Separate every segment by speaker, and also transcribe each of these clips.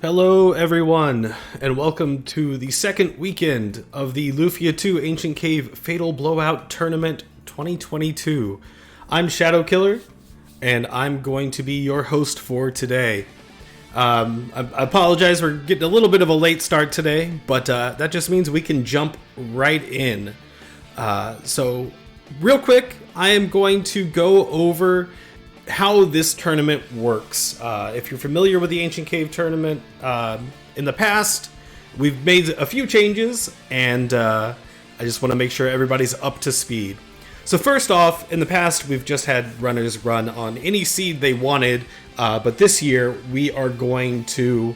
Speaker 1: Hello everyone, and welcome to the second weekend of the Lufia 2 Ancient Cave Fatal Blowout Tournament 2022. I'm Shadow Killer, and I'm going to be your host for today. I apologize, we're getting a little bit of a late start today, but that just means we can jump right in. So, real quick, I am going to go over how this tournament works. If you're familiar with the Ancient Cave tournament, in the past, we've made a few changes, and I just want to make sure everybody's up to speed. So first off, in the past, we've just had runners run on any seed they wanted, but this year, we are going to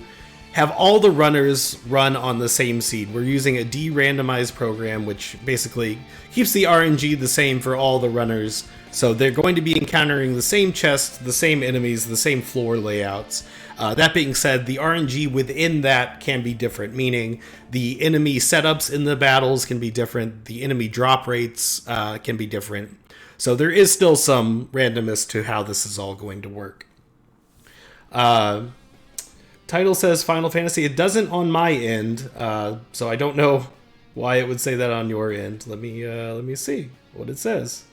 Speaker 1: have all the runners run on the same seed. We're using a de-randomized program, which basically keeps the RNG the same for all the runners. So they're going to be encountering the same chests, the same enemies, the same floor layouts. That being said, the RNG within that can be different, meaning the enemy setups in the battles can be different, the enemy drop rates can be different. So there is still some randomness to how this is all going to work. Title says Final Fantasy. It doesn't on my end, so I don't know why it would say that on your end. Let me see what it says.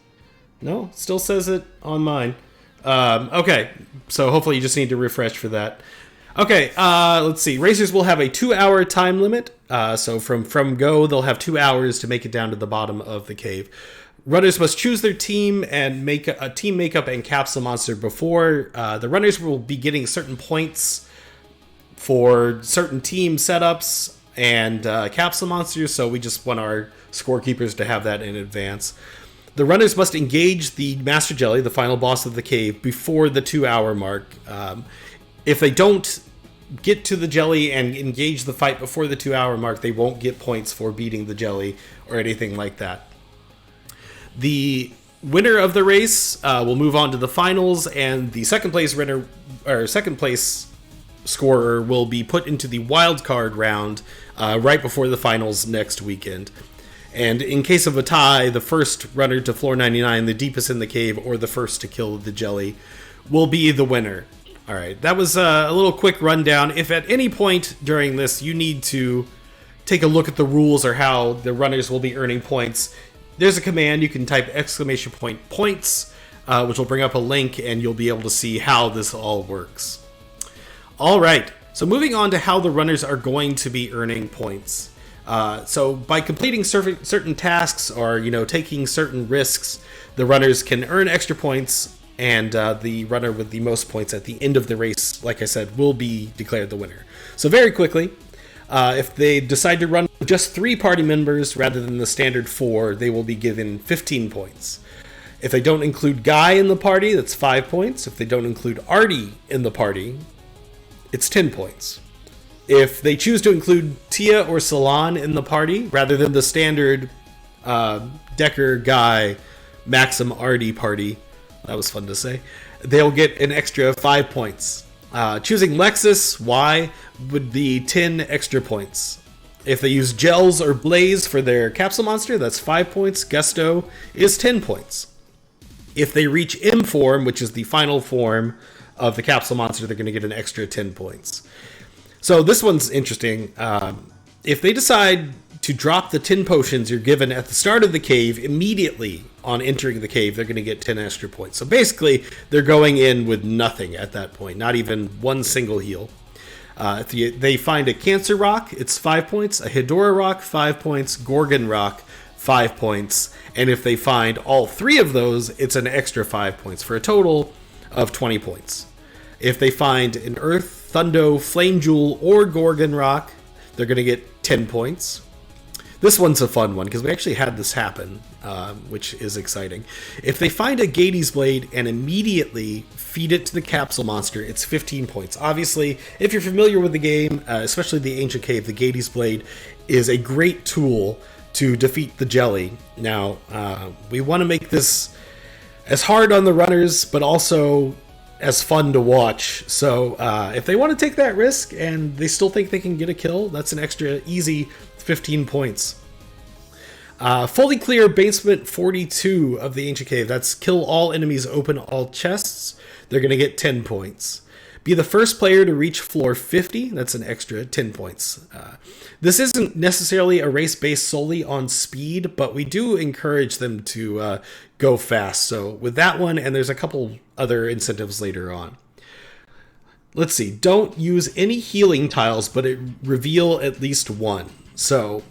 Speaker 1: No, still says it on mine. Okay, so hopefully you just need to refresh for that. Okay, let's see. Racers will have a 2-hour time limit. So from go, they'll have 2 hours to make it down to the bottom of the cave. Runners must choose their team and make a team makeup and capsule monster before. The runners will be getting certain points for certain team setups and capsule monsters, so we just want our scorekeepers to have that in advance. The runners must engage the Master Jelly, the final boss of the cave, before the 2-hour mark. If they don't get to the Jelly and engage the fight before the 2-hour mark, they won't get points for beating the Jelly or anything like that. The winner of the race will move on to the finals, and the second place scorer will be put into the wild card round right before the finals next weekend. And in case of a tie, the first runner to floor 99, the deepest in the cave, or the first to kill the Jelly, will be the winner. All right, that was a little quick rundown. If at any point during this you need to take a look at the rules or how the runners will be earning points, there's a command. You can type !points, which will bring up a link, and you'll be able to see how this all works. All right, so moving on to how the runners are going to be earning points. So by completing certain tasks or, taking certain risks, the runners can earn extra points, and the runner with the most points at the end of the race, like I said, will be declared the winner. So very quickly, if they decide to run just 3 party members rather than the standard 4, they will be given 15 points. If they don't include Guy in the party, that's 5 points. If they don't include Artie in the party, it's 10 points. If they choose to include Tia or Salon in the party, rather than the standard Decker, Guy, Maxim, Artie party, that was fun to say, they'll get an extra 5 points. Choosing Lexus, Y, would be 10 extra points. If they use Gels or Blaze for their capsule monster, that's 5 points. Gusto is 10 points. If they reach M form, which is the final form of the capsule monster, they're going to get an extra 10 points. So this one's interesting. If they decide to drop the 10 potions you're given at the start of the cave, immediately on entering the cave, they're going to get 10 extra points. So basically, they're going in with nothing at that point, not even one single heal. If they find a Cancer Rock, it's 5 points. A Hedora Rock, 5 points. Gorgon Rock, 5 points. And if they find all 3 of those, it's an extra 5 points for a total of 20 points. If they find an Earth, Thundo, Flame Jewel, or Gorgon Rock, they're going to get 10 points. This one's a fun one because we actually had this happen, which is exciting. If they find a Gades Blade and immediately feed it to the capsule monster, it's 15 points. Obviously, if you're familiar with the game, especially the Ancient Cave, the Gades Blade is a great tool to defeat the Jelly. Now, we want to make this as hard on the runners, but also as fun to watch. So if they want to take that risk and they still think they can get a kill, that's an extra easy 15 points. Fully clear basement 42 of the Ancient Cave. That's kill all enemies, open all chests. They're going to get 10 points. Be the first player to reach floor 50. That's an extra 10 points. This isn't necessarily a race based solely on speed, but we do encourage them to go fast. So with that one, and there's a couple other incentives later on. Let's see. Don't use any healing tiles, but reveal at least one. So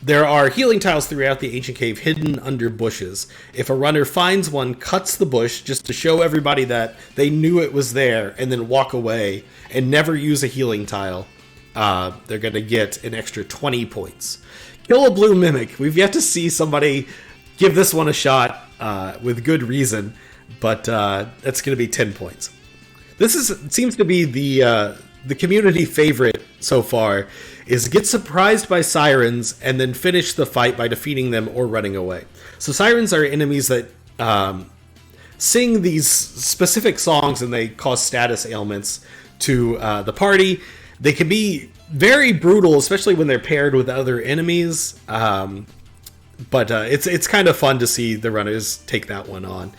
Speaker 1: there are healing tiles throughout the ancient cave hidden under bushes. If a runner finds one, cuts the bush just to show everybody that they knew it was there, and then walk away and never use a healing tile, they're going to get an extra 20 points. Kill a blue mimic. We've yet to see somebody give this one a shot with good reason, but that's going to be 10 points. This seems to be the community favorite so far, is get surprised by sirens and then finish the fight by defeating them or running away. So sirens are enemies that sing these specific songs, and they cause status ailments to the party. They can be very brutal, especially when they're paired with other enemies. But it's kind of fun to see the runners take that one on.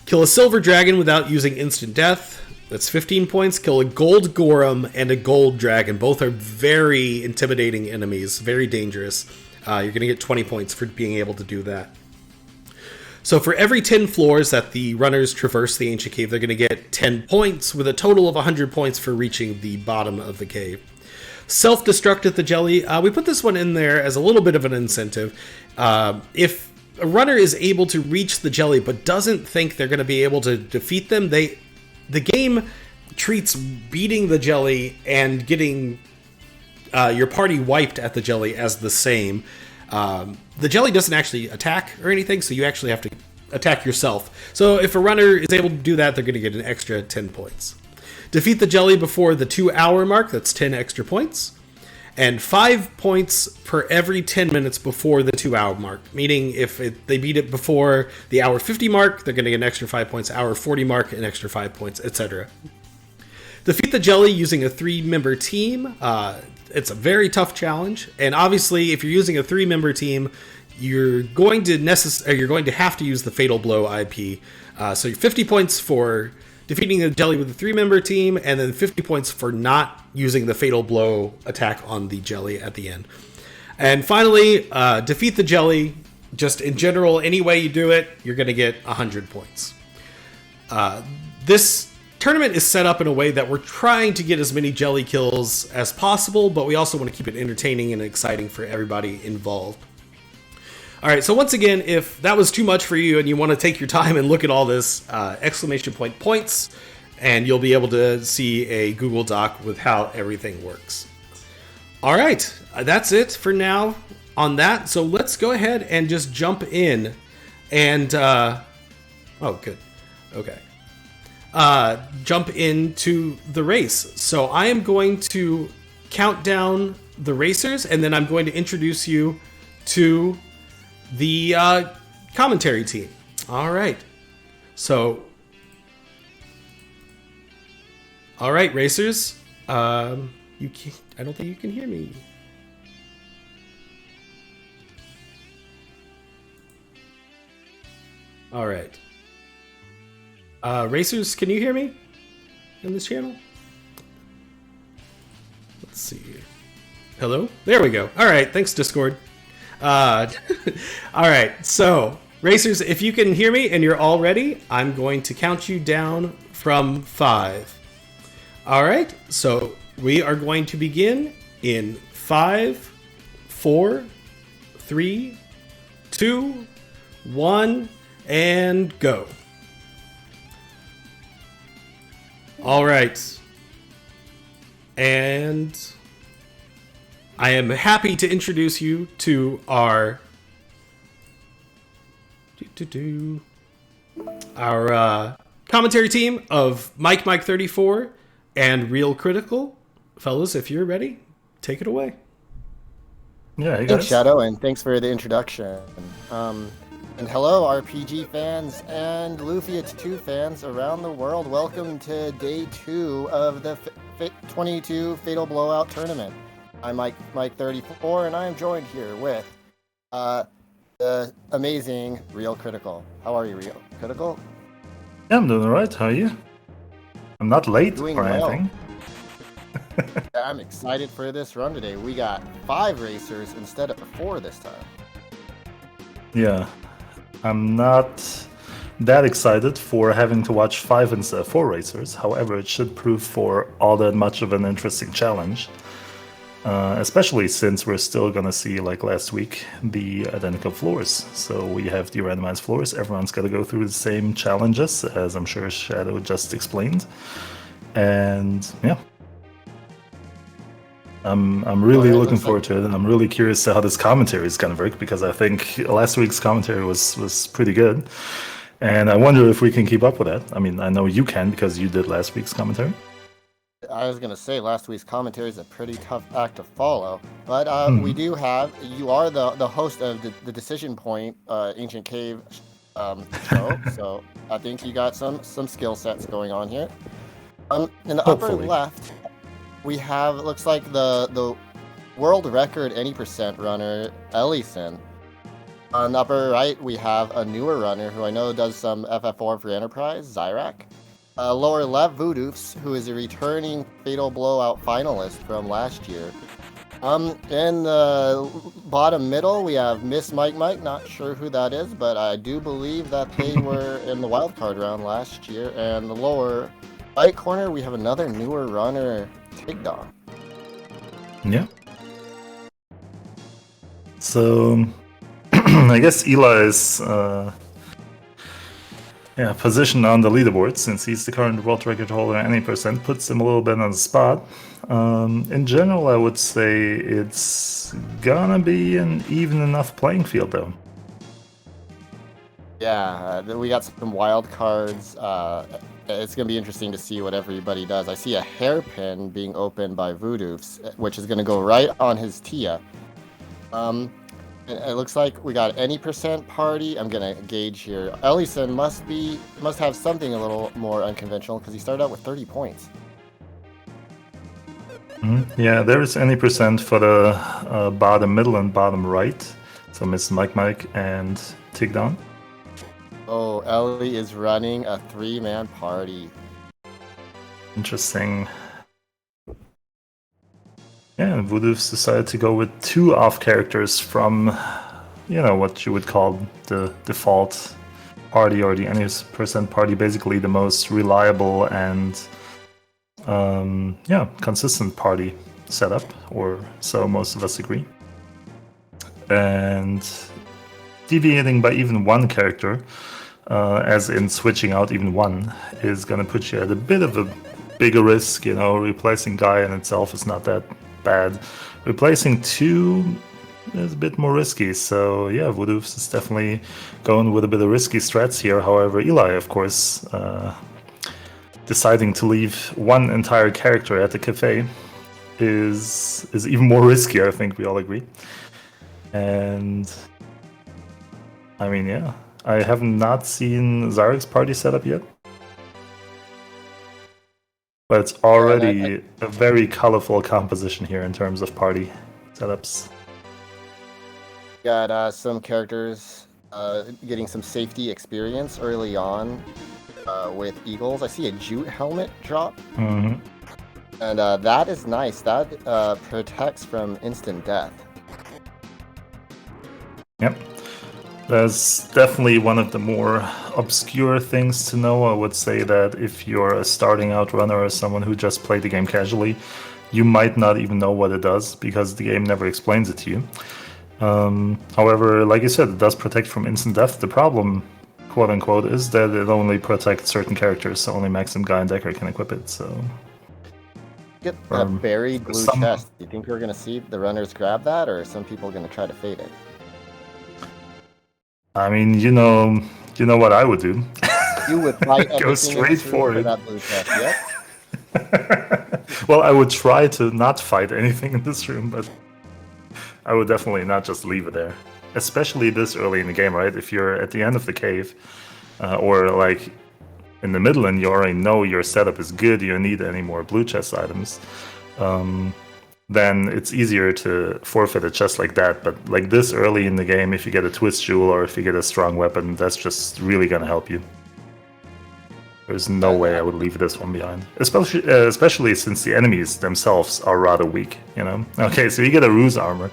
Speaker 1: Kill a silver dragon without using instant death. That's 15 points. Kill a gold Gorham and a gold dragon. Both are very intimidating enemies, very dangerous. You're going to get 20 points for being able to do that. So for every 10 floors that the runners traverse the ancient cave, they're going to get 10 points, with a total of 100 points for reaching the bottom of the cave. Self-destruct at the jelly. We put this one in there as a little bit of an incentive. If a runner is able to reach the jelly but doesn't think they're going to be able to defeat them, the game treats beating the jelly and getting your party wiped at the jelly as the same. The jelly doesn't actually attack or anything, so you actually have to attack yourself. So if a runner is able to do that, they're going to get an extra 10 points. Defeat the jelly before the 2-hour mark. That's 10 extra points. And 5 points per every 10 minutes before the 2-hour mark. Meaning if they beat it before the hour 50 mark, they're going to get an extra 5 points. Hour 40 mark, an extra 5 points, etc. Defeat the jelly using a 3-member team. It's a very tough challenge. And obviously, if you're using a 3-member team, you're going to have to use the Fatal Blow IP. So 50 points for defeating the jelly with a 3-member team, and then 50 points for not using the Fatal Blow attack on the jelly at the end. And finally, defeat the jelly. Just in general, any way you do it, you're going to get 100 points. This tournament is set up in a way that we're trying to get as many jelly kills as possible, but we also want to keep it entertaining and exciting for everybody involved. All right, so once again, if that was too much for you and you want to take your time and look at all this, exclamation point points, and you'll be able to see a Google Doc with how everything works. All right, that's it for now on that. So let's go ahead and just jump in and, oh, good. Okay. Jump into the race. So I am going to count down the racers, and then I'm going to introduce you to the commentary team. All right. So, all right, racers. I don't think you can hear me. All right. Racers, can you hear me in this channel? Let's see. Hello? There we go. All right. Thanks, Discord. All right. So, racers, if you can hear me and you're all ready, I'm going to count you down from 5. All right. So, we are going to begin in 5, 4, 3, 2, 1, and go. All right. And I am happy to introduce you to our commentary team of Mike 34 and Real Critical. Fellas, if you're ready, take it away.
Speaker 2: Yeah,
Speaker 3: thanks, Shadow, and thanks for the introduction. And hello, RPG fans and Lufia 2 fans around the world. Welcome to day 2 of the 22 Fatal Blowout tournament. I'm Mike 34, and I am joined here with the amazing Real Critical. How are you, Real Critical?
Speaker 2: Yeah, I'm doing alright. How are you? I'm not late
Speaker 3: Doing
Speaker 2: or
Speaker 3: well.
Speaker 2: anything.
Speaker 3: I'm excited for this run today. We got 5 racers instead of 4 this time.
Speaker 2: Yeah, I'm not that excited for having to watch 5 instead of 4 racers. However, it should prove for all that much of an interesting challenge. Especially since we're still gonna see, like last week, the identical floors. So we have the randomized floors. Everyone's got to go through the same challenges, as I'm sure Shadow just explained. And yeah, I'm really looking forward to it, and I'm really curious to how this commentary is gonna work, because I think last week's commentary was pretty good, and I wonder if we can keep up with that. I mean, I know you can because you did last week's commentary.
Speaker 3: I was going to say last week's commentary is a pretty tough act to follow, but we do have, you are the host of the Decision Point Ancient Cave show, so I think you got some skill sets going on here. In the upper
Speaker 2: Hopefully.
Speaker 3: left, we have, it looks like the world record any percent runner, Ellison. On the upper right, we have a newer runner who I know does some FF4 for Enterprise, Zyrak. Lower left, Voodoofs, who is a returning Fatal Blowout finalist from last year. In the bottom middle, we have Miss Mike, not sure who that is, but I do believe that they were in the wildcard round last year. And the lower right corner, we have another newer runner, Tigdon.
Speaker 2: Yeah. So, I guess Eli is positioned on the leaderboard, since he's the current world record holder. Any percent puts him a little bit on the spot. In general, I would say it's gonna be an even enough playing field, though.
Speaker 3: Yeah, we got some wild cards. It's going to be interesting to see what everybody does. I see a hairpin being opened by Voodoofs, which is going to go right on his Tia. It looks like we got any percent party. I'm going to gauge here. Ellison must have something a little more unconventional, because he started out with 30 points.
Speaker 2: Yeah, there is any percent for the bottom middle and bottom right. So Miss Mike and Tigdon.
Speaker 3: Oh, Ellie is running a 3-man party.
Speaker 2: Interesting. Yeah, and Voodoofs decided to go with 2 off characters from, what you would call the default party, or the any percent party, basically the most reliable and consistent party setup, or so most of us agree. And deviating by even 1 character, as in switching out even 1, is going to put you at a bit of a bigger risk. Replacing Guy in itself is not that bad. Replacing 2 is a bit more risky. So yeah, Voodoofs is definitely going with a bit of risky strats here. However, Eli, of course, deciding to leave 1 entire character at the cafe is even more risky. I think we all agree. And I mean, yeah, I have not seen Zyrak's party setup yet, but it's already a very colorful composition here in terms of party setups.
Speaker 3: Got some characters getting some safety experience early on with Eagles. I see a jute helmet drop.
Speaker 2: Mm-hmm.
Speaker 3: And that is nice. That protects from instant death.
Speaker 2: Yep. That's definitely one of the more obscure things to know. I would say that if you're a starting out runner or someone who just played the game casually, you might not even know what it does, because the game never explains it to you. However, like you said, it does protect from instant death. The problem, quote unquote, is that it only protects certain characters, so only Maxim, Guy, and Decker can equip it. So
Speaker 3: Get a buried blue chest. Do you think we're going to see the runners grab that, or are some people going to try to fade it?
Speaker 2: I mean, you know what I would do.
Speaker 3: You would fight
Speaker 2: Go straight for it.
Speaker 3: That blue chest, yep.
Speaker 2: Well, I would try to not fight anything in this room, but I would definitely not just leave it there. Especially this early in the game, right? If you're at the end of the cave, or like in the middle and you already know your setup is good, you don't need any more blue chest items, then it's easier to forfeit a chest like that. But like this early in the game, if you get a twist jewel or if you get a strong weapon, that's just really gonna help you. There's no way I would leave this one behind, especially since the enemies themselves are rather weak. Okay, so you get a ruse armor.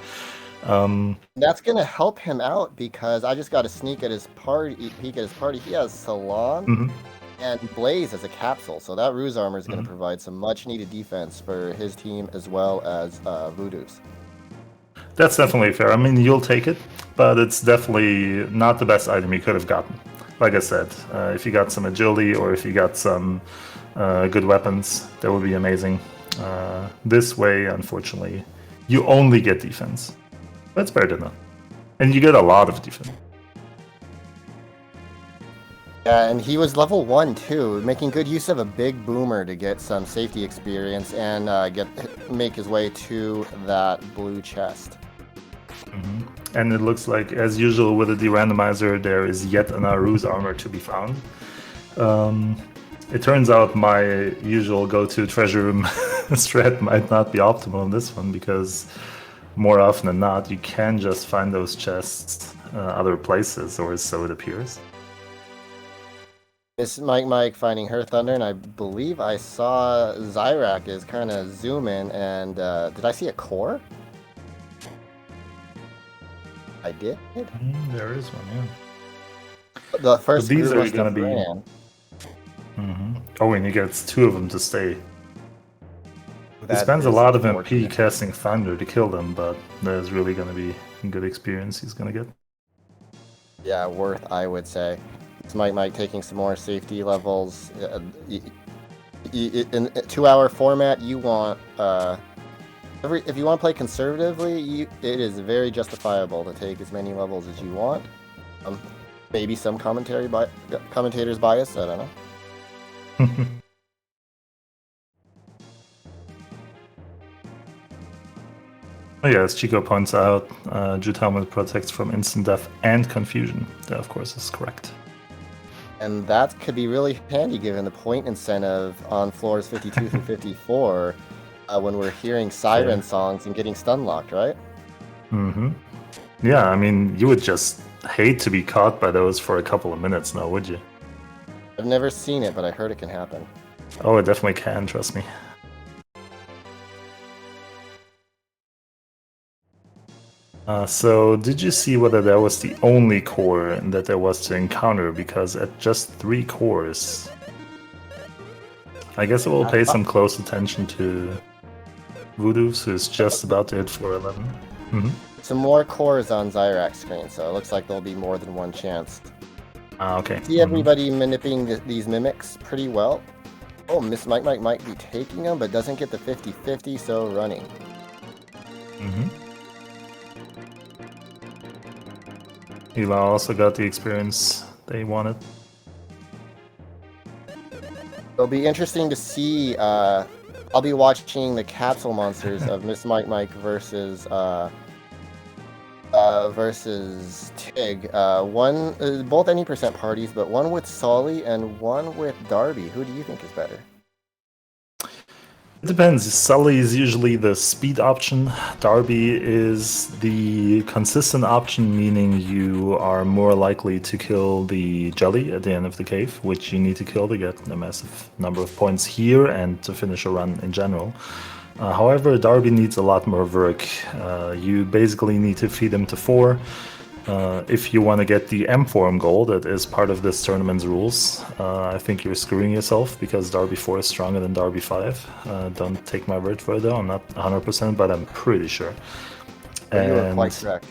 Speaker 3: That's gonna help him out because I just got a peek at his party. He has Salon and Blaze as a capsule, so that ruse armor is gonna provide some much needed defense for his team as well as Voodoo's.
Speaker 2: That's definitely fair. I mean, you'll take it, but it's definitely not the best item you could have gotten. Like I said, if you got some agility or if you got some good weapons, that would be amazing. This way, unfortunately, you only get defense. That's better than none. And you get a lot of defense.
Speaker 3: Yeah, and he was level 1 too, making good use of a big boomer to get some safety experience and make his way to that blue chest.
Speaker 2: And it looks like, as usual with the de-randomizer, there is yet another ruse armor to be found. It turns out my usual go-to treasure room strat might not be optimal in this one, because more often than not, you can just find those chests other places, or so it appears.
Speaker 3: Miss Mike finding her thunder, and I believe I saw Zyrak is kind of zoom in, and did I see a core? I did.
Speaker 2: There is one, yeah.
Speaker 3: The first
Speaker 2: but these
Speaker 3: group
Speaker 2: are going to be. Oh, and he gets 2 of them to stay. He spends a lot of MP casting Thunder to kill them, but there's really going to be a good experience he's going to get.
Speaker 3: Yeah, worth, I would say. It's Mike taking some more safety levels. In a 2-hour format, you want if you want to play conservatively, it is very justifiable to take as many levels as you want. Maybe some commentators bias, I don't know.
Speaker 2: Oh yeah, as Chico points out, Jute Helmet protects from instant death and confusion. That, of course, is correct.
Speaker 3: And that could be really handy given the point incentive on floors 52 through 54 when we're hearing siren songs and getting stun locked, right?
Speaker 2: Yeah, I mean, you would just hate to be caught by those for a couple of minutes now, would you?
Speaker 3: I've never seen it, but I heard it can happen.
Speaker 2: Oh, it definitely can, trust me. So, did you see whether that was the only core that there was to encounter? Because at just 3 cores, I guess I will pay some close attention to Voodoo's, who's just about to hit floor 11.
Speaker 3: Some more cores on Zyrak's screen, so it looks like there'll be more than one chance.
Speaker 2: Okay.
Speaker 3: See everybody manipulating these mimics pretty well. Oh, Miss Mike might be taking them, but doesn't get the 50-50, so running.
Speaker 2: Hila also got the experience they wanted.
Speaker 3: It'll be interesting to see. I'll be watching the capsule monsters of Miss Mike versus Tig. Both any percent parties, but one with Sully and one with Darby. Who do you think is better?
Speaker 2: It depends. Sully is usually the speed option. Darby is the consistent option, meaning you are more likely to kill the jelly at the end of the cave, which you need to kill to get a massive number of points here and to finish a run in general. However, Darby needs a lot more work. You basically need to feed him to 4. If you want to get the M form goal that is part of this tournament's rules, I think you're screwing yourself because Darby 4 is stronger than Darby 5. Don't take my word for it though, I'm not 100%, but I'm pretty sure.
Speaker 3: You are quite correct.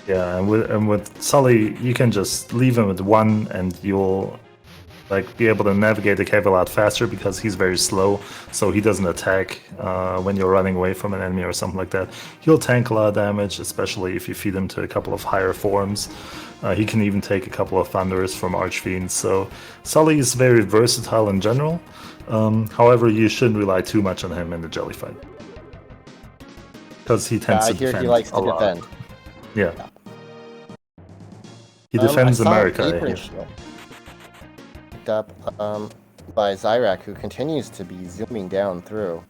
Speaker 2: Yeah, and with Sully, you can just leave him with 1 and you'll be able to navigate the cave a lot faster because he's very slow, so he doesn't attack when you're running away from an enemy or something like that. He'll tank a lot of damage, especially if you feed him to a couple of higher forms. He can even take a couple of thunders from Archfiends, so Sully is very versatile in general. However, you shouldn't rely too much on him in the jelly fight, because he tends to defend.
Speaker 3: He likes to defend.
Speaker 2: Yeah. He defends America.
Speaker 3: Up by Zyrak, who continues to be zooming down through.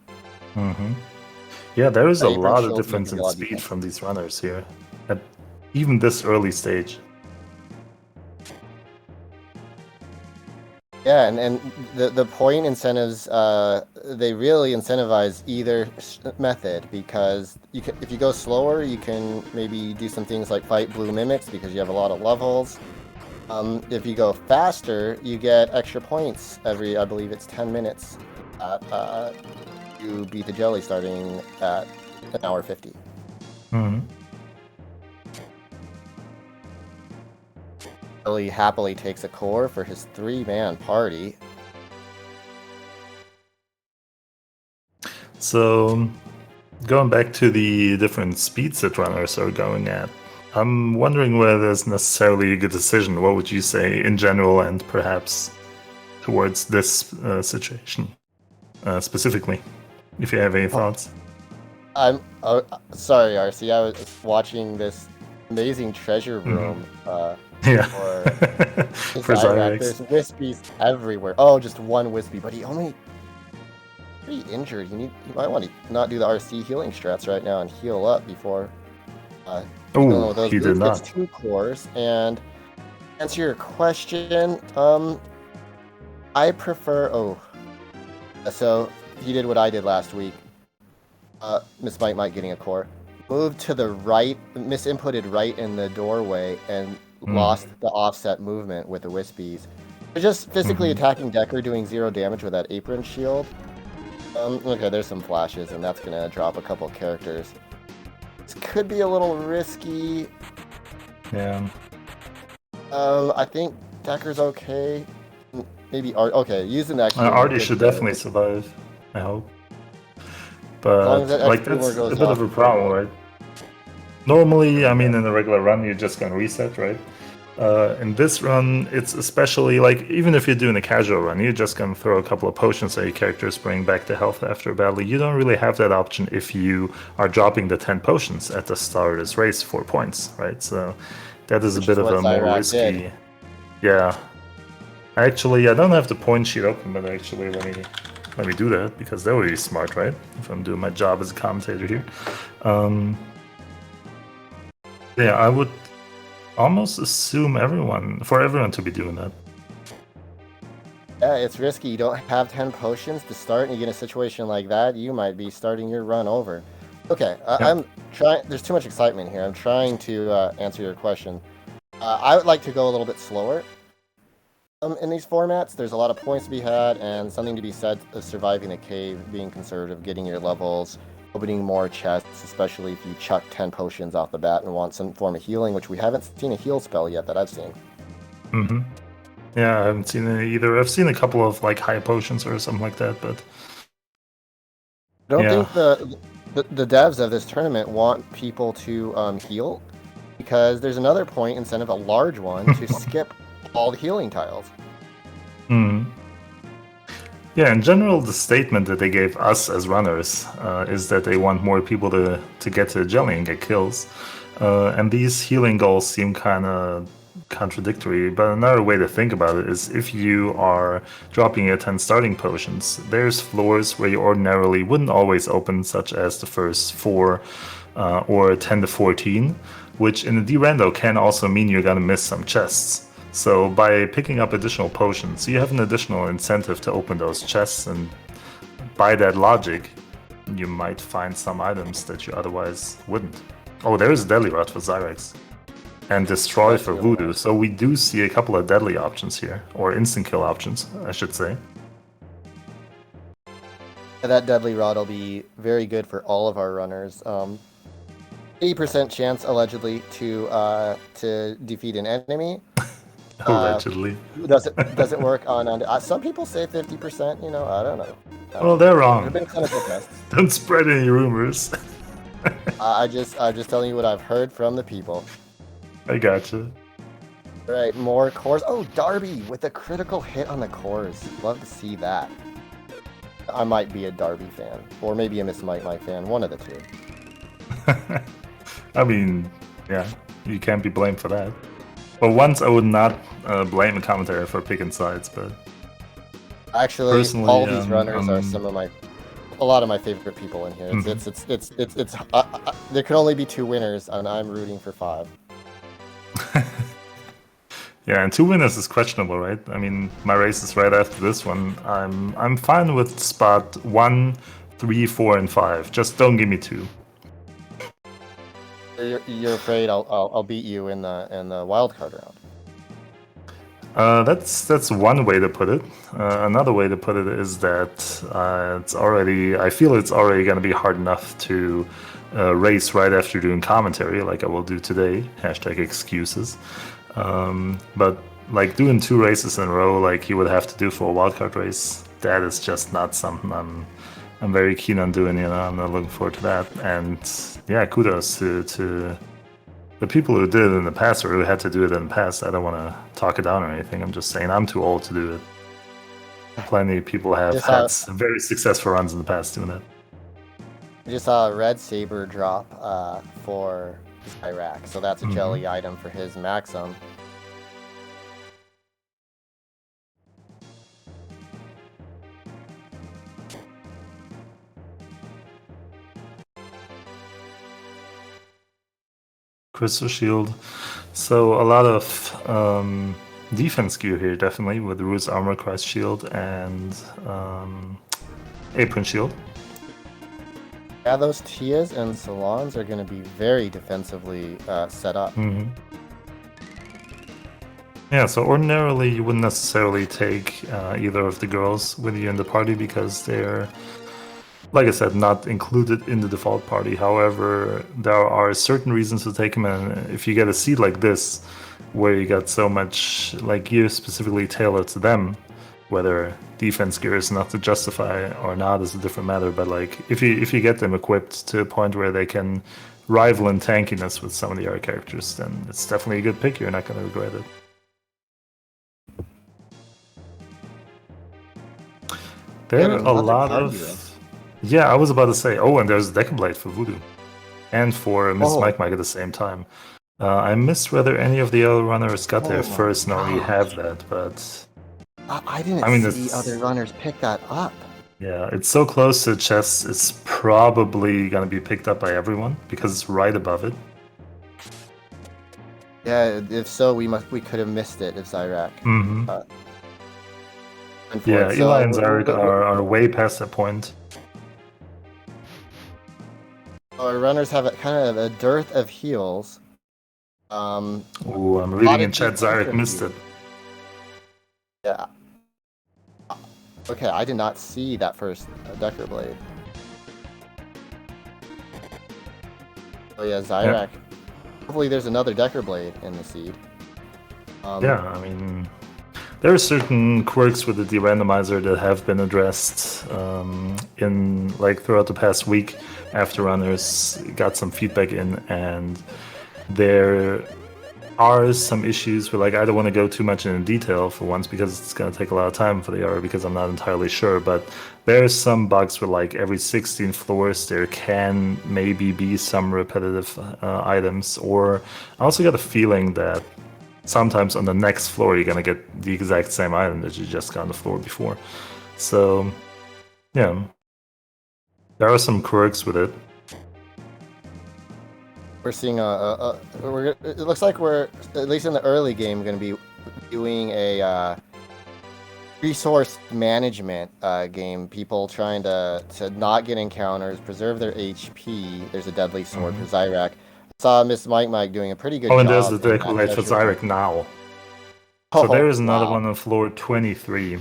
Speaker 2: Yeah, there is a lot of difference in speed from these runners here, at even this early stage.
Speaker 3: Yeah, and the point incentives, they really incentivize either method because if you go slower, you can maybe do some things like fight blue mimics because you have a lot of levels. If you go faster, you get extra points every, I believe it's 10 minutes. You beat the jelly starting at an hour 50.
Speaker 2: Hmm.
Speaker 3: Jelly happily takes a core for his 3-man party.
Speaker 2: So, going back to the different speeds that runners are going at, I'm wondering whether there's necessarily a good decision. What would you say in general and perhaps towards this situation specifically, if you have any thoughts?
Speaker 3: I'm sorry, RC. I was watching this amazing treasure room.
Speaker 2: Yeah.
Speaker 3: For
Speaker 2: Zyrex.
Speaker 3: There's wispies everywhere. Oh, just one wispy, but he only pretty injured. You might want to not do the RC healing strats right now and heal up before.
Speaker 2: Oh, he did not.
Speaker 3: It's 2 cores. And to answer your question, I prefer. Oh, so he did what I did last week. Miss Might getting a core. Moved to the right, misinputted right in the doorway, and lost the offset movement with the Wispies. They're just physically attacking Decker, doing 0 damage with that apron shield. Okay, there's some flashes, and that's gonna drop a couple characters. This could be a little risky.
Speaker 2: Yeah.
Speaker 3: I think Decker's okay. Maybe okay, using that.
Speaker 2: Artie should definitely survive, I hope. But like that's a bit of a problem, right? Normally, I mean, in a regular run, you're just gonna reset, right? In this run, it's especially like even if you're doing a casual run, you're just gonna throw a couple of potions at your characters, bring back the health after a battle. You don't really have that option if you are dropping the 10 potions at the start of this race for points, right? So that is a bit of a more risky. Yeah. Actually, I don't have the point sheet open, but actually, let me do that because that would be smart, right? If I'm doing my job as a commentator here. Yeah, I would almost assume for everyone to be doing that.
Speaker 3: Yeah, it's risky. You don't have 10 potions to start, and you get in a situation like that, you might be starting your run over. Okay, I'm trying. There's too much excitement here. I'm trying to answer your question. I would like to go a little bit slower. In these formats, there's a lot of points to be had, and something to be said of surviving the cave, being conservative, getting your levels, opening more chests, especially if you chuck 10 potions off the bat and want some form of healing, which we haven't seen a heal spell yet that I've seen.
Speaker 2: Yeah, I haven't seen it either. I've seen a couple of like high potions or something like that, but
Speaker 3: I don't think the devs of this tournament want people to heal, because there's another point incentive, a large one, to skip all the healing tiles.
Speaker 2: Yeah, in general, the statement that they gave us as runners is that they want more people to get to the jelly and get kills. And these healing goals seem kind of contradictory, but another way to think about it is if you are dropping your 10 starting potions, there's floors where you ordinarily wouldn't always open, such as the first 4 or 10 to 14, which in a D-rando can also mean you're gonna miss some chests. So by picking up additional potions, you have an additional incentive to open those chests, and by that logic, you might find some items that you otherwise wouldn't. Oh, there is a Deadly Rod for Zyrex. And Destroy for Voodoo, so we do see a couple of deadly options here, or instant kill options, I should say.
Speaker 3: That Deadly Rod will be very good for all of our runners. 80% chance, allegedly, to defeat an enemy.
Speaker 2: Allegedly.
Speaker 3: Doesn't work on some people say 50%, I don't know.
Speaker 2: Well, they're wrong.
Speaker 3: There have been clinical tests.
Speaker 2: Don't spread any rumors.
Speaker 3: I'm just telling you what I've heard from the people.
Speaker 2: I gotcha.
Speaker 3: Right, more cores. Oh, Darby with a critical hit on the cores. Love to see that. I might be a Darby fan, or maybe a Miss Might fan, one of the two.
Speaker 2: I mean, yeah, you can't be blamed for that. But once I would not blame a commentator for picking sides, but
Speaker 3: actually,
Speaker 2: personally,
Speaker 3: all these runners are a lot of my favorite people in here. It's there can only be 2 winners, and I'm rooting for 5.
Speaker 2: Yeah, and 2 winners is questionable, right? I mean, my race is right after this one. I'm fine with spot 1, 3, 4, and 5. Just don't give me 2.
Speaker 3: You're afraid I'll beat you in the wild card round.
Speaker 2: That's one way to put it. Another way to put it is that I feel it's already going to be hard enough to race right after doing commentary, like I will do today. #excuses. But like doing 2 races in a row, like you would have to do for a wildcard race, that is just not something I'm very keen on doing. I'm not looking forward to that. And yeah, kudos to the people who did it in the past or who had to do it in the past. I don't want to talk it down or anything. I'm just saying I'm too old to do it. Plenty of people have had very successful runs in the past doing that.
Speaker 3: I just saw a red saber drop for Iraq, so that's a jelly item for his Maxim.
Speaker 2: Crystal Shield. So a lot of defense gear here, definitely, with the Roots Armor Christ Shield and Apron Shield.
Speaker 3: Yeah, those Tias and Salons are going to be very defensively set up.
Speaker 2: Yeah, so ordinarily you wouldn't necessarily take either of the girls with you in the party because they're, like I said, not included in the default party. However, there are certain reasons to take them, and if you get a seed like this, where you got so much like gear specifically tailored to them, whether defense gear is enough to justify or not is a different matter. But like if you get them equipped to a point where they can rival in tankiness with some of the other characters, then it's definitely a good pick. You're not going to regret it. There are a lot of... Yeah, I was about to say, and there's Decablade for Voodoo. And for Miss Mike at the same time. I missed whether any of the other runners got there first. No, we have that, but...
Speaker 3: I didn't see other runners pick that up.
Speaker 2: Yeah, it's so close to chess, it's probably going to be picked up by everyone, because it's right above it.
Speaker 3: Yeah, if so, we could have missed it if Zyrak.
Speaker 2: Yeah, Eli and Zyrak are way past that point.
Speaker 3: Our runners have kind of a dearth of heals.
Speaker 2: I'm reading in chat, Zyrak missed it.
Speaker 3: Yeah. Okay, I did not see that first Decker Blade. Oh yeah, Zyrak. Yeah. Hopefully there's another Decker Blade in the seed.
Speaker 2: Yeah, I mean... There are certain quirks with the de-randomizer that have been addressed throughout the past week after runners got some feedback in, and there are some issues where I don't want to go too much into detail for once because it's going to take a lot of time for the error because I'm not entirely sure, but there's some bugs where every 16 floors there can maybe be some repetitive items, or I also got a feeling that sometimes on the next floor you're gonna get the exact same item that you just got on the floor before. So, yeah. There are some quirks with it.
Speaker 3: We're seeing it looks like we're, at least in the early game, going to be doing a resource management game. People trying to not get encounters, preserve their HP. There's a deadly sword for Zyrak. Saw Miss Mike doing a pretty good job.
Speaker 2: And there's the Decablade for Zyrak now. So there is another one on floor 23.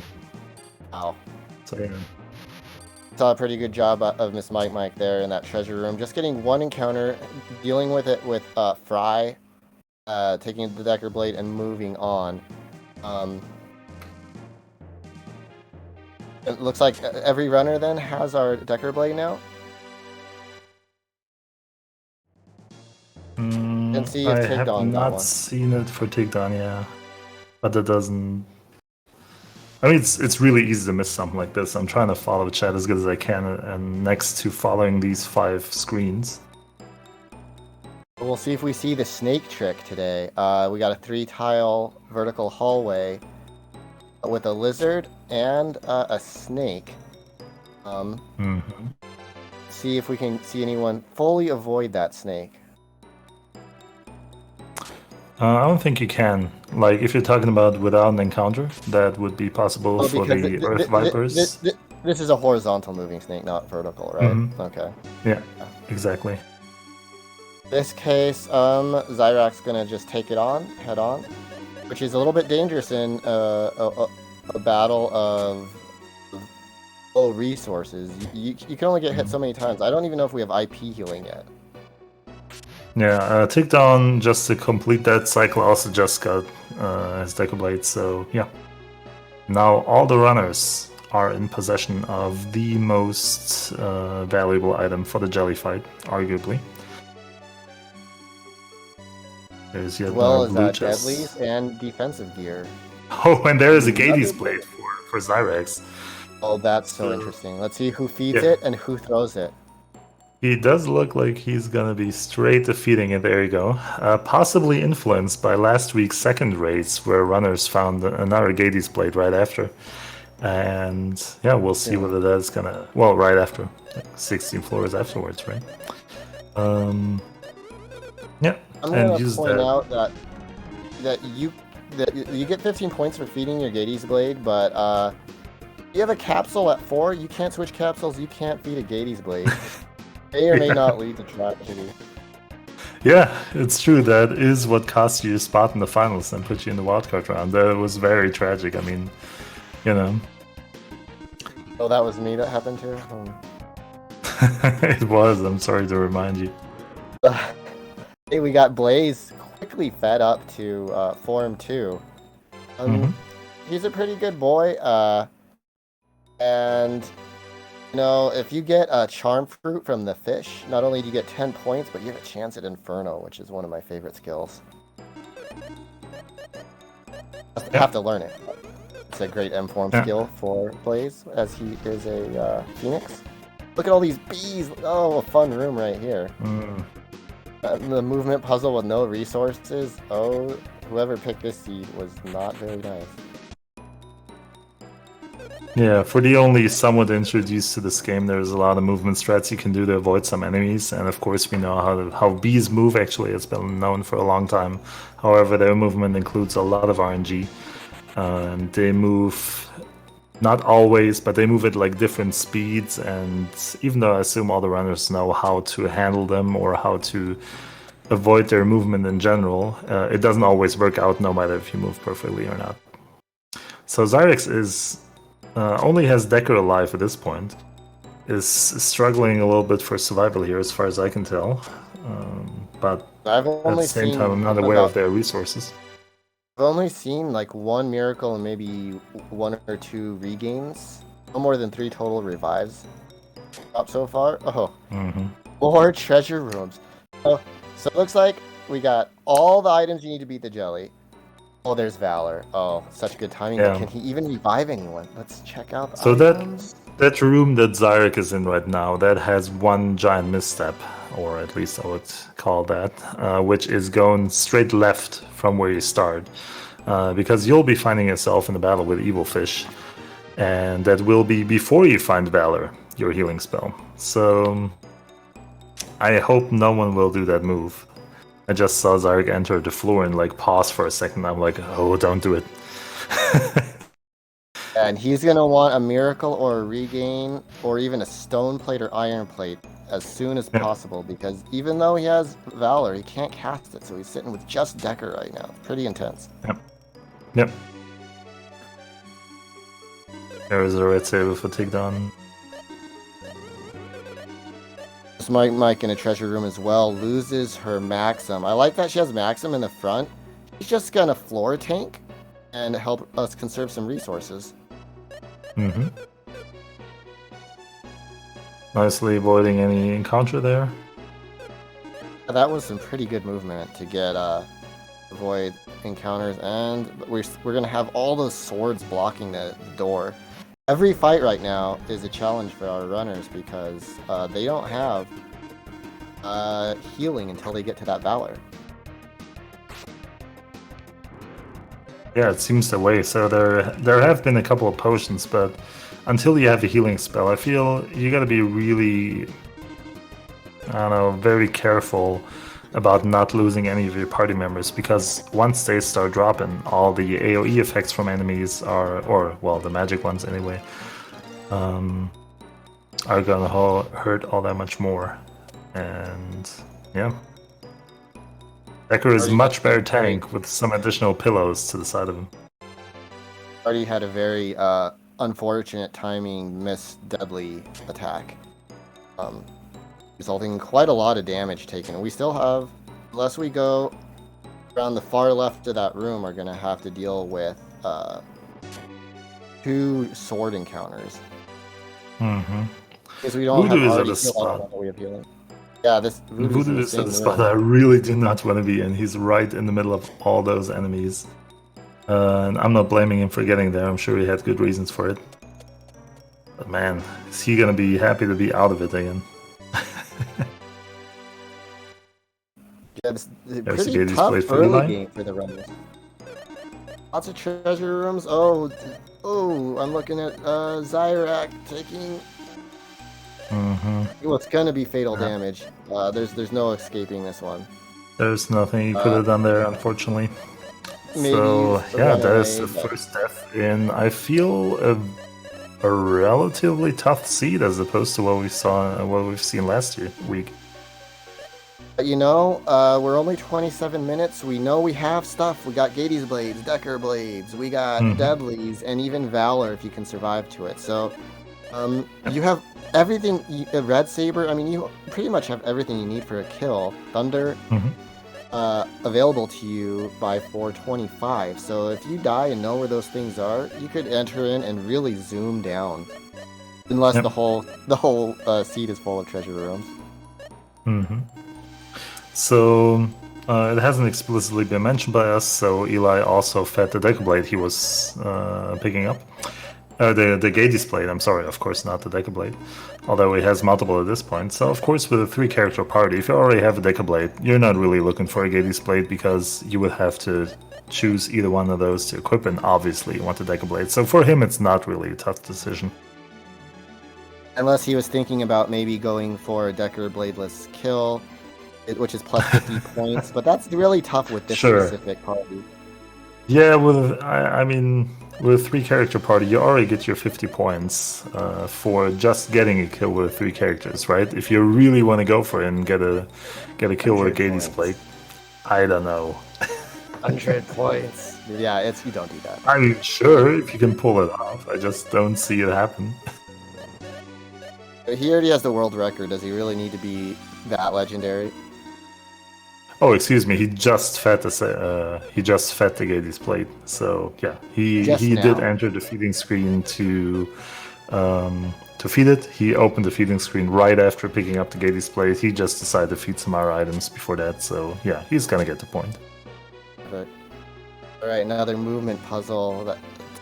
Speaker 3: Wow.
Speaker 2: So yeah.
Speaker 3: Saw a pretty good job of Miss Mike there in that treasure room. Just getting one encounter, dealing with it with Fry, taking the Decker Blade and moving on. It looks like every runner then has our Decker Blade now.
Speaker 2: I have not seen it for Tigdon, yeah. But that doesn't... I mean, it's really easy to miss something like this. I'm trying to follow the chat as good as I can, and next to following these 5 screens.
Speaker 3: We'll see if we see the snake trick today. We got a 3-tile vertical hallway with a lizard and a snake. See if we can see anyone fully avoid that snake.
Speaker 2: I don't think you can. Like, if you're talking about without an encounter, that would be possible
Speaker 3: Oh,
Speaker 2: for
Speaker 3: because
Speaker 2: the Earth Vipers.
Speaker 3: this is a horizontal moving snake, not vertical, right?
Speaker 2: Mm-hmm.
Speaker 3: Okay.
Speaker 2: Yeah, exactly.
Speaker 3: This case, Zyrak's gonna just take it on, head on, which is a little bit dangerous in a battle of low resources. You can only get hit so many times. I don't even know if we have IP healing yet.
Speaker 2: Yeah, Tick Down, just to complete that cycle, also just got his Deco Blade, so yeah. Now all the runners are in possession of the most valuable item for the jelly fight, arguably. There's yet
Speaker 3: As well as
Speaker 2: blue chest.
Speaker 3: deadlies and defensive gear.
Speaker 2: Oh, and there is a Gades Blade for Zyrax.
Speaker 3: Oh, that's so interesting. Let's see who feeds it and who throws it.
Speaker 2: He does look like he's gonna be straight defeating it. There you go. Possibly influenced by last week's second race, where runners found another Gades Blade right after. And yeah, we'll see whether that's gonna. Well, right after, like 16 floors afterwards, right? Yeah.
Speaker 3: I'm gonna point out that you get 15 points for feeding your Gades Blade, but you have a capsule at 4. You can't switch capsules. You can't feed a Gades Blade. May or may not lead to tragedy.
Speaker 2: Yeah, it's true. That is what cost you a spot in the finals and put you in the wildcard round. That was very tragic. I mean, you know.
Speaker 3: Oh, that was me that happened to?
Speaker 2: It was. I'm sorry to remind you.
Speaker 3: Hey, we got Blaze quickly fed up to Form 2. He's a pretty good boy. And... You know, if you get a charm fruit from the fish, not only do you get 10 points, but you have a chance at Inferno, which is one of my favorite skills. You have to learn it. It's a great M-form skill for Blaze, as he is a Phoenix. Look at all these bees! Oh, a fun room right here. The movement puzzle with no resources. Oh, whoever picked this seed was not very nice.
Speaker 2: Yeah, for the only somewhat introduced to this game, there's a lot of movement strats you can do to avoid some enemies, and of course we know how bees move. Actually, it's been known for a long time. However, their movement includes a lot of RNG, and they move not always, but they move at like different speeds. And even though I assume all the runners know how to handle them or how to avoid their movement in general, it doesn't always work out, no matter if you move perfectly or not. So Zyrax is. Only has Decker alive at this point. Is struggling a little bit for survival here, as far as I can tell. But at the same time, I'm not aware of their resources.
Speaker 3: I've only seen like 1 miracle and maybe 1 or 2 regains. No more than 3 total revives up so far. Oh, 4 treasure rooms. Oh, so it looks like we got all the items you need to beat the jelly. Oh, there's Valor. Oh, such good timing. Yeah. Can he even revive anyone? Let's check out the items.
Speaker 2: That room that Zyrak is in right now, that has 1 giant misstep, or at least I would call that, which is going straight left from where you start. Because you'll be finding yourself in a battle with Evil Fish, and that will be before you find Valor, your healing spell. So I hope no one will do that move. I just saw Zyrak enter the floor and like pause for a second. I'm like, oh, don't do it.
Speaker 3: And he's gonna want a miracle or a regain or even a stone plate or iron plate as soon as possible, because even though he has Valor, he can't cast it, so he's sitting with just Decker right now. Pretty intense.
Speaker 2: Yep. There is a red saber for takedown.
Speaker 3: Mike in a treasure room as well loses her Maxim. I like that she has Maxim in the front. She's just gonna floor tank and help us conserve some resources.
Speaker 2: Nicely avoiding any encounter there.
Speaker 3: That was some pretty good movement to get avoid encounters, and we're gonna have all those swords blocking the door. Every fight right now is a challenge for our runners because they don't have healing until they get to that Valor.
Speaker 2: Yeah, it seems that way. So there have been a couple of potions, but until you have a healing spell, I feel you gotta be really, I don't know, very careful about not losing any of your party members, because once they start dropping, all the AoE effects from enemies or well, the magic ones anyway, are gonna hurt all that much more. And yeah, Decker is much better tank with some additional pillows to the side of him.
Speaker 3: Already had a very unfortunate timing miss deadly attack, resulting in quite a lot of damage taken. We still have, unless we go around the far left of that room, are going to have to deal with 2 sword encounters. Because we don't
Speaker 2: Voodoo
Speaker 3: have
Speaker 2: is
Speaker 3: already
Speaker 2: at a spot.
Speaker 3: way of healing. Yeah, this
Speaker 2: Voodoo is at a spot I really do not want to be in. He's right in the middle of all those enemies. And I'm not blaming him for getting there. I'm sure he had good reasons for it. But man, is he going to be happy to be out of it again?
Speaker 3: Yeah, it's a pretty tough early game for the runners. Lots of treasure rooms. Oh, I'm looking at Zyrak taking... Well, it's gonna be fatal damage. There's no escaping this one.
Speaker 2: There's nothing you could have done there, unfortunately. So yeah, that is the first death in, I feel, a relatively tough seed as opposed to what we've seen last week.
Speaker 3: You know, we're only 27 minutes. We know we have stuff. We got Gades Blades, Decker Blades, we got Deadlies, and even Valor if you can survive to it. So, you have everything. Red Saber. I mean, you pretty much have everything you need for a kill. Thunder, available to you by 425. So if you die and know where those things are, you could enter in and really zoom down. Unless the whole seed is full of treasure rooms.
Speaker 2: So it hasn't explicitly been mentioned by us. So Eli also fed the Decker Blade he was picking up. The Gades Blade, I'm sorry, of course not the Decker Blade. Although he has multiple at this point. So of course with a 3-character party, if you already have a Decker Blade, you're not really looking for a Gades Blade because you would have to choose either one of those to equip, and obviously you want the Decker Blade. So for him it's not really a tough decision.
Speaker 3: Unless he was thinking about maybe going for a Decker Bladeless kill, which is plus 50 points, but that's really tough with this specific party.
Speaker 2: Yeah, I mean, with a 3-character party, you already get your 50 points for just getting a kill with 3 characters, right? If you really want to go for it and get a kill with a Gades Blade, I don't know.
Speaker 3: 100 points. Yeah, you don't do that.
Speaker 2: I mean, sure, if you can pull it off. I just don't see it happen.
Speaker 3: He already has the world record. Does he really need to be that legendary?
Speaker 2: Oh, excuse me. He just fed the Gades Blade. So yeah, he did enter the feeding screen to feed it. He opened the feeding screen right after picking up the Gades Blade. He just decided to feed some other items before that. So yeah, he's gonna get the point.
Speaker 3: Perfect. All right, another movement puzzle.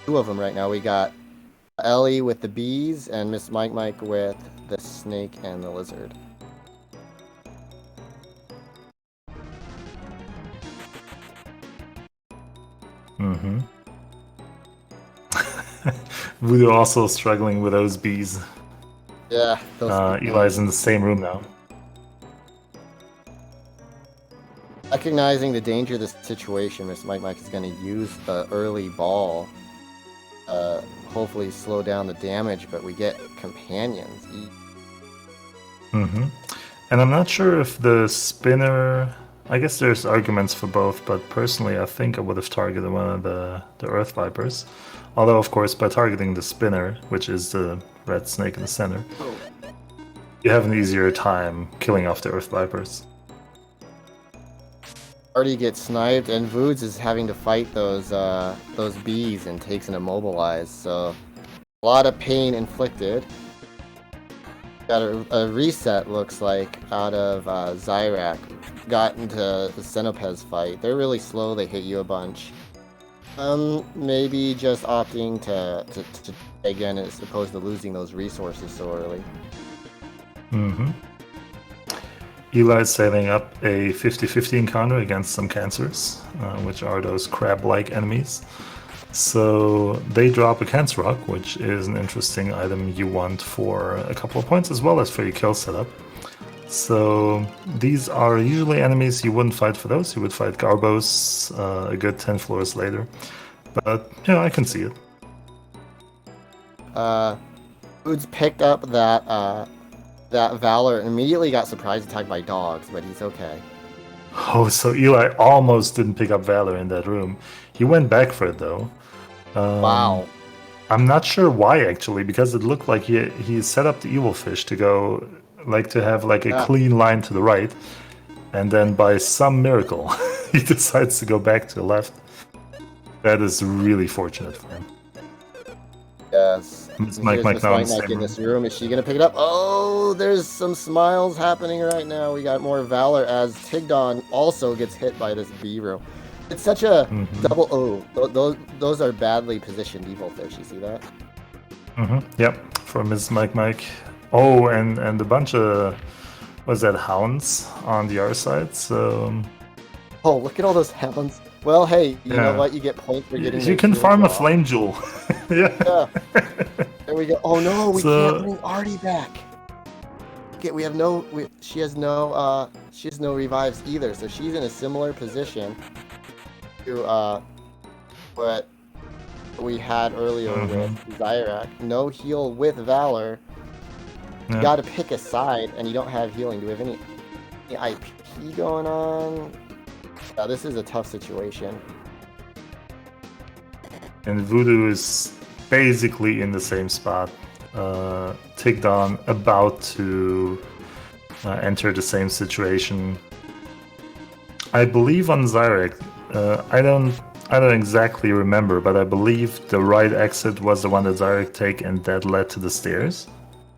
Speaker 3: 2 of them right now. We got Ellie with the bees and Miss Mike with the snake and the lizard.
Speaker 2: Voodoo also struggling with those bees.
Speaker 3: Yeah.
Speaker 2: Eli's in the same room now.
Speaker 3: Recognizing the danger of this situation, Miss Mike is going to use the early ball. Hopefully slow down the damage, but we get companions.
Speaker 2: And I'm not sure if the spinner... I guess there's arguments for both, but personally I think I would have targeted one of the Earth Vipers. Although, of course, by targeting the spinner, which is the red snake in the center, you have an easier time killing off the Earth Vipers.
Speaker 3: Already gets sniped, and Voods is having to fight those bees and takes an immobilize, so a lot of pain inflicted. Got a reset, looks like, out of Zyrak. Got into the Xenopez fight. They're really slow, they hit you a bunch. Maybe just opting to again as opposed to losing those resources so early.
Speaker 2: Eli's setting up a 50-50 encounter against some cancers, which are those crab-like enemies. So they drop a Cancer Rock, which is an interesting item you want for a couple of points as well as for your kill setup. So these are usually enemies you wouldn't fight for those. You would fight Garbos a good 10 floors later. But, yeah, I can see it.
Speaker 3: Foods picked up that Valor and immediately got surprise attacked by dogs, but he's okay.
Speaker 2: Oh, so Eli almost didn't pick up Valor in that room. He went back for it, though.
Speaker 3: Wow.
Speaker 2: I'm not sure why, actually, because it looked like he set up the evil fish to go, like, to have, like, a clean line to the right. And then by some miracle, he decides to go back to the left. That is really fortunate for him.
Speaker 3: Yes.
Speaker 2: Miss
Speaker 3: Mike
Speaker 2: now
Speaker 3: in this room. Is she gonna pick it up? Oh, there's some smiles happening right now. We got more Valor as Tigdon also gets hit by this B room. It's such a double O. Those are badly positioned evil fish. You see that?
Speaker 2: Yep. For Miss Mike. Oh, and a bunch of hounds on the other side. So.
Speaker 3: Oh, look at all those hounds. Well, hey, you know what? You get points for getting.
Speaker 2: You can farm a flame jewel.
Speaker 3: Yeah. There we go. Oh no, we can't bring Artie back. Okay, she has no revives either, so she's in a similar position to what we had earlier with Zyrak. No heal with Valor. You got to pick a side, and you don't have healing. Do we have any IP going on? Yeah, this is a tough situation.
Speaker 2: And Voodoo is basically in the same spot. Tigdon about to enter the same situation. I believe on Zyrak, I don't exactly remember, but I believe the right exit was the one that Zyrak take, and that led to the stairs.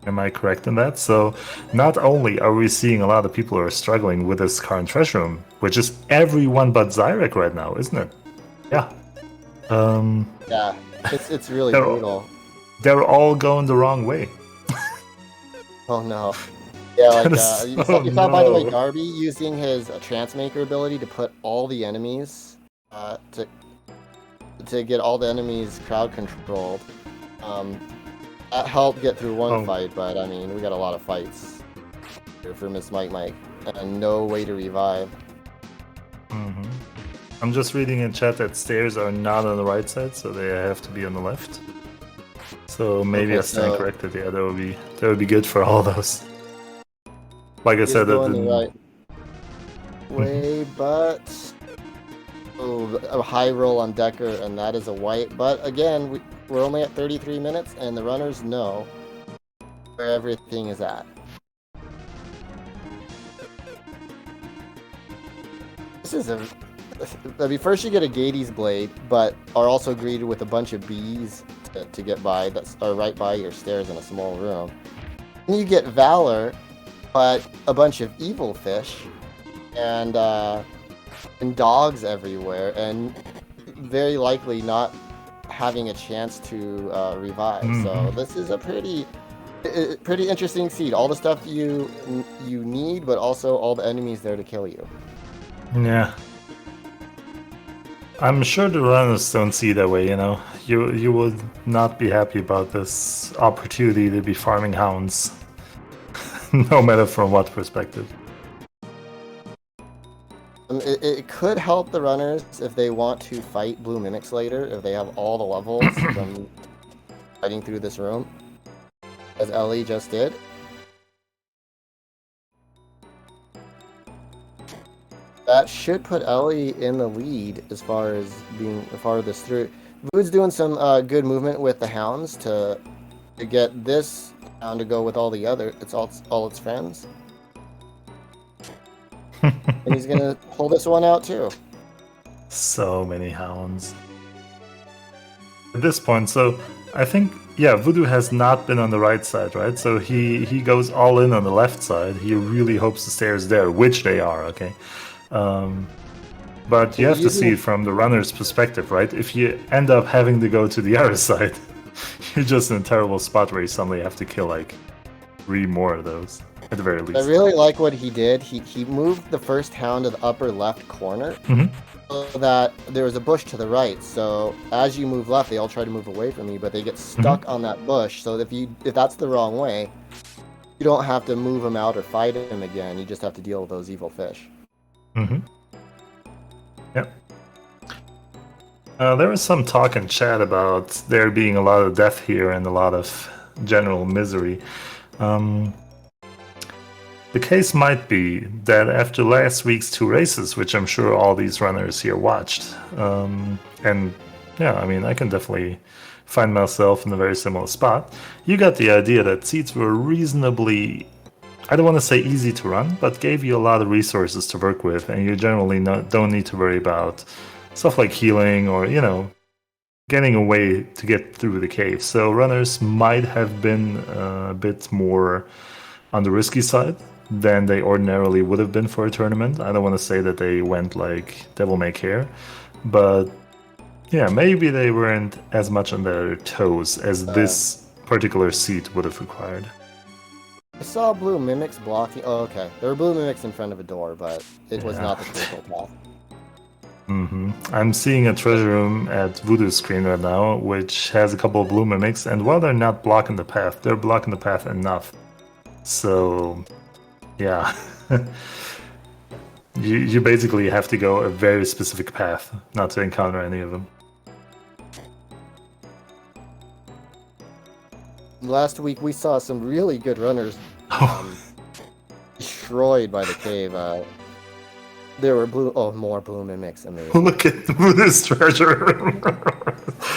Speaker 2: Am I correct in that? So not only are we seeing a lot of people who are struggling with this current treasure room, which is everyone but Zyrak right now, isn't it? Yeah.
Speaker 3: Yeah, it's really brutal.
Speaker 2: They're all going the wrong way.
Speaker 3: Oh no. Yeah, like you saw by the way Darby using his Transmaker ability to put all the enemies to get all the enemies crowd controlled. That helped get through one fight, but I mean we got a lot of fights here for Miss Mike and no way to revive.
Speaker 2: I'm just reading in chat that stairs are not on the right side, so they have to be on the left. So maybe I stand corrected. Yeah, that would be good for all those. Like I said, that
Speaker 3: the right way, but a high roll on Decker, and that is a white. But again, we're only at 33 minutes, and the runners know where everything is at. This is first you get a Gades blade, but are also greeted with a bunch of bees to get by that are right by your stairs in a small room. Then you get Valor, but a bunch of evil fish and dogs everywhere, and very likely not having a chance to revive. So this is a pretty interesting seed. All the stuff you need, but also all the enemies there to kill you.
Speaker 2: Yeah. I'm sure the runners don't see that way, you know. You would not be happy about this opportunity to be farming hounds. No matter from what perspective.
Speaker 3: It could help the runners if they want to fight Blue Mimics later, if they have all the levels from fighting through this room, as Ellie just did. That should put Ellie in the lead as far as being the farthest through. Vood's doing some good movement with the hounds to get this hound to go with all the other. It's all its friends. And he's gonna pull this one out too.
Speaker 2: So many hounds. At this point, so I think Voodoo has not been on the right side, right? So he goes all in on the left side. He really hopes the stairs there, which they are, okay. But you have to see it from the runner's perspective, right? If you end up having to go to the other side, you're just in a terrible spot where you suddenly have to kill like 3 more of those, at the very least.
Speaker 3: I really like what he did. He moved the first hound to the upper left corner, so that there was a bush to the right. So as you move left, they all try to move away from you, but they get stuck on that bush. So if that's the wrong way, you don't have to move him out or fight him again. You just have to deal with those evil fish.
Speaker 2: Mm-hmm. Yep. There was some talk in chat about there being a lot of death here and a lot of general misery. The case might be that after last week's 2 races, which I'm sure all these runners here watched, and yeah, I mean, I can definitely find myself in a very similar spot. You got the idea that seeds were reasonably, I don't want to say easy to run, but gave you a lot of resources to work with, and you generally don't need to worry about stuff like healing or, getting a way to get through the cave. So runners might have been a bit more on the risky side than they ordinarily would have been for a tournament. I don't want to say that they went like devil may care, but yeah, maybe they weren't as much on their toes as this particular seat would have required.
Speaker 3: I saw blue mimics blocking. Oh, okay. There were blue mimics in front of a door, but it was not the critical path.
Speaker 2: Mm-hmm. I'm seeing a treasure room at Voodoo's screen right now, which has a couple of blue mimics, and while they're not blocking the path, they're blocking the path enough. So, yeah. You basically have to go a very specific path not to encounter any of them.
Speaker 3: Last week we saw some really good runners destroyed by the cave. There were more blue mimics. Amazing.
Speaker 2: Look at this treasure.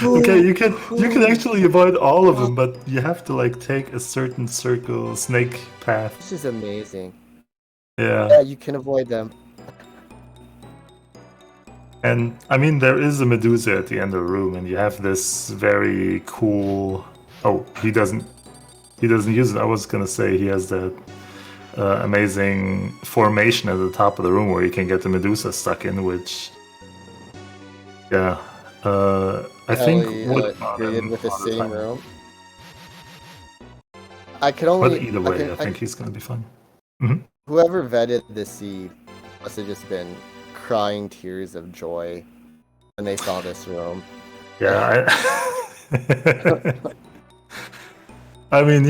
Speaker 2: Okay, you can actually avoid all of them, but you have to like take a certain circle, snake path.
Speaker 3: This is amazing.
Speaker 2: Yeah,
Speaker 3: you can avoid them.
Speaker 2: And I mean, there is a Medusa at the end of the room, and you have this very cool. Oh, he doesn't use it. I was gonna say he has that amazing formation at the top of the room where you can get the Medusa stuck in, which, yeah, I think would
Speaker 3: created with the same room. I could only.
Speaker 2: But either way, I think he's gonna be fun. Mm-hmm.
Speaker 3: Whoever vetted the seed must have just been crying tears of joy when they saw this room.
Speaker 2: Yeah, I mean,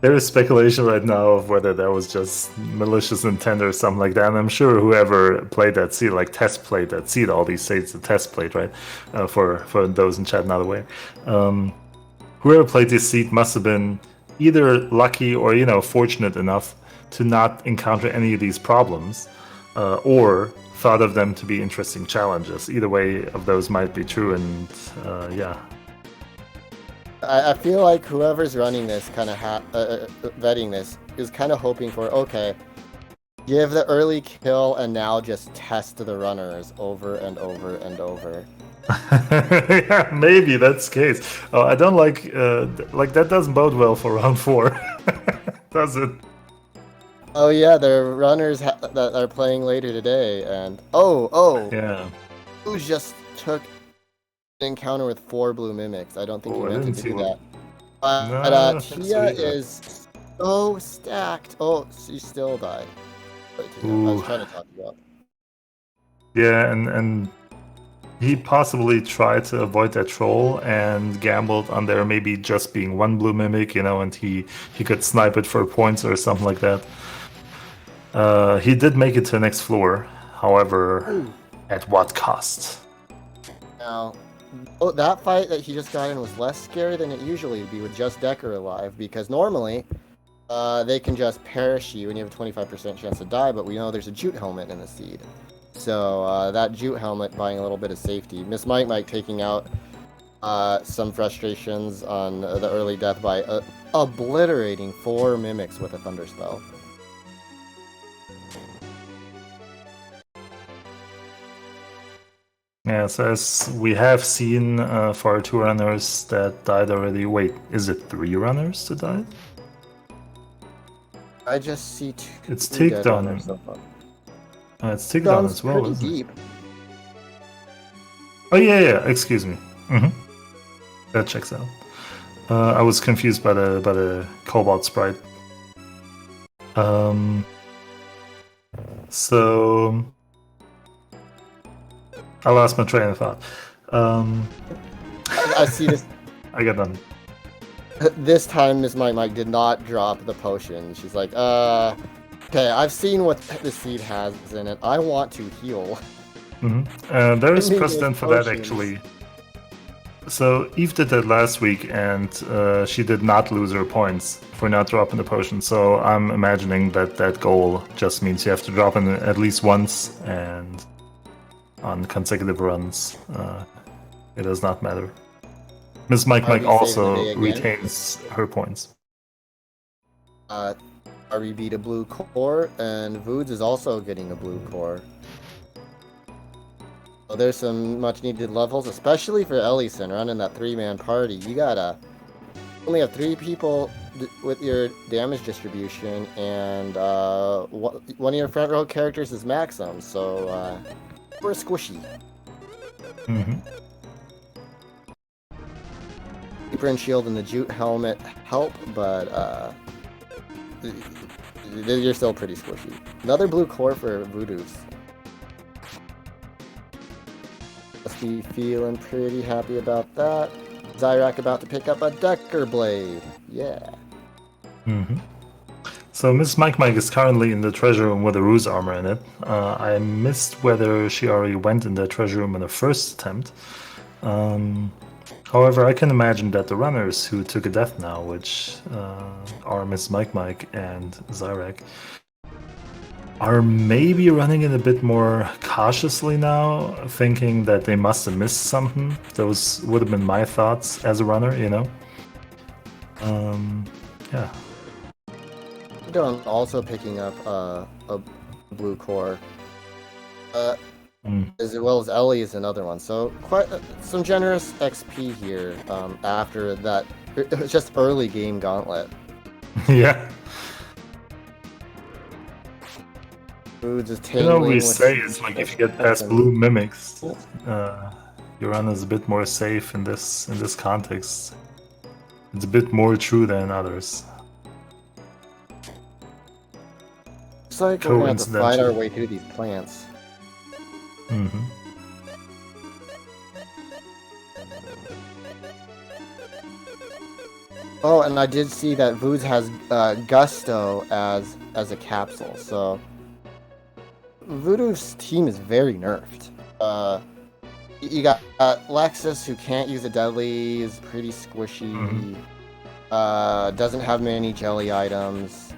Speaker 2: there is speculation right now of whether that was just malicious intent or something like that. And I'm sure whoever played that seed, like test played that seed, all these states the test played, right? For those in chat not aware. Whoever played this seed must have been either lucky or, fortunate enough to not encounter any of these problems, or thought of them to be interesting challenges. Either way of those might be true, and yeah.
Speaker 3: I feel like whoever's running this, kind of vetting this, is kind of hoping for, okay, give the early kill and now just test the runners over and over and over.
Speaker 2: Yeah, maybe that's the case. Oh, I don't like that doesn't bode well for round 4, does it?
Speaker 3: Oh yeah, there are runners that are playing later today, and
Speaker 2: yeah,
Speaker 3: who just took encounter with 4 blue mimics. I don't think he meant to do that. But Tia is so stacked. Oh, she still died. I was trying to talk about.
Speaker 2: Yeah, and he possibly tried to avoid that troll and gambled on there maybe just being 1 blue mimic, and he could snipe it for points or something like that. He did make it to the next floor, however, at what cost?
Speaker 3: Now, that fight that he just got in was less scary than it usually would be with just Decker alive, because normally they can just perish you and you have a 25% chance to die, but we know there's a jute helmet in the seed. So that jute helmet buying a little bit of safety. Miss Mike taking out some frustrations on the early death by obliterating 4 mimics with a thunder spell.
Speaker 2: Yeah, so as we have seen for our 2 runners that died already. Wait, is it 3 runners that died?
Speaker 3: I just see 2.
Speaker 2: It's takedown.
Speaker 3: So far.
Speaker 2: It's takedown as well,
Speaker 3: pretty
Speaker 2: isn't
Speaker 3: deep.
Speaker 2: it? Oh yeah, excuse me. That checks out. I was confused by the Cobalt sprite. So I lost my train of thought.
Speaker 3: I see this.
Speaker 2: I got done.
Speaker 3: This time, Miss Mike did not drop the potion. She's like, okay, I've seen what the seed has in it. I want to heal.
Speaker 2: There is
Speaker 3: Give me
Speaker 2: precedent
Speaker 3: those
Speaker 2: for that,
Speaker 3: potions.
Speaker 2: actually. So Eve did that last week, and she did not lose her points for not dropping the potion. So I'm imagining that that goal just means you have to drop it at least once, and on consecutive runs, it does not matter. Miss Mike
Speaker 3: Are we saving the
Speaker 2: also
Speaker 3: day again?
Speaker 2: retains her points.
Speaker 3: RB beat a blue core, and Voods is also getting a blue core. So there's some much needed levels, especially for Ellison running that 3-man party. You gotta only have 3 people with your damage distribution, and one of your front row characters is Maxim, so we're squishy. Keeper and shield and the jute helmet help, but you're still pretty squishy. Another blue core for Voodoo's. Must be feeling pretty happy about that. Zyrak about to pick up a Decker Blade. Yeah.
Speaker 2: So Miss Mike is currently in the treasure room with a ruse armor in it. I missed whether she already went in the treasure room in the first attempt. However, I can imagine that the runners who took a death now, which are Miss Mike and Zyrak, are maybe running it a bit more cautiously now, thinking that they must have missed something. Those would have been my thoughts as a runner, you know? Yeah.
Speaker 3: I'm also picking up a blue core. As well as Ellie is another one. So quite some generous XP here after that. It was just early game gauntlet.
Speaker 2: Yeah.
Speaker 3: Foods is
Speaker 2: You know, we
Speaker 3: with
Speaker 2: say it's like if you get past blue mimics, your run is a bit more safe in this context. It's a bit more true than others.
Speaker 3: Looks like we're gonna have to fight our way through these plants. Oh, and I did see that Voods has Gusto as a capsule, so Voodoo's team is very nerfed. You got Lexus, who can't use a deadly, is pretty squishy. Doesn't have many jelly items.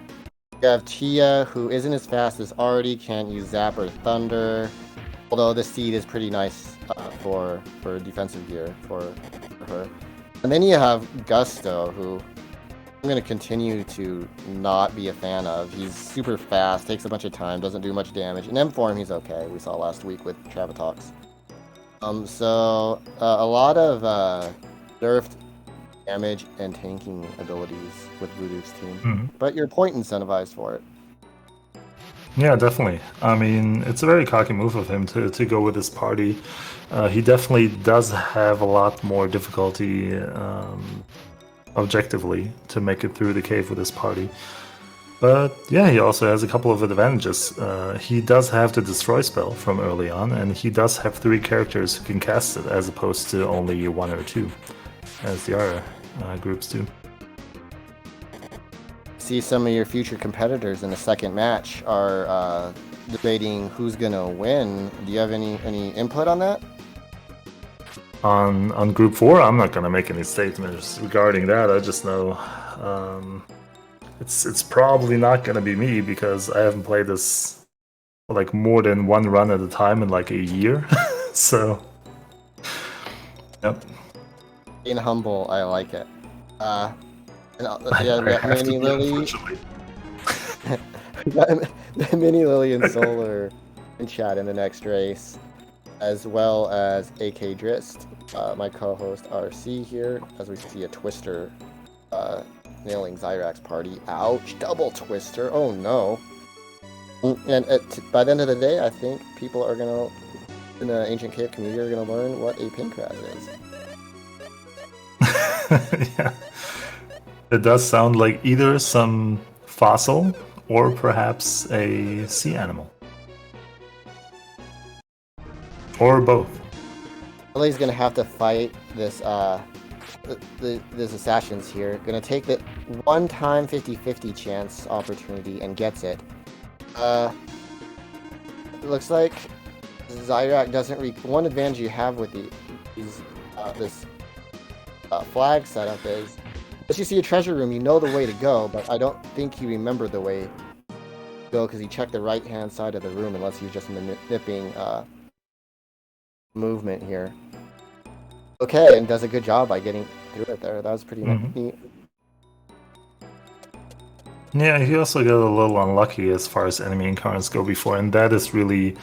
Speaker 3: You have Tia, who isn't as fast as Artie, can't use Zap or Thunder. Although the seed is pretty nice for defensive gear for her. And then you have Gusto, who I'm going to continue to not be a fan of. He's super fast, takes a bunch of time, doesn't do much damage. In M form, he's okay. We saw last week with Travatox. So a lot of nerfed damage and tanking abilities with Voodoo's team. But you're point incentivized for it.
Speaker 2: Yeah, definitely. I mean, it's a very cocky move of him to go with his party. He definitely does have a lot more difficulty objectively to make it through the cave with his party. But yeah, he also has a couple of advantages. He does have the destroy spell from early on, and he does have 3 characters who can cast it, as opposed to only 1 or 2, as the other groups do.
Speaker 3: See, some of your future competitors in the second match are debating who's gonna win. Do you have any input on that?
Speaker 2: On Group 4, I'm not gonna make any statements regarding that. I just know it's probably not gonna be me, because I haven't played this like more than 1 run at a time in like a year. So, yep.
Speaker 3: Being humble, I like it. Yeah, we got Mini Lily. We got Mini Lily and Solar in chat in the next race, as well as AK Drist, my co-host RC here, as we see a Twister nailing Zyrak's party. Ouch, double Twister, oh no. And by the end of the day, I think people are gonna, in the Ancient Cave community, are gonna learn what a Pinkraz is.
Speaker 2: Yeah. It does sound like either some fossil or perhaps a sea animal. Or both.
Speaker 3: Lily's gonna have to fight this There's assassins here. Gonna take the one-time 50-50 chance opportunity and gets it. It looks like Zyrak doesn't. One advantage you have with this flag setup is, as you see a treasure room, you know the way to go, but I don't think you remember the way to go because you checked the right-hand side of the room unless you're just nipping movement here. Okay, and does a good job by getting through it there. That was pretty neat.
Speaker 2: Yeah, he also got a little unlucky as far as enemy encounters go before, and that is really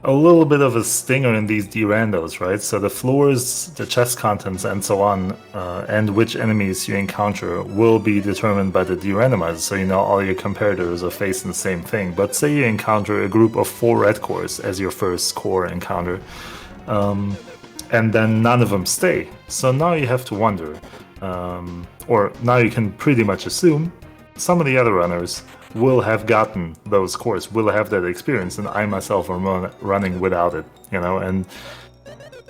Speaker 2: a little bit of a stinger in these D-randos, right? So the floors, the chest contents, and so on, and which enemies you encounter will be determined by the D-randomizer. So you know all your comparators are facing the same thing. But say you encounter a group of 4 red cores as your first core encounter, and then none of them stay. So now you have to wonder, or now you can pretty much assume some of the other runners will have gotten those cores, will have that experience, and I myself am running without it, you know, and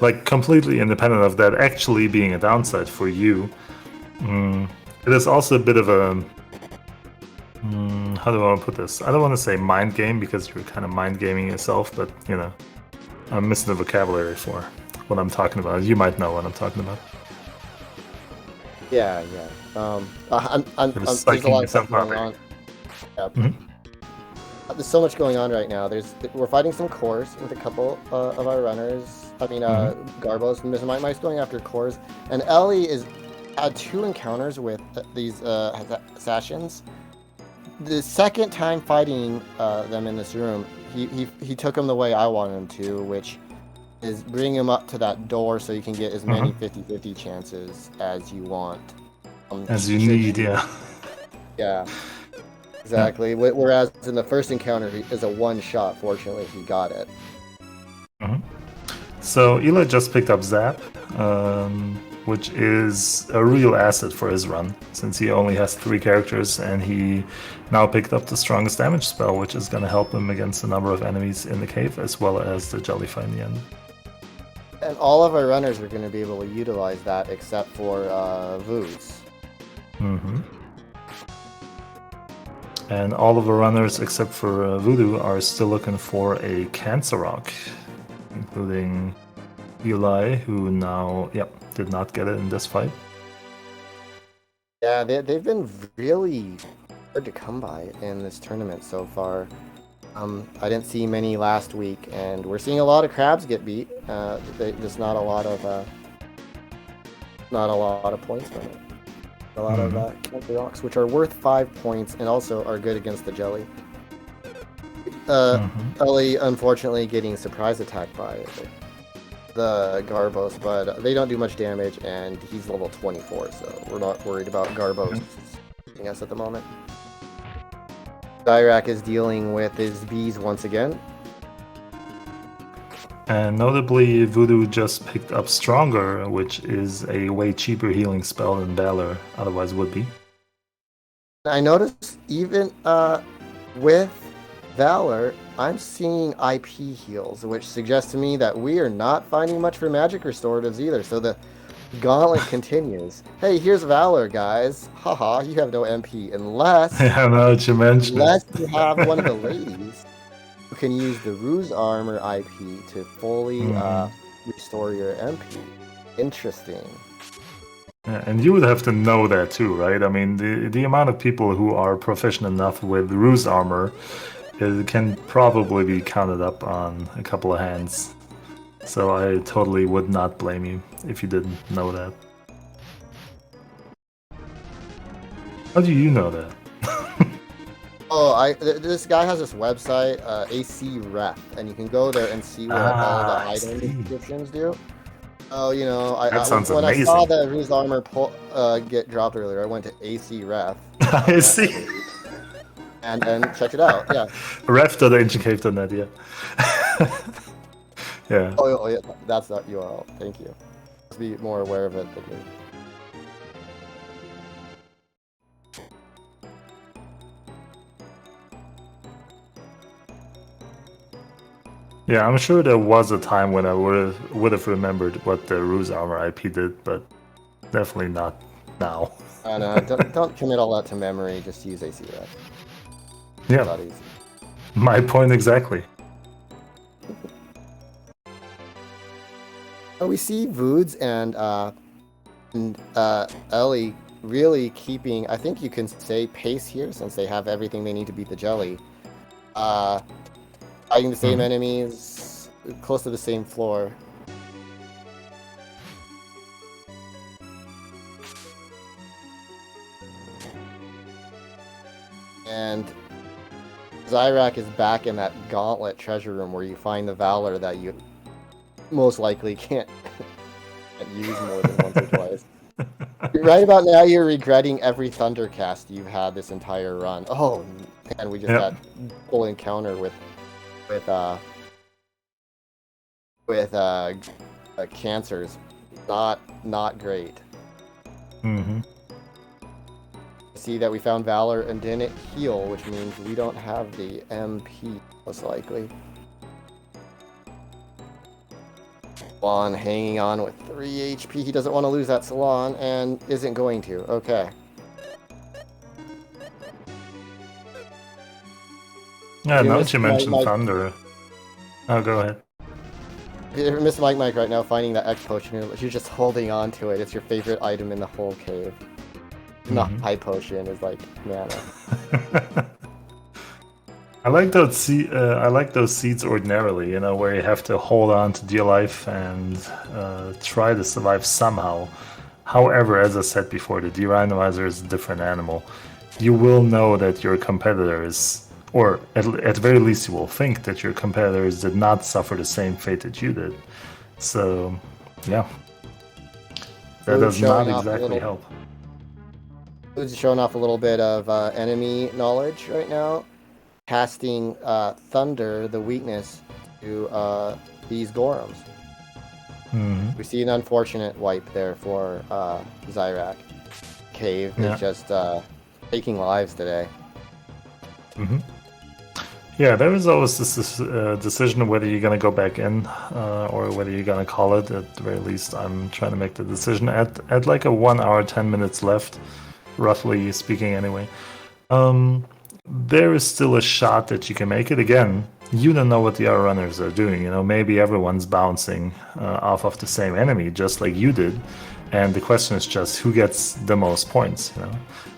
Speaker 2: like completely independent of that actually being a downside for you. It is also a bit of a, how do I want to put this? I don't want to say mind game because you're kind of mind gaming yourself, but you know, I'm missing the vocabulary for what I'm talking about. You might know what I'm talking about.
Speaker 3: Yeah. There's a lot of stuff going on. Yeah. There's so much going on right now. We're fighting some cores with a couple of our runners. I mean, Garbos and Mizamite's going after cores, and Ellie had 2 encounters with these assassins. The second time fighting them in this room, he took them the way I wanted him to, which is bring him up to that door so you can get as many 50-50 chances as you want.
Speaker 2: As you need, yeah.
Speaker 3: Yeah, exactly. Whereas in the first encounter, is a one-shot. Fortunately, he got it.
Speaker 2: So Eli just picked up Zap, which is a real asset for his run, since he only has 3 characters, and he now picked up the strongest damage spell, which is going to help him against a number of enemies in the cave, as well as the jellyfish in the end.
Speaker 3: And all of our runners are going to be able to utilize that, except for Vooz.
Speaker 2: And all of the runners, except for Voodoo, are still looking for a Cancer Rock, including Eli, who now, did not get it in this fight.
Speaker 3: Yeah, they've been really hard to come by in this tournament so far. I didn't see many last week, and we're seeing a lot of crabs get beat. Just not a lot of points from it. A lot of Cancer Rocks, which are worth 5 points and also are good against the jelly. Ellie, unfortunately, getting surprise attacked by the Garbos, but they don't do much damage, and he's level 24, so we're not worried about Garbos hitting us at the moment. Zyrak is dealing with his bees once again.
Speaker 2: And notably, Voodoo just picked up Stronger, which is a way cheaper healing spell than Valor otherwise would be.
Speaker 3: I noticed even with Valor, I'm seeing IP heals, which suggests to me that we are not finding much for magic restoratives either, so the gauntlet continues. Hey, here's Valor, guys. Haha, you have no MP unless...
Speaker 2: I know what you mentioned.
Speaker 3: Unless you have one of the ladies who can use the Ruse Armor IP to fully restore your MP. Interesting.
Speaker 2: Yeah, and you would have to know that too, right? I mean, the amount of people who are proficient enough with Ruse Armor can probably be counted up on a couple of hands. So I totally would not blame you if you didn't know that. How do you know that?
Speaker 3: This guy has this website, AC Ref, and you can go there and see what all the item descriptions do. Oh, you know, when I saw the Ruse Armor get dropped earlier, I went to AC Ref.
Speaker 2: I see.
Speaker 3: And check it out, yeah.
Speaker 2: Ref.ancientcave.net, yeah. Yeah.
Speaker 3: Oh, yeah, that's that URL. Thank you. Let's be more aware of it than me.
Speaker 2: Yeah, I'm sure there was a time when I would have remembered what the Ruse Armor IP did, but definitely not now.
Speaker 3: No, don't commit all that to memory. Just use AC Rec.
Speaker 2: Yeah,
Speaker 3: Not easy.
Speaker 2: my point exactly.
Speaker 3: We see Voods and Ellie really keeping, I think you can say, pace here, since they have everything they need to beat the jelly. Fighting the same enemies, close to the same floor. And Zyrak is back in that gauntlet treasure room where you find the Valor that you most likely can't use more than once or twice. Right about now, you're regretting every Thundercast you've had this entire run. Oh, and we just got full encounter with cancers. Not great.
Speaker 2: Mm-hmm.
Speaker 3: See that we found Valor and didn't heal, which means we don't have the MP, most likely. Salon hanging on with 3 HP. He doesn't want to lose that Salon and isn't going to. Okay.
Speaker 2: Yeah, now that you mentioned Thunder. Oh, go ahead.
Speaker 3: You're Miss Mike right now finding that X potion. You're just holding on to it. It's your favorite item in the whole cave. Not high potion is like mana.
Speaker 2: I like those seeds ordinarily, where you have to hold on to dear life and try to survive somehow. However, as I said before, the de-randomizer is a different animal. You will know that your competitors, or at the very least you will think that your competitors did not suffer the same fate that you did. So, yeah. That does not exactly help.
Speaker 3: Who's showing off a little bit of enemy knowledge right now. Casting Thunder, the weakness, to these Gorums.
Speaker 2: Mm-hmm.
Speaker 3: We see an unfortunate wipe there for Zyrak. Cave is just taking lives today.
Speaker 2: Mm-hmm. Yeah, there is always this decision of whether you're going to go back in or whether you're going to call it. At the very least, I'm trying to make the decision at like a 1 hour, 10 minutes left, roughly speaking anyway. There is still a shot that you can make it. Again, you don't know what the other runners are doing. Maybe everyone's bouncing off of the same enemy, just like you did. And the question is just who gets the most points.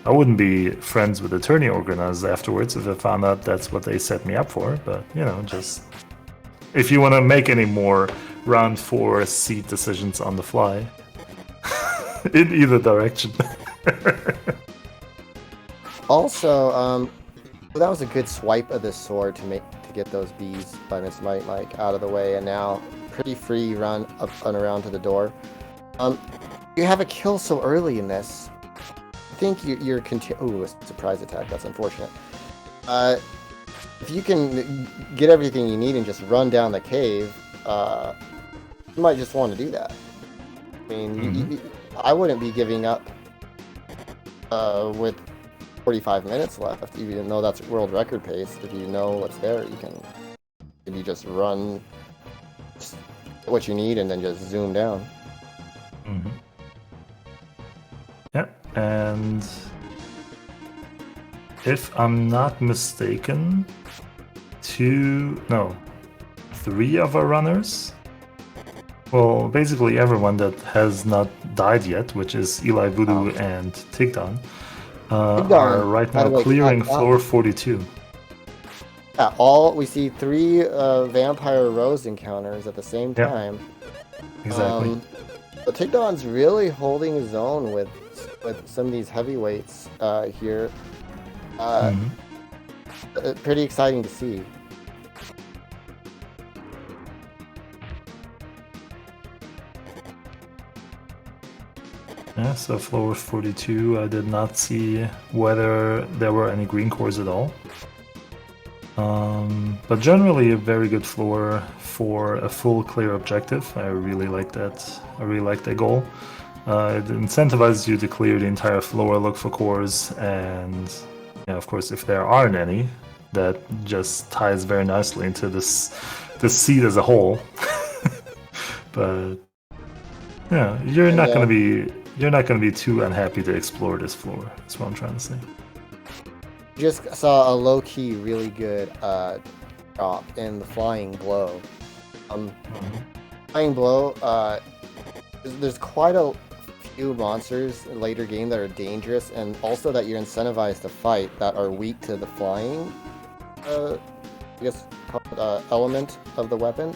Speaker 2: I wouldn't be friends with the tourney organizers afterwards if I found out that's what they set me up for. But just if you want to make any more round 4 seed decisions on the fly, in either direction.
Speaker 3: Also, that was a good swipe of this sword to get those bees by Miss Mike out of the way, and now pretty free run up and around to the door. You have a kill so early in this. I think you're ooh, a surprise attack. That's unfortunate. If you can get everything you need and just run down the cave, you might just want to do that. I mean, I wouldn't be giving up with 45 minutes left, even though that's world record pace. If you know what's there, you just run what you need and then just zoom down.
Speaker 2: Mm-hmm. Yeah, and if I'm not mistaken, 3 of our runners, well, basically everyone that has not died yet, which is Eli Voodoo and Tigdan, are right now clearing floor 42.
Speaker 3: Yeah, we see 3 Vampire Rose encounters at the same time.
Speaker 2: Exactly.
Speaker 3: But Tigdan's really holding his own with some of these heavyweights here. Pretty exciting to see.
Speaker 2: Yeah, so floor 42, I did not see whether there were any green cores at all. But generally a very good floor for a full clear objective. I really like that. I really like that goal. It incentivizes you to clear the entire floor, look for cores, and of course, if there aren't any, that just ties very nicely into this seed as a whole. But you're not going to be you're not going to be too unhappy to explore this floor. That's what I'm trying to say.
Speaker 3: Just saw a low-key, really good drop in the Flying Blow. Flying Blow, there's quite a few monsters in later game that are dangerous, and also that you're incentivized to fight that are weak to the flying, I guess, element of the weapon.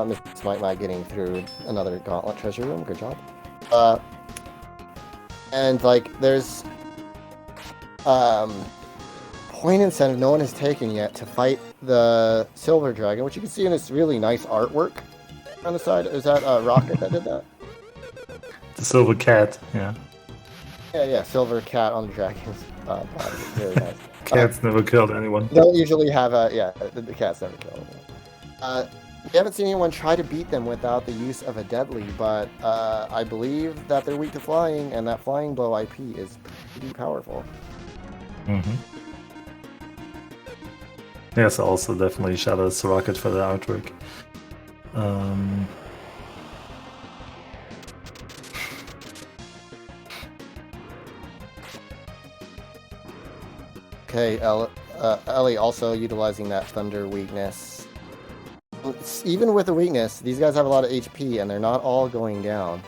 Speaker 3: This might getting through another gauntlet treasure room. Good job. And like, there's point incentive no one has taken yet to fight the silver dragon, which you can see in this really nice artwork on the side. Is that Rocket that did that?
Speaker 2: The silver cat, yeah.
Speaker 3: Yeah, silver cat on the dragon's body. Very nice.
Speaker 2: Cats never killed anyone.
Speaker 3: Don't usually have the cats never kill anyone. We haven't seen anyone try to beat them without the use of a deadly, but I believe that they're weak to flying, and that Flying Blow IP is pretty powerful.
Speaker 2: Mm-hmm. Yes, also definitely shout out to Rocket for the artwork.
Speaker 3: Okay, Ellie also utilizing that Thunder weakness. Even with the weakness, these guys have a lot of HP, and they're not all going down.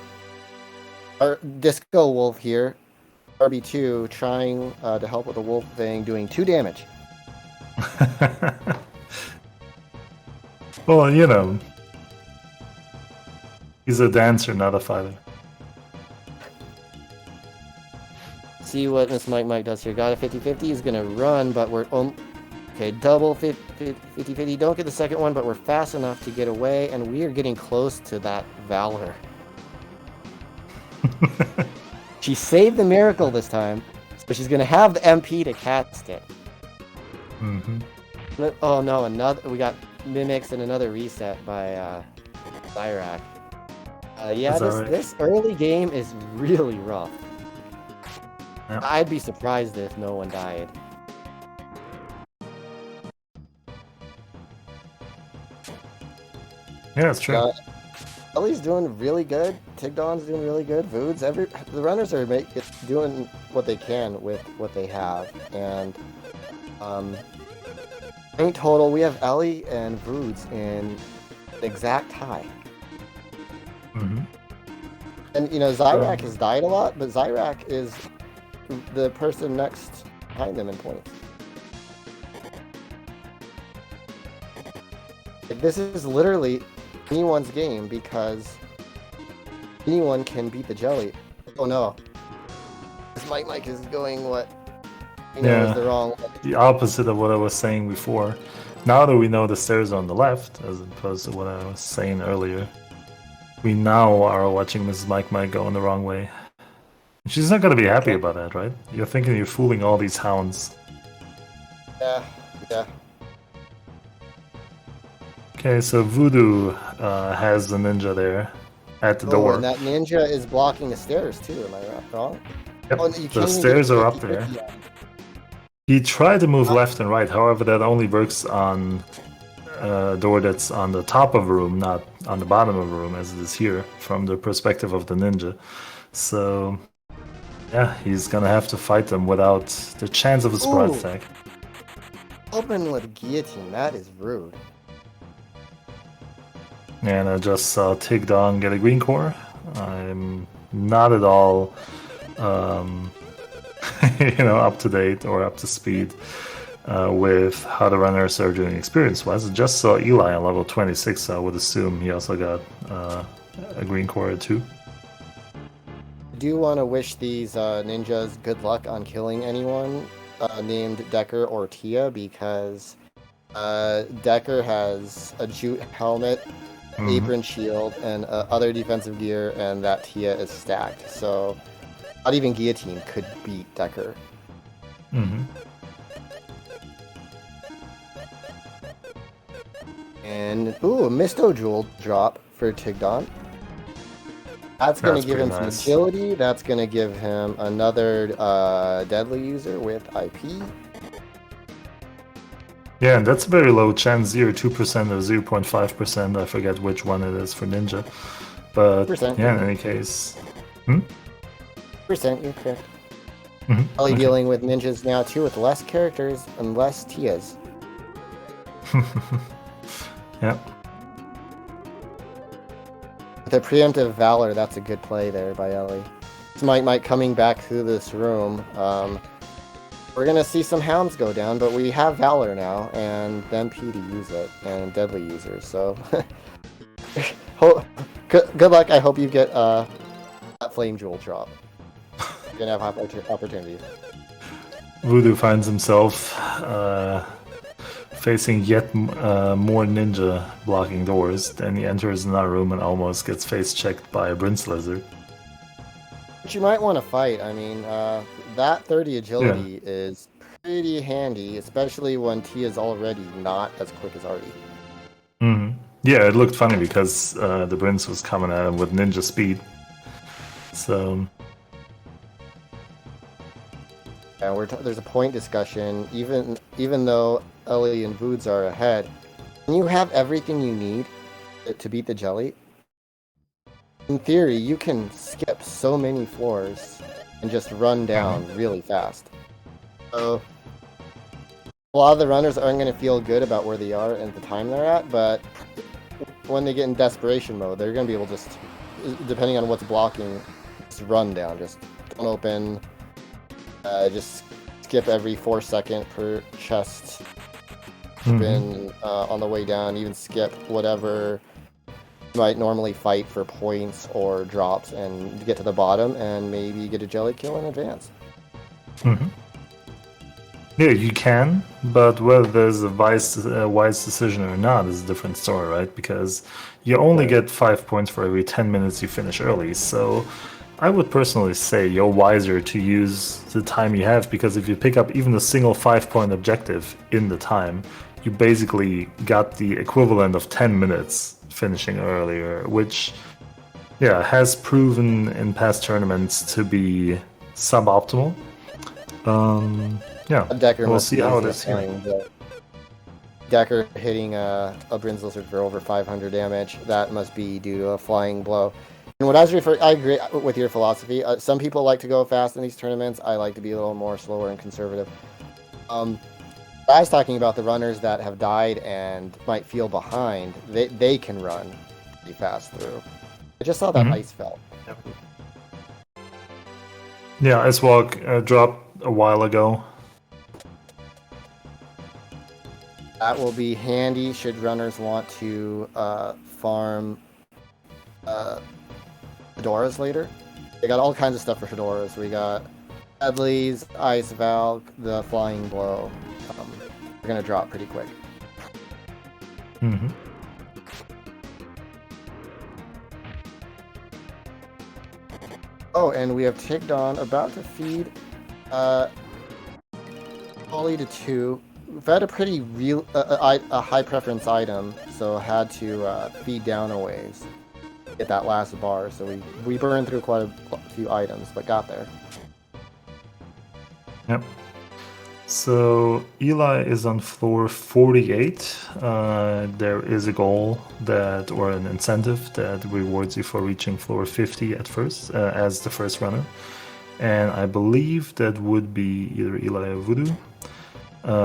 Speaker 3: Our Disco Wolf here, RB2, trying to help with the wolf thing, doing 2 damage.
Speaker 2: Well, you know, he's a dancer, not a fighter.
Speaker 3: See what Miss Mike does here. Got a 50-50. He's going to run, but we're... okay, double 50-50. Don't get the second one, but we're fast enough to get away, and we are getting close to that Valor. She saved the miracle this time, so she's going to have the MP to cast it.
Speaker 2: Mm-hmm.
Speaker 3: Oh no, we got Mimics and another reset by Zyrak. This early game is really rough.
Speaker 2: Yeah.
Speaker 3: I'd be surprised if no one died.
Speaker 2: Yeah, it's true.
Speaker 3: Ellie's doing really good. Tigdon's doing really good. Voods, the runners are doing what they can with what they have. And in total, we have Ellie and Voods in exact tie.
Speaker 2: Mm-hmm.
Speaker 3: And you know, Zyrak has died a lot, but Zyrak is the person next behind them in points. Like, this is literally anyone's game because anyone can beat the jelly. Oh no. This Mike is going what is the wrong way.
Speaker 2: The opposite of what I was saying before. Now that we know the stairs are on the left, as opposed to what I was saying earlier, we now are watching Mrs. Mike go in the wrong way. She's not going to be happy about that, right? You're thinking you're fooling all these hounds.
Speaker 3: Yeah.
Speaker 2: Okay, so Voodoo has the ninja there at the door.
Speaker 3: And that ninja is blocking the stairs too, am I wrong?
Speaker 2: Yep,
Speaker 3: Oh,
Speaker 2: the stairs are up there. He tried to move left and right, however that only works on a door that's on the top of a room, not on the bottom of a room as it is here, from the perspective of the ninja. So, yeah, he's gonna have to fight them without the chance of a surprise attack.
Speaker 3: Open with guillotine, that is rude.
Speaker 2: And I just saw Tigdon get a green core. I'm not at all, up to date or up to speed with how the runners are doing experience-wise. I just saw Eli on level 26, so I would assume he also got a green core too.
Speaker 3: I do want to wish these ninjas good luck on killing anyone named Decker or Tia, because Decker has a jute helmet, apron shield, and other defensive gear, and that Tia is stacked. So not even guillotine could beat Decker. And a Misto Jewel drop for Tigdon. That's going to give him some agility. That's going to give him another deadly user with IP.
Speaker 2: Yeah, and that's a very low chance, 0.2% or 0.5%. I forget which one it is for Ninja. But yeah, in any case,
Speaker 3: Percent, you're correct.
Speaker 2: Mm-hmm.
Speaker 3: Only dealing with ninjas now too, with less characters and less Tias.
Speaker 2: Yeah.
Speaker 3: The preemptive valor, that's a good play there by Ellie. Might coming back through this room. We're gonna see some hounds go down, but we have valor now, and then P to use it, and deadly users. So, good luck. I hope you get that flame jewel drop. You're gonna have opportunities.
Speaker 2: Voodoo finds himself facing yet more ninja blocking doors. Then he enters another room and almost gets face checked by a Prince Lizard.
Speaker 3: But you might want to fight. I mean, that 30 agility is pretty handy, especially when T is already not as quick as Artie.
Speaker 2: Mm-hmm. Yeah, it looked funny because the Prince was coming at him with ninja speed. So...
Speaker 3: Yeah, there's a point discussion. Even though Ellie and Voods are ahead, when you have everything you need to beat the jelly, in theory, you can skip so many floors and just run down really fast. So, a lot of the runners aren't going to feel good about where they are and the time they're at, but when they get in desperation mode, they're going to be able to just, depending on what's blocking, just run down. Just don't open, just skip every 4 second per chest. Open on the way down, even skip whatever might normally fight for points or drops and get to the bottom and maybe get a jelly kill in advance.
Speaker 2: Yeah, you can, but whether there's a wise decision or not is a different story, right? Because you only get 5 points for every 10 minutes you finish early, so I would personally say you're wiser to use the time you have, because if you pick up even a single 5-point objective in the time, you basically got the equivalent of 10 minutes finishing earlier, which, yeah, has proven in past tournaments to be suboptimal. Yeah,
Speaker 3: Decker
Speaker 2: we'll
Speaker 3: must
Speaker 2: see
Speaker 3: be
Speaker 2: how it
Speaker 3: easy
Speaker 2: is
Speaker 3: playing, but Decker hitting a Bryn's Lizard for over 500 damage, that must be due to a flying blow. And what I was referring, I agree with your philosophy. Some people like to go fast in these tournaments. I like to be a little more slower and conservative. I was talking about the runners that have died and might feel behind. They can run pretty fast through. I just saw that ice fell.
Speaker 2: Yeah, Ice Walk dropped a while ago.
Speaker 3: That will be handy should runners want to farm fedoras later. They got all kinds of stuff for fedoras. We got Deadlies, Ice Valk, the Flying Blow. They're gonna drop pretty quick. Oh, and we have Tigdon about to feed Ollie to 2. We've had a pretty a high preference item, so had to feed down a ways. Get that last bar, so we burned through quite a few items, but got there.
Speaker 2: Yep. So Eli is on floor 48. There is a goal or an incentive that rewards you for reaching floor 50 at first, as the first runner. And I believe that would be either Eli or Voodoo.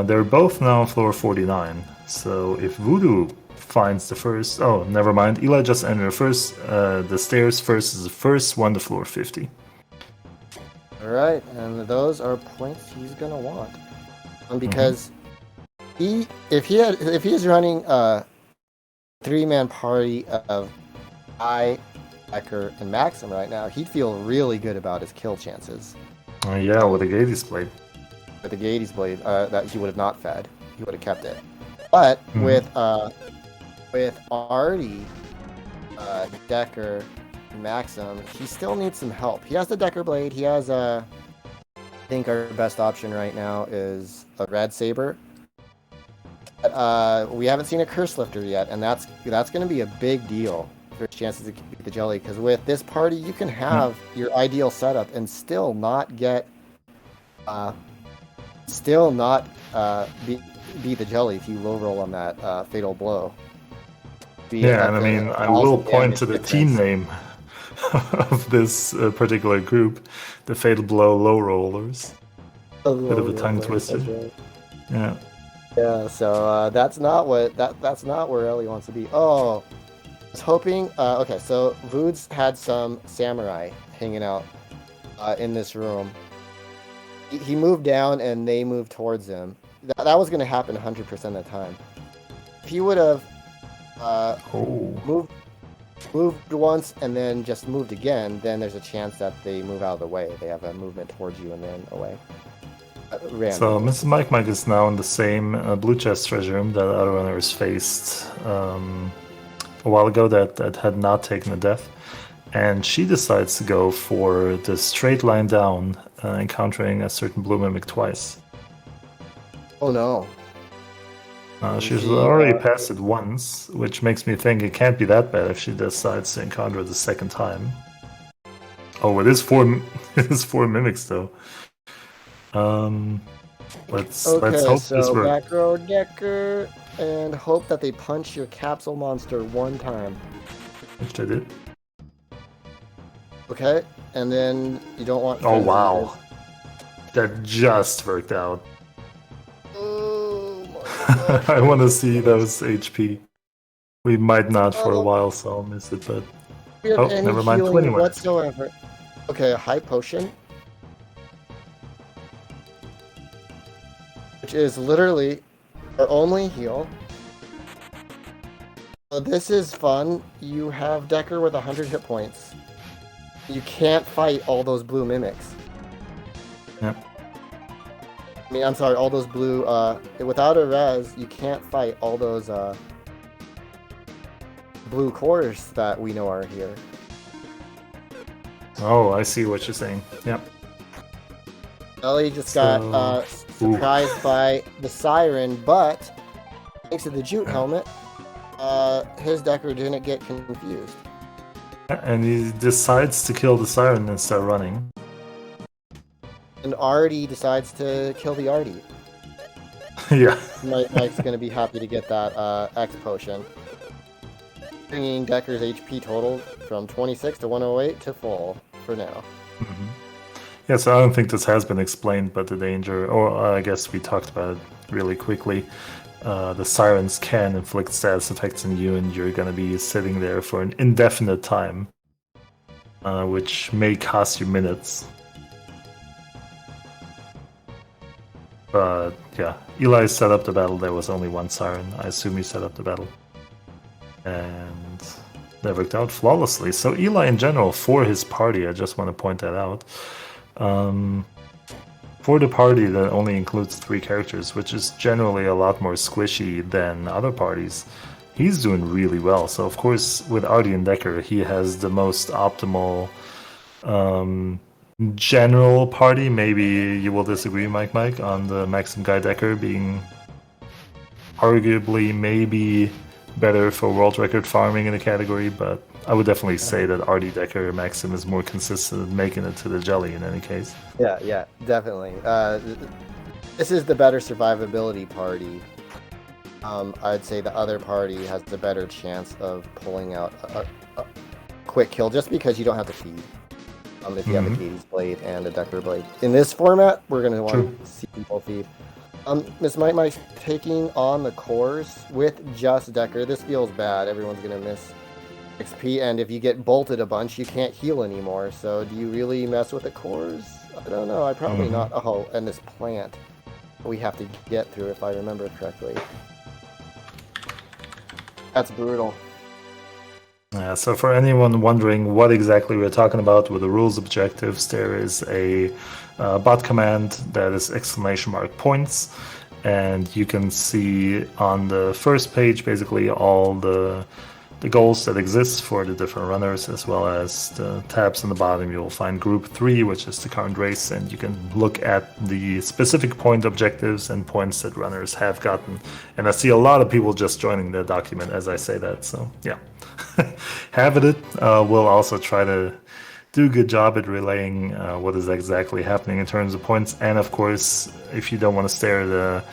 Speaker 2: They're both now on floor 49. So if Voodoo finds the first... Oh, never mind. Eli just entered first. The stairs first is the first one to floor 50.
Speaker 3: Alright, and those are points he's gonna want. Because if he is running a 3-man party of Decker, and Maxim right now, he'd feel really good about his kill chances.
Speaker 2: Yeah, with the Gades Blade.
Speaker 3: With the Gades Blade, that he would have not fed. He would have kept it. But with Artie, Decker, and Maxim, he still needs some help. He has the Decker Blade. He has I think our best option right now is a Red Saber. We haven't seen a Curse Lifter yet, and that's going to be a big deal for his chances to beat the jelly. Because with this party, you can have your ideal setup and still not get, beat the jelly if you low roll on that fatal blow.
Speaker 2: Yeah, and I mean, I will point to the team name. of this particular group, the Fatal Blow Low Rollers. Bit of a tongue twister.
Speaker 3: Right.
Speaker 2: Yeah.
Speaker 3: Yeah, so that's not where Ellie wants to be. Oh, I was hoping. Okay, so Voods had some samurai hanging out in this room. He moved down and they moved towards him. That was going to happen 100% of the time. If he would have moved once and then just moved again, then there's a chance that they move out of the way. They have a movement towards you and then away.
Speaker 2: So Mrs. Mike is now in the same blue chest treasure room that other runners faced a while ago that had not taken a death. And she decides to go for the straight line down, encountering a certain blue mimic twice.
Speaker 3: Oh no.
Speaker 2: She's already passed it once, which makes me think it can't be that bad if she decides to encounter it the second time. Oh, it is four mimics though. Let's hope this works.
Speaker 3: Back row Decker and hope that they punch your capsule monster one time.
Speaker 2: Which they did.
Speaker 3: Okay, and then you don't want.
Speaker 2: Oh wow, that just worked out.
Speaker 3: Oh my God.
Speaker 2: I want to see those HP. We might not for a while, so I'll miss it. But never mind. 20
Speaker 3: whatsoever. Okay, a high potion. Which is literally our only heal. This is fun. You have Decker with 100 hit points. You can't fight all those blue mimics.
Speaker 2: Yeah.
Speaker 3: I mean, I'm sorry, all those blue, without a res, you can't fight all those, blue cores that we know are here.
Speaker 2: Oh, I see what you're saying. Yep.
Speaker 3: Ellie just got, surprised by the siren, but thanks to the jute helmet, his Decker didn't get confused.
Speaker 2: And he decides to kill the siren and start running.
Speaker 3: And Artie decides to kill the Artie.
Speaker 2: Yeah.
Speaker 3: Mike's going to be happy to get that X potion. Bringing Decker's HP total from 26 to 108 to full for now.
Speaker 2: Mm-hmm. Yeah, so I don't think this has been explained, but the danger, or I guess we talked about it really quickly. The sirens can inflict status effects on you, and you're going to be sitting there for an indefinite time, which may cost you minutes. But yeah, Eli set up the battle. There was only one siren. I assume he set up the battle. And that worked out flawlessly. So Eli in general, for his party, I just want to point that out. For the party that only includes 3 characters, which is generally a lot more squishy than other parties, he's doing really well. So of course, with Artie and Decker, he has the most optimal general party. Maybe you will disagree, Mike, on the Maxim Guy Decker being arguably maybe better for world record farming in the category, but I would definitely say that Artie Decker Maxim is more consistent in making it to the jelly in any case.
Speaker 3: Yeah, definitely. This is the better survivability party. I'd say the other party has the better chance of pulling out a quick kill just because you don't have to feed. If you have a Katie's Blade and a Decker Blade. In this format, we're going to want to see people feed. Miss Mike's taking on the cores with just Decker. This feels bad. Everyone's going to miss XP, and if you get bolted a bunch, you can't heal anymore. So do you really mess with the cores? I don't know. I probably not. Oh, and this plant we have to get through, if I remember correctly. That's brutal.
Speaker 2: Yeah, so for anyone wondering what exactly we're talking about with the rules objectives, there is a bot command that is !points, and you can see on the first page basically all the goals that exist for the different runners, as well as the tabs on the bottom. You'll find Group 3, which is the current race, and you can look at the specific point objectives and points that runners have gotten. And I see a lot of people just joining the document as I say that, so yeah. Have it. We'll also try to do a good job at relaying what is exactly happening in terms of points. And of course, if you don't want to stare at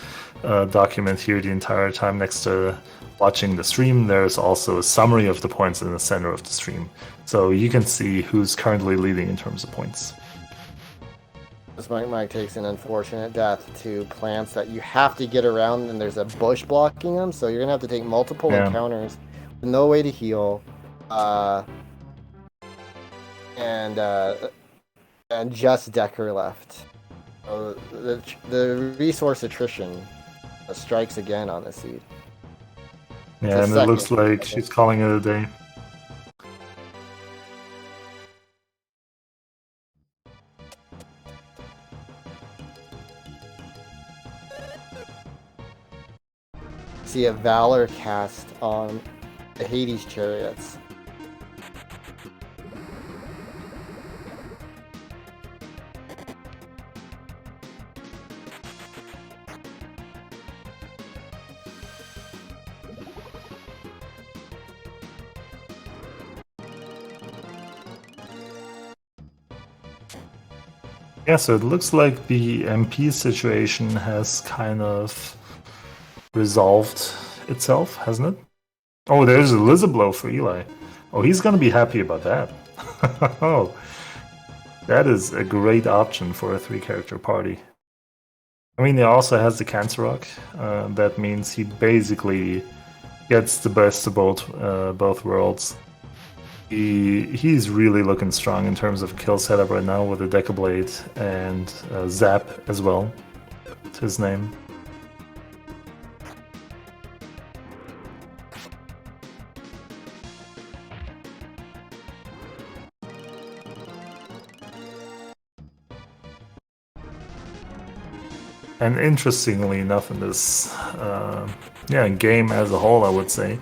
Speaker 2: the document here the entire time next to watching the stream, there's also a summary of the points in the center of the stream. So you can see who's currently leading in terms of points.
Speaker 3: This Mike takes an unfortunate death to plants that you have to get around, and there's a bush blocking them, so you're going to have to take multiple encounters with no way to heal. And just Decker left. So the resource attrition strikes again on the seed.
Speaker 2: Yeah, and it looks like she's calling it a day.
Speaker 3: See a Valor cast on the Hades chariots.
Speaker 2: Yeah, so it looks like the MP situation has kind of resolved itself, hasn't it? Oh, there's a Lizard Blow for Eli. Oh, he's gonna be happy about that. Oh, that is a great option for a 3-character party. I mean, he also has the Cancer Rock. That means he basically gets the best of both worlds. He's really looking strong in terms of kill setup right now with the Deca Blade and Zap as well. That's his name. And interestingly enough, in this game as a whole, I would say,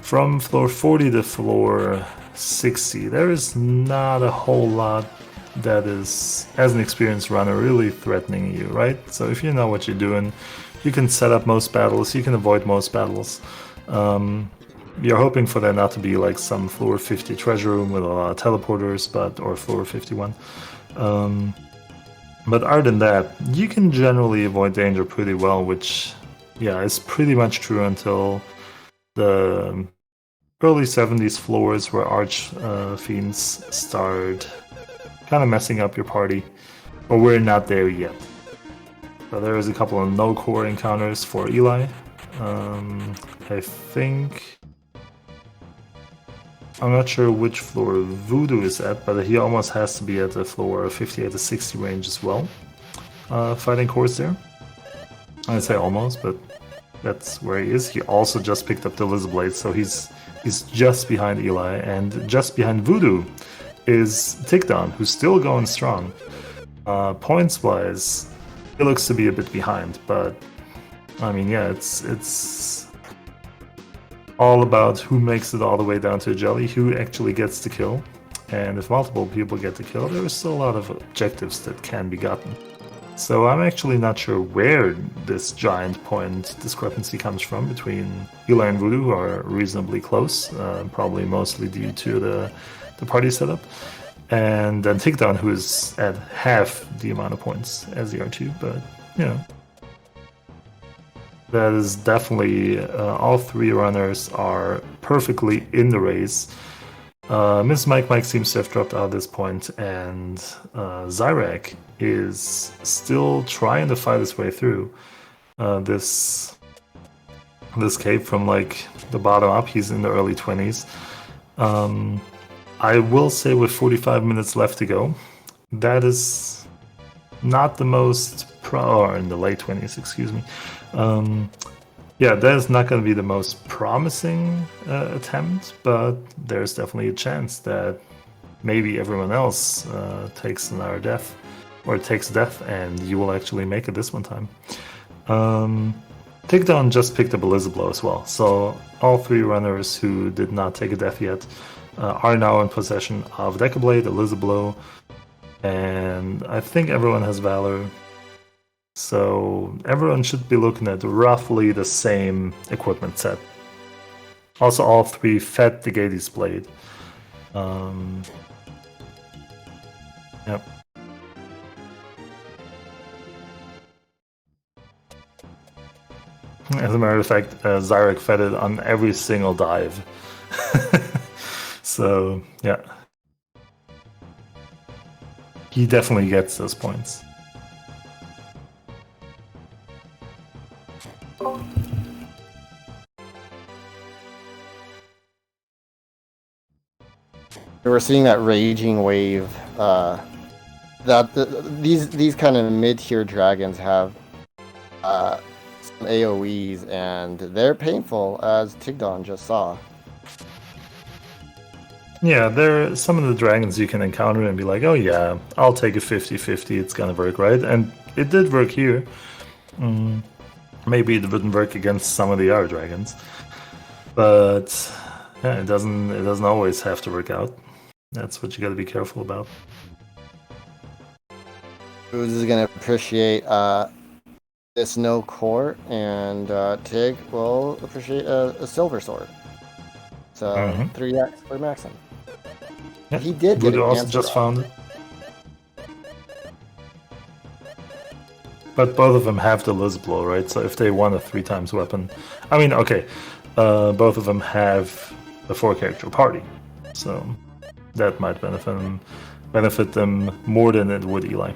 Speaker 2: from floor 40 to floor 60, there is not a whole lot that is, as an experienced runner, really threatening you, right? So if you know what you're doing, you can set up most battles, you can avoid most battles. You're hoping for there not to be like some floor 50 treasure room with a lot of teleporters, or floor 51. But other than that, you can generally avoid danger pretty well, which, yeah, is pretty much true until the early 70s floors where Arch Fiends start kind of messing up your party. But we're not there yet. So there is a couple of no-core encounters for Eli. I think... I'm not sure which floor Voodoo is at, but he almost has to be at the floor 58 to 60 range as well. Fighting cores there. I'd say almost, but that's where he is. He also just picked up the Lizard Blade, so he's just behind Eli, and just behind Voodoo is Tigdon, who's still going strong. Points-wise, he looks to be a bit behind, but I mean, yeah, it's all about who makes it all the way down to a jelly, who actually gets the kill. And if multiple people get the kill, there is still a lot of objectives that can be gotten. So I'm actually not sure where this giant point discrepancy comes from between Eli and Voodoo, who are reasonably close, probably mostly due to the party setup. And then Tigdon, who is at half the amount of points as the R2, but, you know. That is definitely, all 3 runners are perfectly in the race. Miss Mike seems to have dropped out at this point, and Zyrak is still trying to fight his way through this cave from like the bottom up. He's in the early 20s. I will say with 45 minutes left to go, that is not the most or in the late 20s, excuse me. Yeah, that is not going to be the most promising attempt, but there's definitely a chance that maybe everyone else takes another death, or takes death, and you will actually make it this one time. Tigdon just picked up a Lizard Blow as well, so all 3 runners who did not take a death yet are now in possession of Deca Blade, a Lizard Blow, and I think everyone has Valor. So everyone should be looking at roughly the same equipment set. Also, all 3 fed the Gades Blade. Yep. As a matter of fact, Zyrek fed it on every single dive. So, yeah. He definitely gets those points.
Speaker 3: We're seeing that raging wave. These kind of mid-tier dragons have some AoEs, and they're painful, as Tigdon just saw.
Speaker 2: Yeah, there are some of the dragons you can encounter and be like, oh yeah, I'll take a 50-50, it's gonna work, right? And it did work here. Maybe it wouldn't work against some of the other dragons. But yeah, it doesn't always have to work out. That's what you gotta be careful about.
Speaker 3: Ooze is going to appreciate this no core, and Tig will appreciate a silver sword. So 3x for Maxim.
Speaker 2: Yeah.
Speaker 3: He did get
Speaker 2: Voodoo
Speaker 3: an
Speaker 2: also
Speaker 3: answer
Speaker 2: just
Speaker 3: on.
Speaker 2: found it. But both of them have the Liz Blow, right? So if they want a 3x weapon... I mean, okay, both of them have a 4-character party. So that might benefit them more than it would Eli.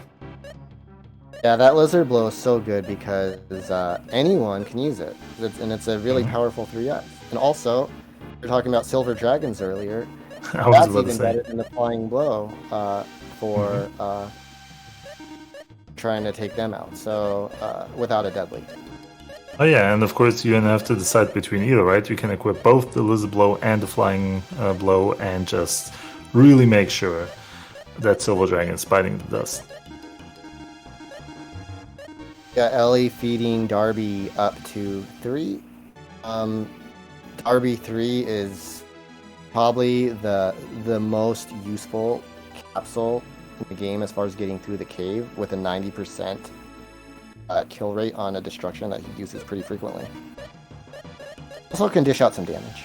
Speaker 3: Yeah, that lizard blow is so good because anyone can use it, and it's a really powerful 3x. And also, we were talking about silver dragons earlier.
Speaker 2: I was
Speaker 3: That's
Speaker 2: about to
Speaker 3: even
Speaker 2: say.
Speaker 3: better than the flying blow for trying to take them out. So without a deadly.
Speaker 2: Oh yeah, and of course you have to decide between either, right? You can equip both the lizard blow and the flying blow, and just really make sure that silver dragon is biting the dust.
Speaker 3: Yeah, Ellie feeding Darby up to 3. Darby 3 is probably the most useful capsule in the game as far as getting through the cave, with a 90% kill rate on a destruction that he uses pretty frequently. Also can dish out some damage.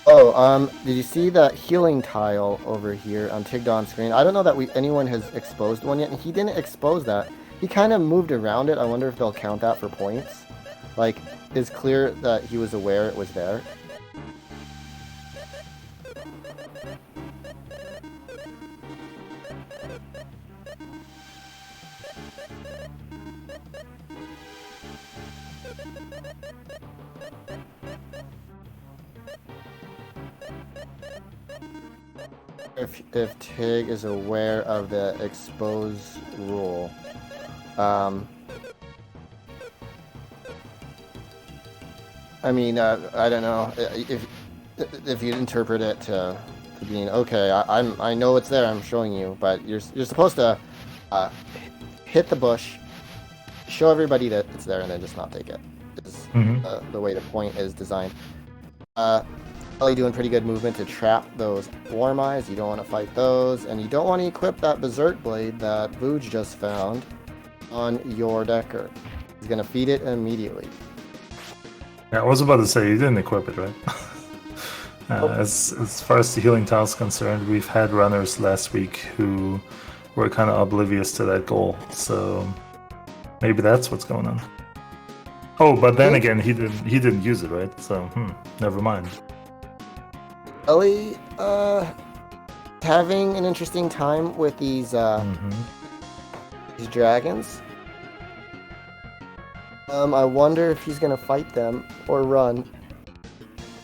Speaker 3: Oh, did you see that healing tile over here on Tigdon's screen? I don't know that anyone has exposed one yet, and he didn't expose that. He kind of moved around it. I wonder if they'll count that for points. Like, it's clear that he was aware it was there. If Tig is aware of the expose rule. I mean, I don't know if you interpret it to being okay. I know it's there. I'm showing you, but you're supposed to hit the bush, show everybody that it's there, and then just not take it. Is the way the point is designed. Ellie doing pretty good movement to trap those Warm Eyes. You don't want to fight those, and you don't want to equip that Berserk Blade that Vooj just found on your Decker. He's going to feed it immediately.
Speaker 2: Yeah, I was about to say, you didn't equip it, right? As far as the healing tile is concerned, we've had runners last week who were kind of oblivious to that goal, so maybe that's what's going on. Oh, but then again, he didn't use it, right? So, never mind.
Speaker 3: Ellie, having an interesting time with these dragons. I wonder if he's gonna fight them or run.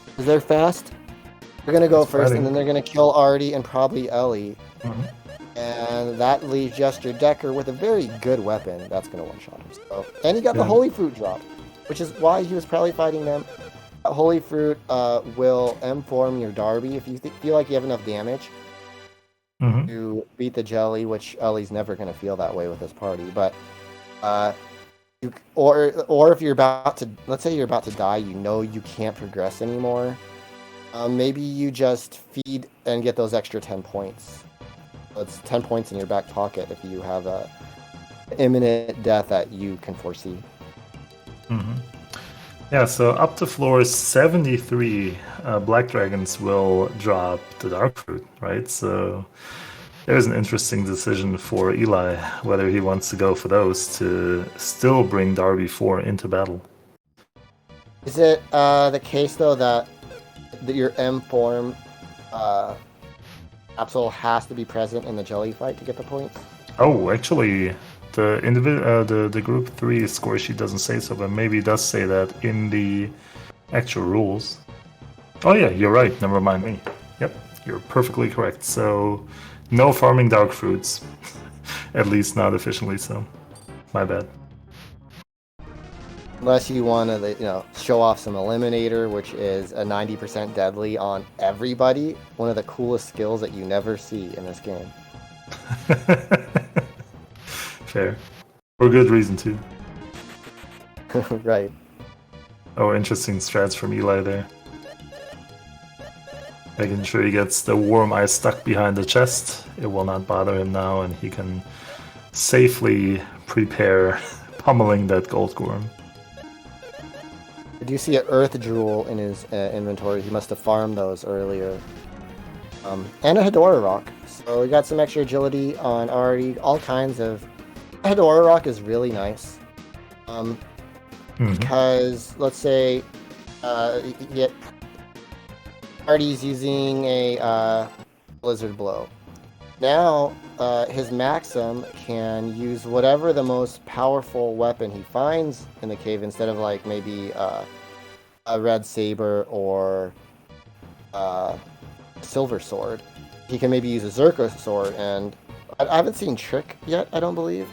Speaker 3: Because they're fast. They're gonna go first, and then they're gonna kill Artie and probably Ellie. And that leaves just your Decker with a very good weapon that's gonna one-shot him. So, and he got the Holy Fruit drop, which is why he was probably fighting them. Holy Fruit will M-form your Darby if you feel like you have enough damage to beat the jelly, which Ellie's never going to feel that way with this party. But or if you're about to, let's say you're about to die, you know you can't progress anymore. Maybe you just feed and get those extra 10 points. It's 10 points in your back pocket if you have a imminent death that you can foresee.
Speaker 2: Yeah, so up to floor 73, Black Dragons will drop the Dark Fruit, right? So there's an interesting decision for Eli whether he wants to go for those to still bring Darby 4 into battle.
Speaker 3: Is it the case though that your M form capsule has to be present in the jelly fight to get the points?
Speaker 2: Oh, actually, the group 3 score sheet doesn't say so, but maybe it does say that in the actual rules. Oh yeah, you're right. Never mind me. Yep, you're perfectly correct. So, no farming dark fruits, at least not efficiently. So, my bad.
Speaker 3: Unless you want to, show off some Eliminator, which is a 90% deadly on everybody. One of the coolest skills that you never see in this game.
Speaker 2: Fair. For good reason, too.
Speaker 3: Right.
Speaker 2: Oh, interesting strats from Eli there. Making sure he gets the warm eye stuck behind the chest. It will not bother him now, and he can safely prepare pummeling that gold gorm.
Speaker 3: I do see an Earth Jewel in his inventory. He must have farmed those earlier. And a Hedora Rock. So we got some extra agility on already all kinds of... Hedora Rock is really nice. Because, let's say, Artie's using a Blizzard Blow. Now, his Maxim can use whatever the most powerful weapon he finds in the cave instead of, like, maybe a Red Saber or a Silver Sword. He can maybe use a Zerka Sword, and I haven't seen Trick yet, I don't believe.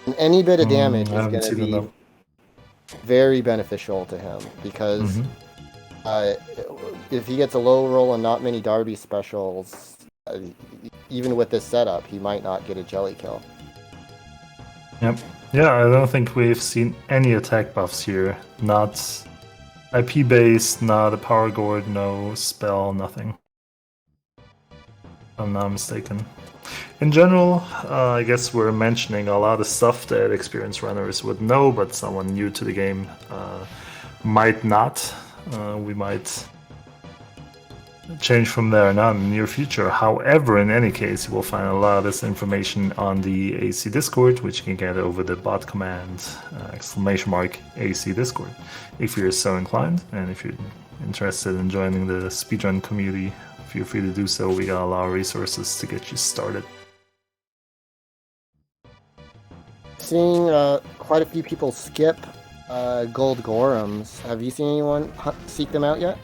Speaker 3: And any bit of damage is going to be very beneficial to him, because if he gets a low roll and not many Darby specials, even with this setup, he might not get a jelly kill.
Speaker 2: Yep. Yeah, I don't think we've seen any attack buffs here. Not IP based, not a power gourd, no spell, nothing. If I'm not mistaken. In general, I guess we're mentioning a lot of stuff that experienced runners would know, but someone new to the game might not. We might change from there on in the near future. However, in any case, you will find a lot of this information on the AC Discord, which you can get over the bot command !AC Discord if you're so inclined, and if you're interested in joining the speedrun community, feel free to do so. We got a lot of resources to get you started.
Speaker 3: Seeing quite a few people skip gold Gorums. Have you seen anyone seek them out yet?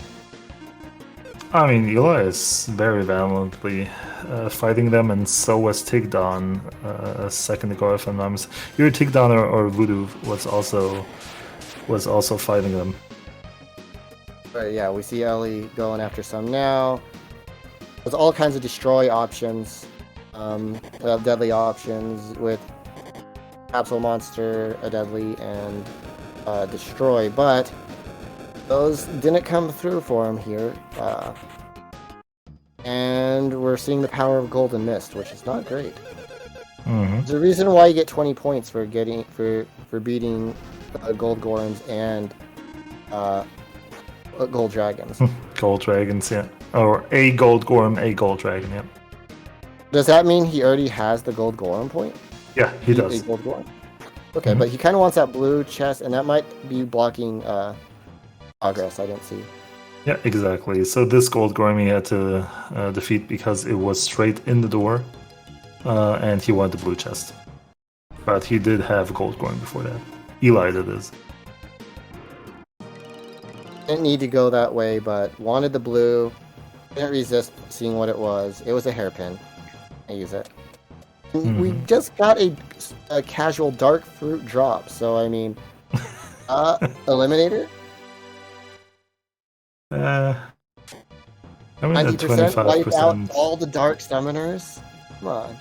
Speaker 2: I mean, Eli is very valiantly fighting them, and so was Tigdon a second ago, if I'm not mistaken. Either Tigdon or Voodoo was also fighting them.
Speaker 3: Right, yeah, we see Ellie going after some now. There's all kinds of destroy options, deadly options with Capsule Monster, a deadly, and destroy, but those didn't come through for him here. And we're seeing the power of Golden Mist, which is not great. There's a reason why you get 20 points for beating Gold Gorms and Gold Dragons.
Speaker 2: Gold Dragons, yeah. Or a Gold Gorm, a Gold Dragon, yeah.
Speaker 3: Does that mean he already has the Gold Gorm point?
Speaker 2: Yeah, he does.
Speaker 3: A Gold Gorm. Okay, but he kind of wants that blue chest, and that might be blocking progress. I didn't see.
Speaker 2: Yeah, exactly. So this Gold Gorm he had to defeat because it was straight in the door, and he wanted the blue chest. But he did have Gold Gorm before that. Eli did this.
Speaker 3: Didn't need to go that way, but wanted the blue. Didn't resist seeing what it was. It was a hairpin. I use it. We just got a casual dark fruit drop, so I mean, Eliminator?
Speaker 2: I mean,
Speaker 3: 90% wipe out
Speaker 2: 25%.
Speaker 3: all the dark summoners? Come on.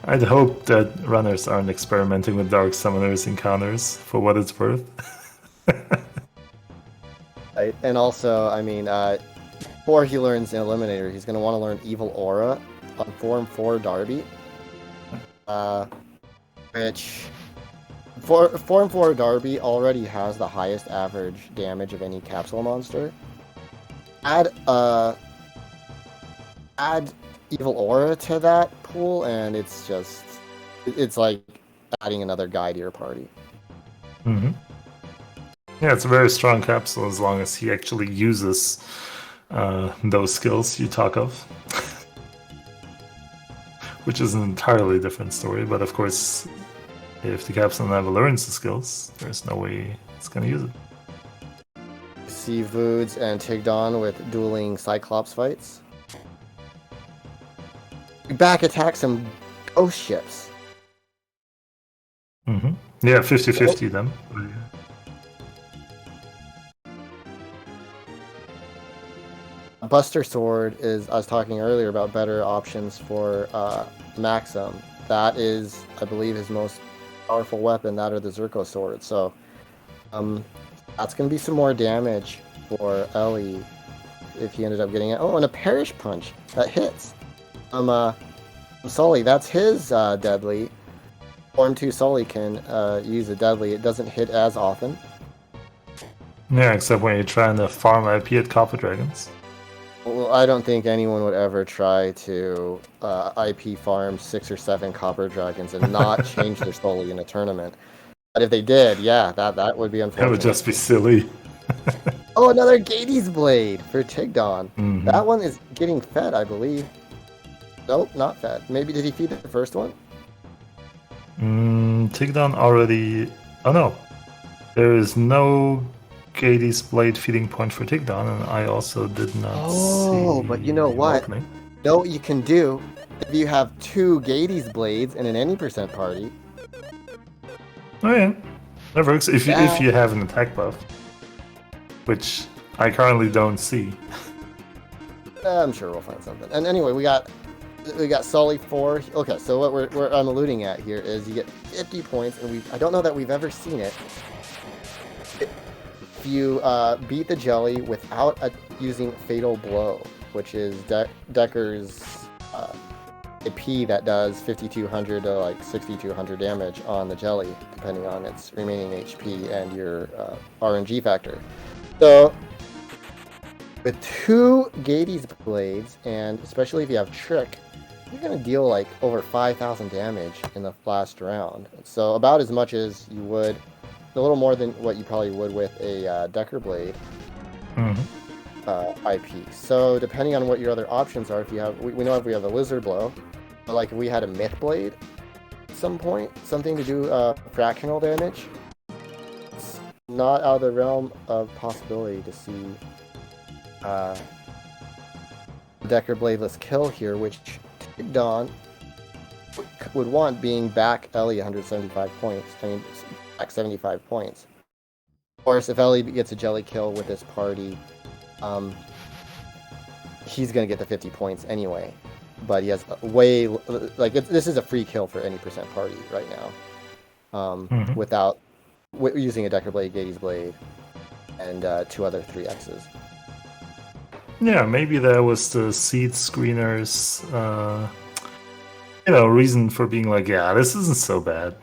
Speaker 2: I'd hope that runners aren't experimenting with dark summoners encounters, for what it's worth.
Speaker 3: Right. And also, I mean, before he learns Eliminator, he's going to want to learn Evil Aura on Form 4 Darby. Which... Form 4 Darby already has the highest average damage of any capsule monster. Add add evil aura to that pool, and it's like adding another guy to your party.
Speaker 2: Mm-hmm. Yeah, it's a very strong capsule as long as he actually uses those skills you talk of. Which is an entirely different story, but of course, if the capsule never learns the skills, there's no way it's going to use it.
Speaker 3: See Voods and Tigdon with dueling Cyclops fights. Back attack some ghost ships.
Speaker 2: Mm-hmm. Yeah, 50-50 them.
Speaker 3: Buster Sword is, I was talking earlier about better options for Maxim. That is, I believe, his most powerful weapon, that or the Zerko Sword. So that's going to be some more damage for Ellie if he ended up getting it. Oh, and a Perish Punch. That hits. Sully, that's his deadly. Form 2 Sully can use a deadly. It doesn't hit as often.
Speaker 2: Yeah, except when you're trying to farm IP at Copper Dragons.
Speaker 3: Well, I don't think anyone would ever try to IP farm 6 or 7 Copper Dragons and not change their Sully in a tournament. But if they did, yeah, that would be unfortunate.
Speaker 2: That would just be silly.
Speaker 3: Oh, another Gades Blade for Tigdon.
Speaker 2: Mm-hmm.
Speaker 3: That one is getting fed, I believe. Nope, not fed. Maybe did he feed the first one?
Speaker 2: Tigdon already... Oh no. There is no Gades Blade feeding point for Tigdon, and I also did not see...
Speaker 3: Oh, but you know what?
Speaker 2: Opening.
Speaker 3: Know what you can do? If you have 2 Gades Blades in an any percent party...
Speaker 2: Oh yeah, that works. If you have an attack buff. Which I currently don't see.
Speaker 3: I'm sure we'll find something. And anyway, we got Sully 4. Okay, so what I'm alluding at here is you get 50 points, and I don't know that we've ever seen it. If you beat the jelly without using Fatal Blow, which is Decker's AP that does 5,200 to like 6,200 damage on the jelly, depending on its remaining HP and your RNG factor. So, with 2 Gades Blades, and especially if you have Trick, you're going to deal like over 5,000 damage in the last round. So about as much as you would, a little more than what you probably would with a Decker Blade IP. So depending on what your other options are, if you have, we know if we have a Lizard Blow, but like if we had a Myth Blade at some point, something to do fractional damage, it's not out of the realm of possibility to see Decker Bladeless kill here, which Tigdon would want, being back Ellie 175 points. I mean, back 75 points. Of course, if Ellie gets a jelly kill with this party, he's going to get the 50 points anyway. But he has way... Like, this is a free kill for any percent party right now. Without using a Decker Blade, Gades Blade, and 2 other 3Xs.
Speaker 2: Yeah, maybe that was the seed screeners, reason for being like, yeah, this isn't so bad.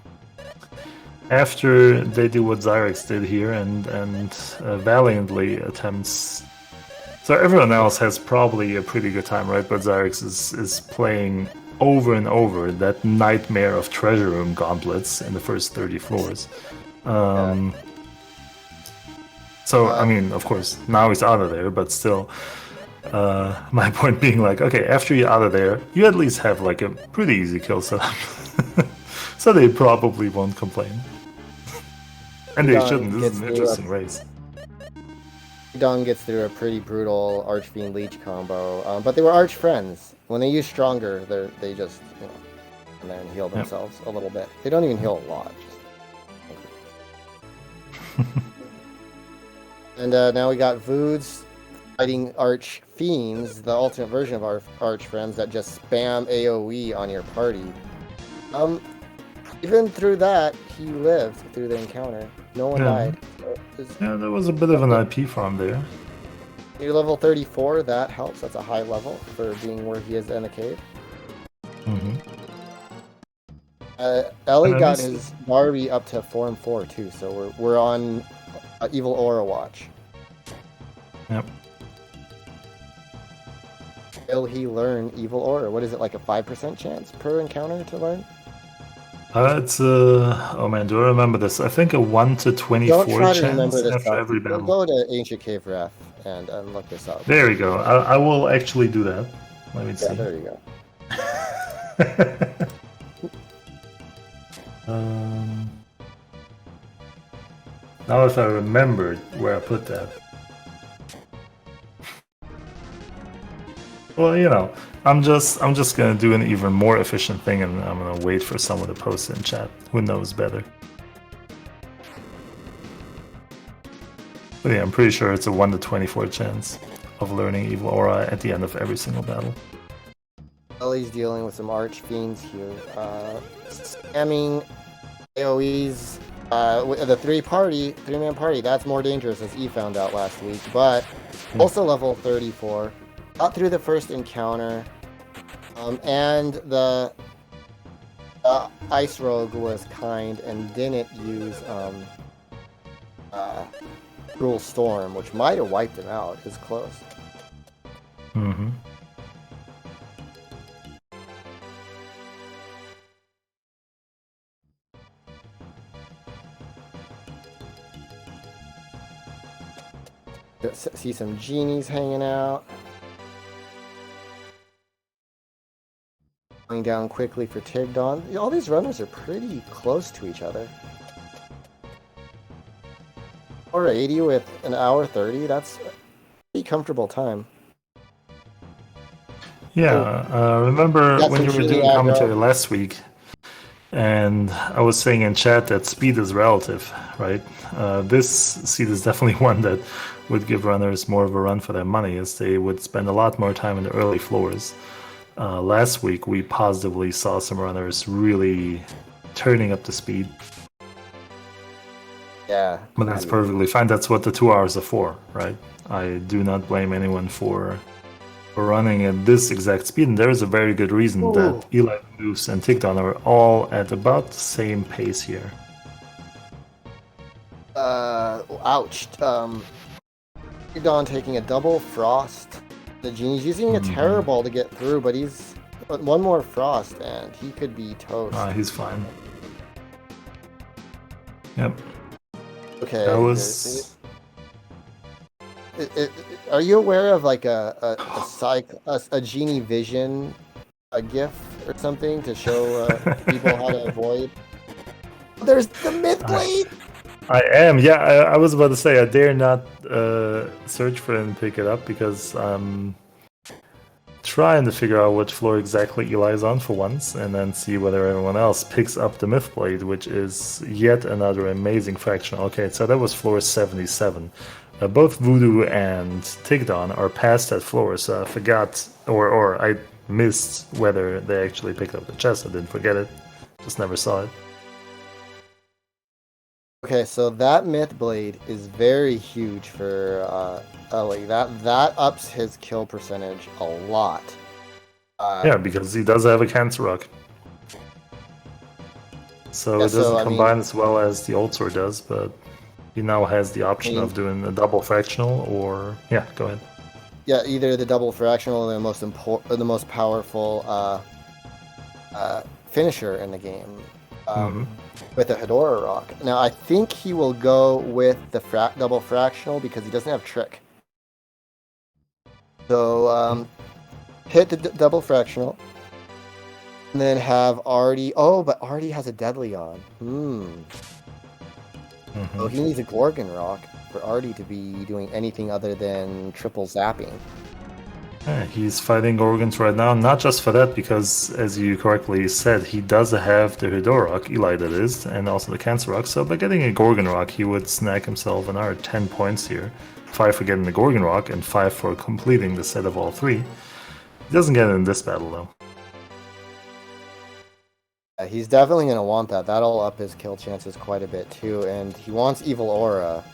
Speaker 2: After they do what Zyrex did here and valiantly attempts... So everyone else has probably a pretty good time, right? But Zyrex is playing over and over that nightmare of treasure room gauntlets in the first 30 floors. So, I mean, of course, now he's out of there, but still... my point being like, okay, after you're out of there, you at least have like a pretty easy kill setup. So they probably won't complain. And they shouldn't, this is an interesting race.
Speaker 3: Dung gets through a pretty brutal Archfiend Leech combo, but they were arch friends. When they use stronger, they just, and then heal themselves a little bit. They don't even heal a lot. And now we got Voods fighting Arch Fiends, the alternate version of our Arch Friends that just spam AoE on your party. Even through that, he lived through the encounter. No one died.
Speaker 2: Yeah, there was a bit of an IP farm there.
Speaker 3: You're level 34, that helps. That's a high level for being where he is in the cave. Ellie got his Barbie up to Form 4 too, so we're on Evil Aura watch.
Speaker 2: Yep.
Speaker 3: will he learn Evil Aura? What is it, like a 5% chance per encounter to learn?
Speaker 2: It's oh man, do I remember this? I think a 1 to 24
Speaker 3: Don't try to
Speaker 2: chance
Speaker 3: remember this
Speaker 2: after
Speaker 3: stuff.
Speaker 2: every
Speaker 3: Go
Speaker 2: battle.
Speaker 3: to Ancient Cave Ref and look this up.
Speaker 2: There we go. I will actually do that. Let me see.
Speaker 3: Yeah, there you go.
Speaker 2: Now if I remembered where I put that. Well, you know, I'm just gonna do an even more efficient thing, and I'm gonna wait for someone to post in chat who knows better. But yeah, I'm pretty sure it's a 1 to 24 chance of learning Evil Aura at the end of every single battle.
Speaker 3: Ellie's dealing with some archfiends here. Spamming AoEs. The three-man party, that's more dangerous, as E found out last week. But also level 34. Got through the first encounter. And the Ice Rogue was kind and didn't use Cruel Storm, which might have wiped him out. It was close.
Speaker 2: Mm-hmm.
Speaker 3: See some genies hanging out. Going down quickly for Tigdon. All these runners are pretty close to each other. Or 80 with an hour 30. That's a pretty comfortable time.
Speaker 2: Yeah, remember
Speaker 3: Got
Speaker 2: when you
Speaker 3: some
Speaker 2: were
Speaker 3: genie
Speaker 2: doing commentary
Speaker 3: aggro.
Speaker 2: last week, and I was saying in chat that speed is relative, right? This seed is definitely one that would give runners more of a run for their money, as they would spend a lot more time in the early floors. Last week, we positively saw some runners really turning up the speed.
Speaker 3: Yeah.
Speaker 2: But that's perfectly fine. That's what the 2 hours are for, right? I do not blame anyone for running at this exact speed, and there is a very good reason that Eli Moose and Tigdon are all at about the same pace here.
Speaker 3: Ouch. Tigdon taking a double frost. The genie's using a terror ball to get through, but he's one more frost and he could be toast.
Speaker 2: He's fine. Yep.
Speaker 3: Okay.
Speaker 2: That was.
Speaker 3: Are you aware of like a genie vision, a GIF or something to show people how to avoid? There's the myth blade.
Speaker 2: I am. Yeah, I was about to say I dare not search for it and pick it up because I'm trying to figure out which floor exactly Eli's on for once, and then see whether everyone else picks up the myth blade, which is yet another amazing fractional. Okay, so that was floor 77. Both Voodoo and Tigdon are past that floor, so I forgot, or I missed whether they actually picked up the chest. I didn't forget it, just never saw it.
Speaker 3: Okay, so that myth blade is very huge for Ellie. That ups his kill percentage a lot.
Speaker 2: Yeah, because he does have a cancer rock. So it doesn't combine as well as the old sword does, but he now has the option of doing a double fractional, or yeah, go ahead.
Speaker 3: Yeah, either the double fractional or the most powerful finisher in the game with a Hedora rock. Now I think he will go with the double fractional because he doesn't have trick. So hit the double fractional, and then have Artie. Oh, but Artie has a deadly on. So he needs a Gorgon rock for Artie to be doing anything other than triple zapping.
Speaker 2: Yeah, he's fighting Gorgons right now, not just for that, because as you correctly said, he does have the Hedora rock, Eli that is, and also the Cancer rock, so by getting a Gorgon rock, he would snag himself another 10 points here. 5 for getting the Gorgon rock, and 5 for completing the set of all 3. He doesn't get it in this battle, though.
Speaker 3: Yeah, he's definitely going to want that. That'll up his kill chances quite a bit, too, and he wants Evil Aura.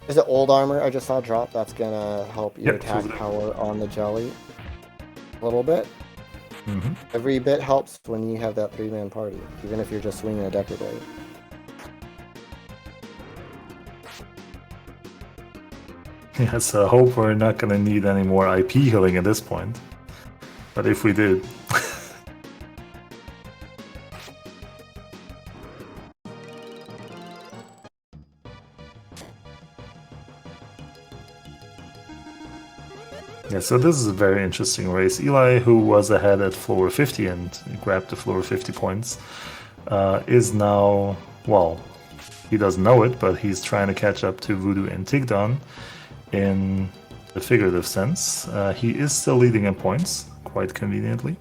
Speaker 3: Is it old armor I just saw drop? That's gonna help your attack power on the jelly a little bit. Every bit helps when you have that 3-man party, even if you're just swinging a Decker Blade.
Speaker 2: Yeah, so I hope we're not gonna need any more IP healing at this point. But if we did... Yeah, so this is a very interesting race. Eli, who was ahead at floor 50 and grabbed the floor 50 points, is now, well, he doesn't know it, but he's trying to catch up to Voodoo and Tigdon in the figurative sense. He is still leading in points, quite conveniently.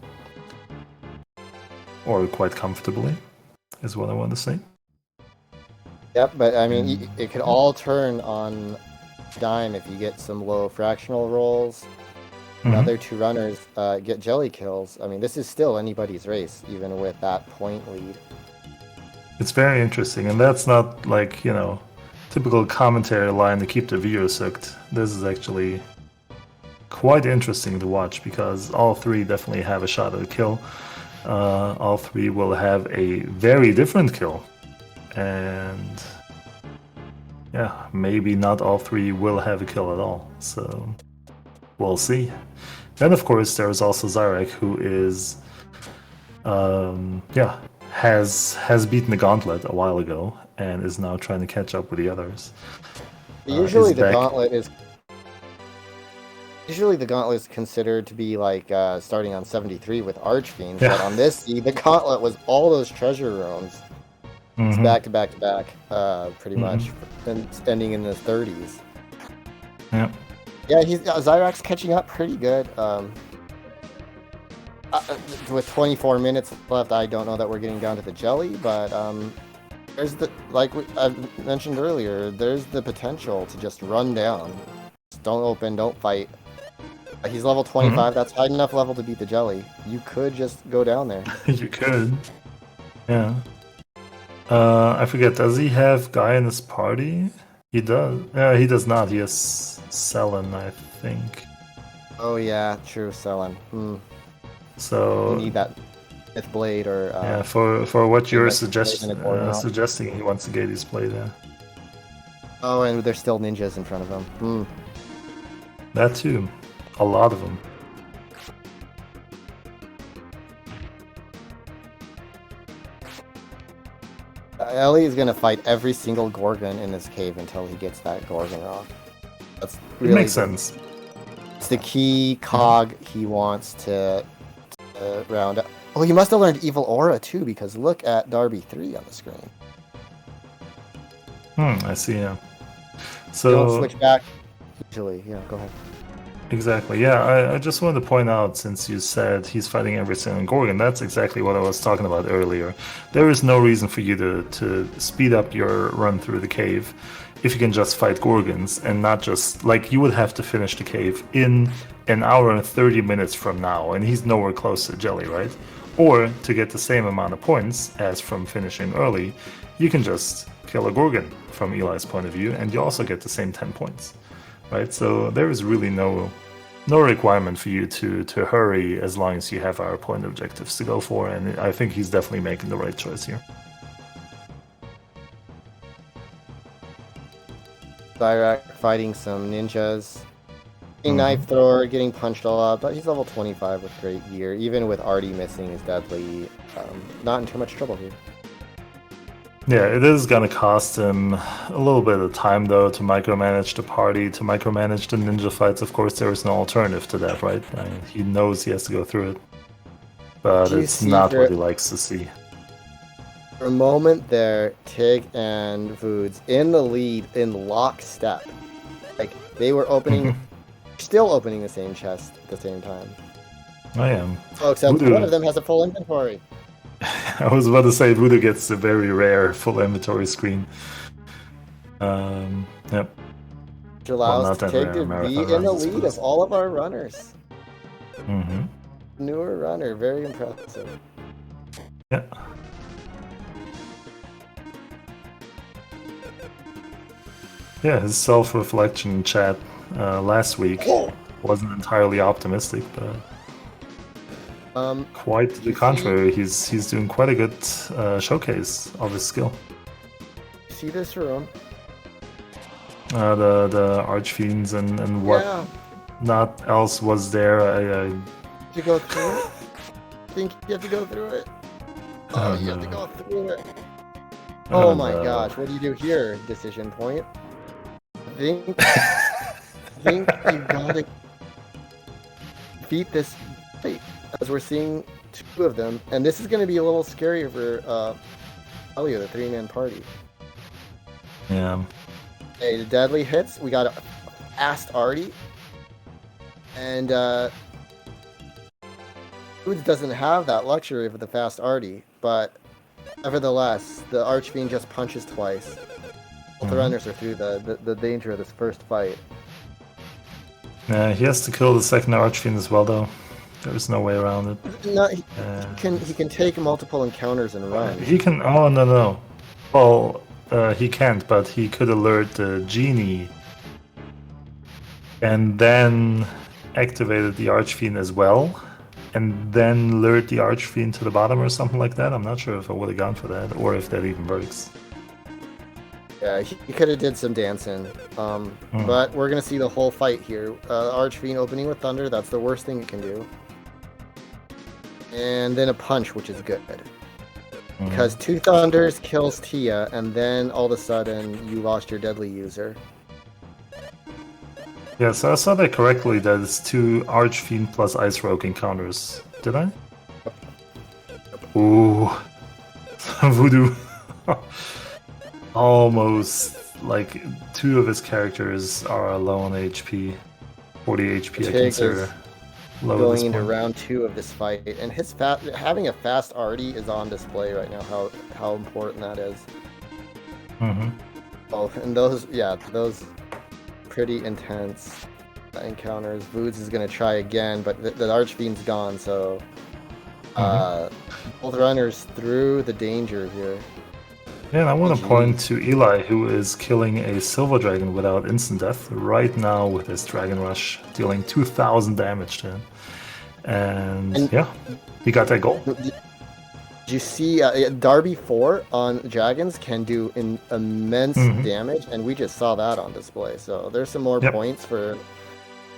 Speaker 2: Or quite comfortably, is what I want to say.
Speaker 3: Yep, but I mean, it could all turn on dime if you get some low fractional rolls. Another two runners get jelly kills. I mean, this is still anybody's race, even with that point lead.
Speaker 2: It's very interesting, and that's not like, typical commentary line to keep the viewers hooked. This is actually quite interesting to watch because all three definitely have a shot at a kill. All three will have a very different kill, and yeah, maybe not all three will have a kill at all, so we'll see. Then of course there's also Zyrek, who is has beaten the gauntlet a while ago and is now trying to catch up with the others.
Speaker 3: Usually the gauntlet is considered to be like starting on 73 with Archfiends, but on this the gauntlet was all those treasure rooms. It's back to back to back, pretty much, and ending in the 30s.
Speaker 2: Yeah.
Speaker 3: Yeah, Zyrak's catching up pretty good. With 24 minutes left, I don't know that we're getting down to the jelly, but there's I mentioned earlier, there's the potential to just run down. Just don't open, don't fight. He's level 25. That's high enough level to beat the jelly. You could just go down there.
Speaker 2: You could. Yeah. I forget, does he have Guy in his party? He does. He does not. He has Selen, I think.
Speaker 3: Oh yeah, true, Selen.
Speaker 2: So
Speaker 3: you need that fifth blade or
Speaker 2: for what you're suggesting, he wants to get his blade. Yeah.
Speaker 3: Oh, and there's still ninjas in front of him.
Speaker 2: That too, a lot of them.
Speaker 3: Ellie is gonna fight every single Gorgon in this cave until he gets that Gorgon rock. That's really
Speaker 2: it makes sense.
Speaker 3: It's the key cog he wants to round up. Oh, he must have learned Evil Aura too, because look at Darby 3 on the screen.
Speaker 2: I see. Yeah. So
Speaker 3: don't switch back. Usually, yeah. Go ahead.
Speaker 2: Exactly, yeah. I just wanted to point out, since you said he's fighting every single Gorgon, that's exactly what I was talking about earlier. There is no reason for you to speed up your run through the cave if you can just fight Gorgons and not just, like, you would have to finish the cave in an hour and 30 minutes from now, and he's nowhere close to Jelly, right? Or, to get the same amount of points as from finishing early, you can just kill a Gorgon from Eli's point of view, and you also get the same 10 points. Right, so there is really no requirement for you to hurry as long as you have our point objectives to go for, and I think he's definitely making the right choice here.
Speaker 3: Zyrak fighting some ninjas. Knife thrower, getting punched a lot, but he's level 25 with great gear. Even with Artie missing his deadly, not in too much trouble here.
Speaker 2: Yeah, it is going to cost him a little bit of time, though, to micromanage the party, to micromanage the ninja fights. Of course, there is no alternative to that, right? I mean, he knows he has to go through it. But it's not what he likes to see.
Speaker 3: For a moment there, Tig and Voods in the lead in lockstep. Like, they were still opening the same chest at the same time.
Speaker 2: I am.
Speaker 3: Oh, except one of them has a full inventory.
Speaker 2: I was about to say Voodoo gets a very rare full inventory screen. Yep.
Speaker 3: Which allows Tig to be in the lead of all of our runners. Newer runner, very impressive.
Speaker 2: Yeah. Yeah, his self-reflection chat last week wasn't entirely optimistic, but quite to the contrary. He's doing quite a good showcase of his skill.
Speaker 3: See this room?
Speaker 2: The Archfiends and what not else was there.
Speaker 3: To go through it? I think you have to go through it. Oh, you have to go through it. Oh my gosh, what do you do here? Decision point. I think you gotta beat this fight, as we're seeing two of them, and this is gonna be a little scary for Elio, the three-man party.
Speaker 2: Yeah.
Speaker 3: Okay, the deadly hits. We got a fast Artie, and Foods doesn't have that luxury of the fast Artie, but nevertheless, the Archfiend just punches twice. Both the runners are through the danger of this first fight.
Speaker 2: Yeah, he has to kill the second Archfiend as well, though. There's no way around it.
Speaker 3: No, he can take multiple encounters and run.
Speaker 2: He can. Oh no. Well, he can't, but he could alert the genie, and then activated the Archfiend as well, and then lured the Archfiend to the bottom or something like that. I'm not sure if I would have gone for that, or if that even works.
Speaker 3: Yeah, he could have did some dancing, but we're gonna see the whole fight here. Archfiend opening with Thunder, that's the worst thing it can do. And then a punch, which is good. Because 2 Thunders kills Tia, and then all of a sudden you lost your deadly user.
Speaker 2: Yeah, so I saw that correctly, that it's 2 Archfiend plus Ice Rogue encounters. Did I? Ooh. Voodoo. Almost, like, 2 of his characters are low on HP. 40 HP, I consider low at this
Speaker 3: going into
Speaker 2: point.
Speaker 3: round 2 of this fight, and his having a fast Artie is on display right now. How important that is. Oh, and those pretty intense encounters. Voods is gonna try again, but the Archfiend's gone, so both runners through the danger here.
Speaker 2: Yeah, and I want to point to Eli, who is killing a Silver Dragon without instant death right now with his Dragon Rush, dealing 2,000 damage to him. And yeah, he got that goal.
Speaker 3: Did you see Darby 4 on Dragons can do immense damage, and we just saw that on display. So there's some more points for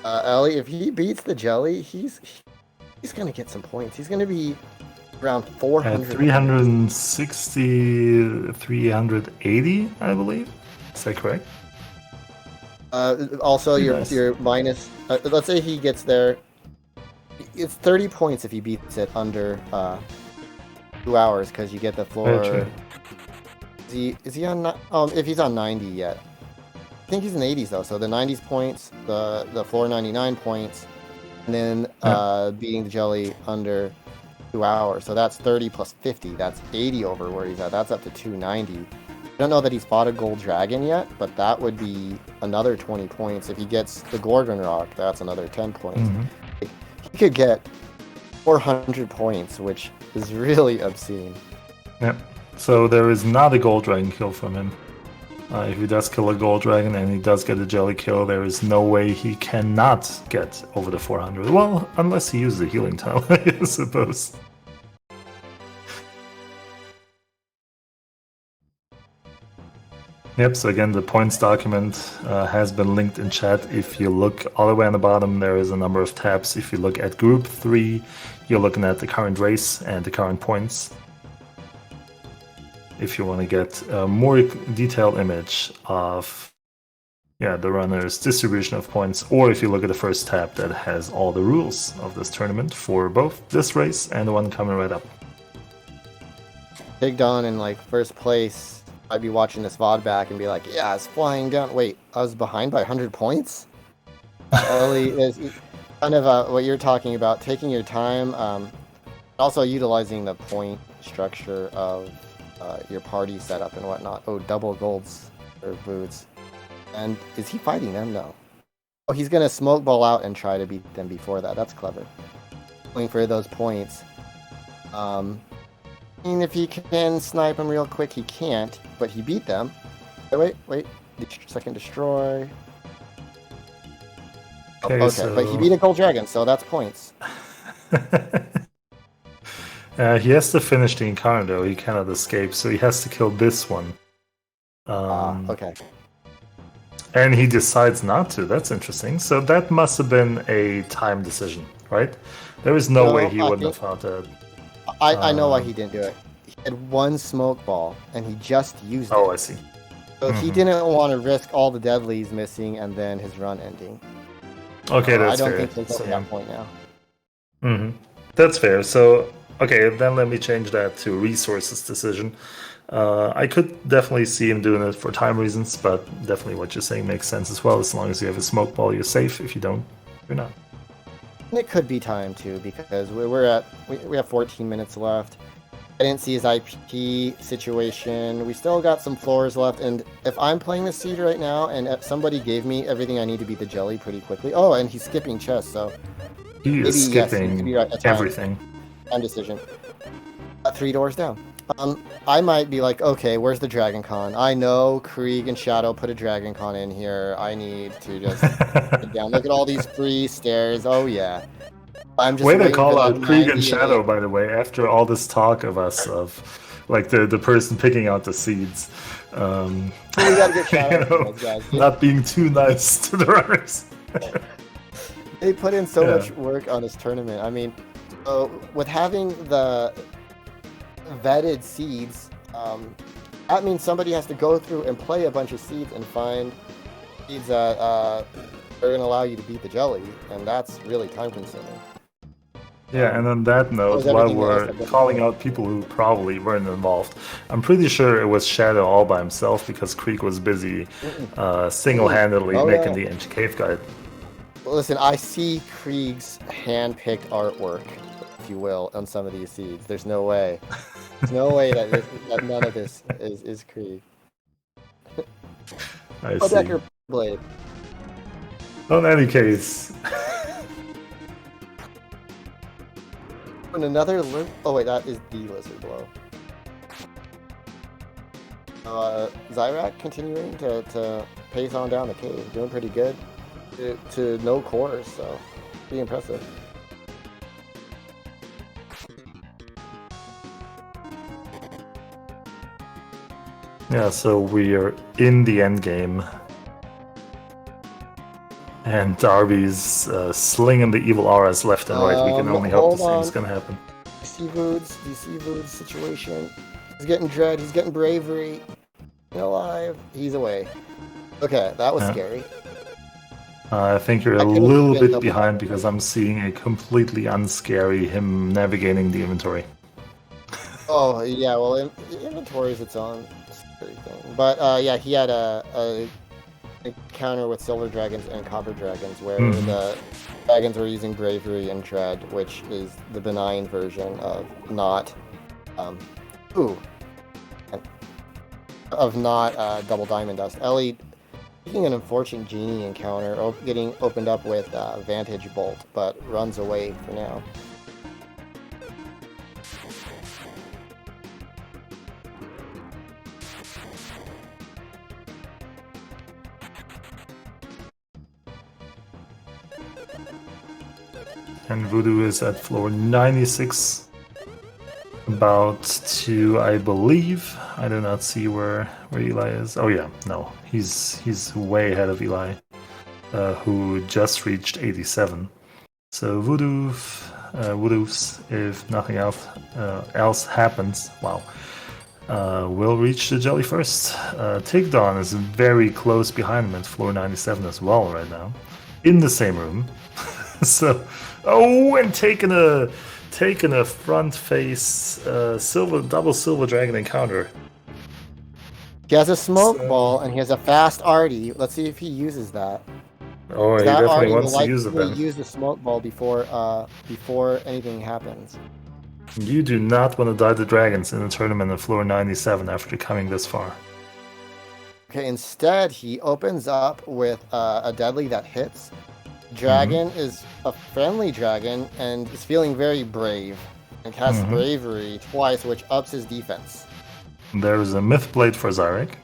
Speaker 3: Ellie. If he beats the Jelly, he's gonna get some points. He's gonna be around 400.
Speaker 2: 360, 380, I believe. Is that correct?
Speaker 3: Also, your minus. Let's say he gets there. It's 30 points if he beats it under 2 hours, because you get the floor. Is he on? If he's on 90 yet, I think he's in the 80s though. So the 90s points, the floor 99 points, and then beating the Jelly under 2 hours. So that's 30 plus 50. That's 80 over where he's at. That's up to 290. I don't know that he's fought a gold dragon yet, but that would be another 20 points. If he gets the Gorgon Rock, that's another 10 points. He could get 400 points, which is really obscene.
Speaker 2: Yep. So there is not a gold dragon kill from him. If he does kill a gold dragon and he does get a jelly kill, there is no way he cannot get over the 400. Well, unless he uses a healing tile, I suppose. Yep, so again, the points document has been linked in chat. If you look all the way on the bottom, there is a number of tabs. If you look at Group 3, you're looking at the current race and the current points. If you want to get a more detailed image of the runner's distribution of points, or if you look at the first tab that has all the rules of this tournament for both this race and the one coming right up.
Speaker 3: Big Don in first place, I'd be watching this VOD back and be like, yeah, it's flying down. Wait, I was behind by 100 points? Ellie is kind of what you're talking about, taking your time, also utilizing the point structure of your party setup and whatnot. Oh, double golds for Boots. And is he fighting them? No. Oh, he's going to smoke ball out and try to beat them before that. That's clever. Going for those points. I mean, if he can snipe them real quick, he can't, but he beat them. Wait. Second destroy. Okay,
Speaker 2: so...
Speaker 3: but he beat a gold dragon, so that's points.
Speaker 2: He has to finish the encounter, though. He cannot escape, so he has to kill this one.
Speaker 3: Okay.
Speaker 2: And he decides not to. That's interesting. So that must have been a time decision, right? There is no way he wouldn't have found that.
Speaker 3: I know why he didn't do it. He had one smoke ball, and he just used it.
Speaker 2: Oh, I see.
Speaker 3: So he didn't want to risk all the deadlies missing and then his run ending.
Speaker 2: Okay, that's fair.
Speaker 3: I don't think he's at that point now.
Speaker 2: Mm-hmm. That's fair. So, okay, then let me change that to resources decision. I could definitely see him doing it for time reasons, but definitely what you're saying makes sense as well. As long as you have a smoke ball, you're safe. If you don't, you're not.
Speaker 3: And it could be time too, because we have 14 minutes left. I didn't see his IP situation. We still got some floors left, and if I'm playing the seed right now, and if somebody gave me everything I need to beat the jelly pretty quickly. Oh, and he's skipping chess, so
Speaker 2: he is skipping everything.
Speaker 3: Time decision. 3 doors down. I might be like, okay, where's the Dragon Con? I know Krieg and Shadow put a Dragon Con in here. I need to just get down. Look at all these free stairs. Oh yeah. I'm just
Speaker 2: way to call out Krieg and Shadow, by the way, after all this talk of us of like the person picking out the seeds.
Speaker 3: We gotta get Shadow, guys.
Speaker 2: Not being too nice to the runners.
Speaker 3: They put in so much work on this tournament. I mean, with having the vetted seeds, that means somebody has to go through and play a bunch of seeds and find seeds that are going to allow you to beat the jelly, and that's really time consuming.
Speaker 2: Yeah, and on that note, while we're calling out people who probably weren't involved, I'm pretty sure it was Shadow all by himself because Krieg was busy single-handedly making the Ancient Cave Guide.
Speaker 3: Listen, I see Krieg's hand-picked artwork, if you will, on some of these seeds. There's no way. There's no way that none of this is Krieg.
Speaker 2: I see.
Speaker 3: Decker Blade.
Speaker 2: Well, in any case.
Speaker 3: And another oh wait, that is the lizard blow. Zyrak continuing to pace on down the cave, doing pretty good. To no cores, so pretty impressive.
Speaker 2: Yeah, so we are in the end game. And Darby's slinging the evil auras left and right. We can only hope the same is going to happen.
Speaker 3: DC Vood's situation. He's getting dread. He's getting bravery. He's alive. He's away. Okay, that was scary.
Speaker 2: I think you're a little bit behind because I'm seeing a completely unscary him navigating the inventory.
Speaker 3: Oh, yeah, well, inventory is its own scary thing. But, yeah, he had a encounter with silver dragons and copper dragons where the dragons were using bravery and dread, which is the benign version of not double diamond dust. Ellie taking an unfortunate genie encounter, getting opened up with vantage bolt, but runs away for now.
Speaker 2: And Voodoo is at floor 96. About to, I believe. I do not see where Eli is. Oh yeah, no. He's way ahead of Eli, who just reached 87. So Voodoo's, if nothing else happens, will reach the jelly first. Tigdon is very close behind him at floor 97 as well right now. In the same room. So, and taking a front face double silver dragon encounter.
Speaker 3: He has a smoke ball and he has a fast arty. Let's see if he uses that.
Speaker 2: Oh, he definitely wants to use it then.
Speaker 3: Use the smoke ball before anything happens.
Speaker 2: You do not want to die to dragons in a tournament at floor 97 after coming this far.
Speaker 3: Okay, instead he opens up with a deadly that hits. Dragon is a friendly dragon and is feeling very brave. And casts bravery twice, which ups his defense.
Speaker 2: There's a myth blade for Zyrak.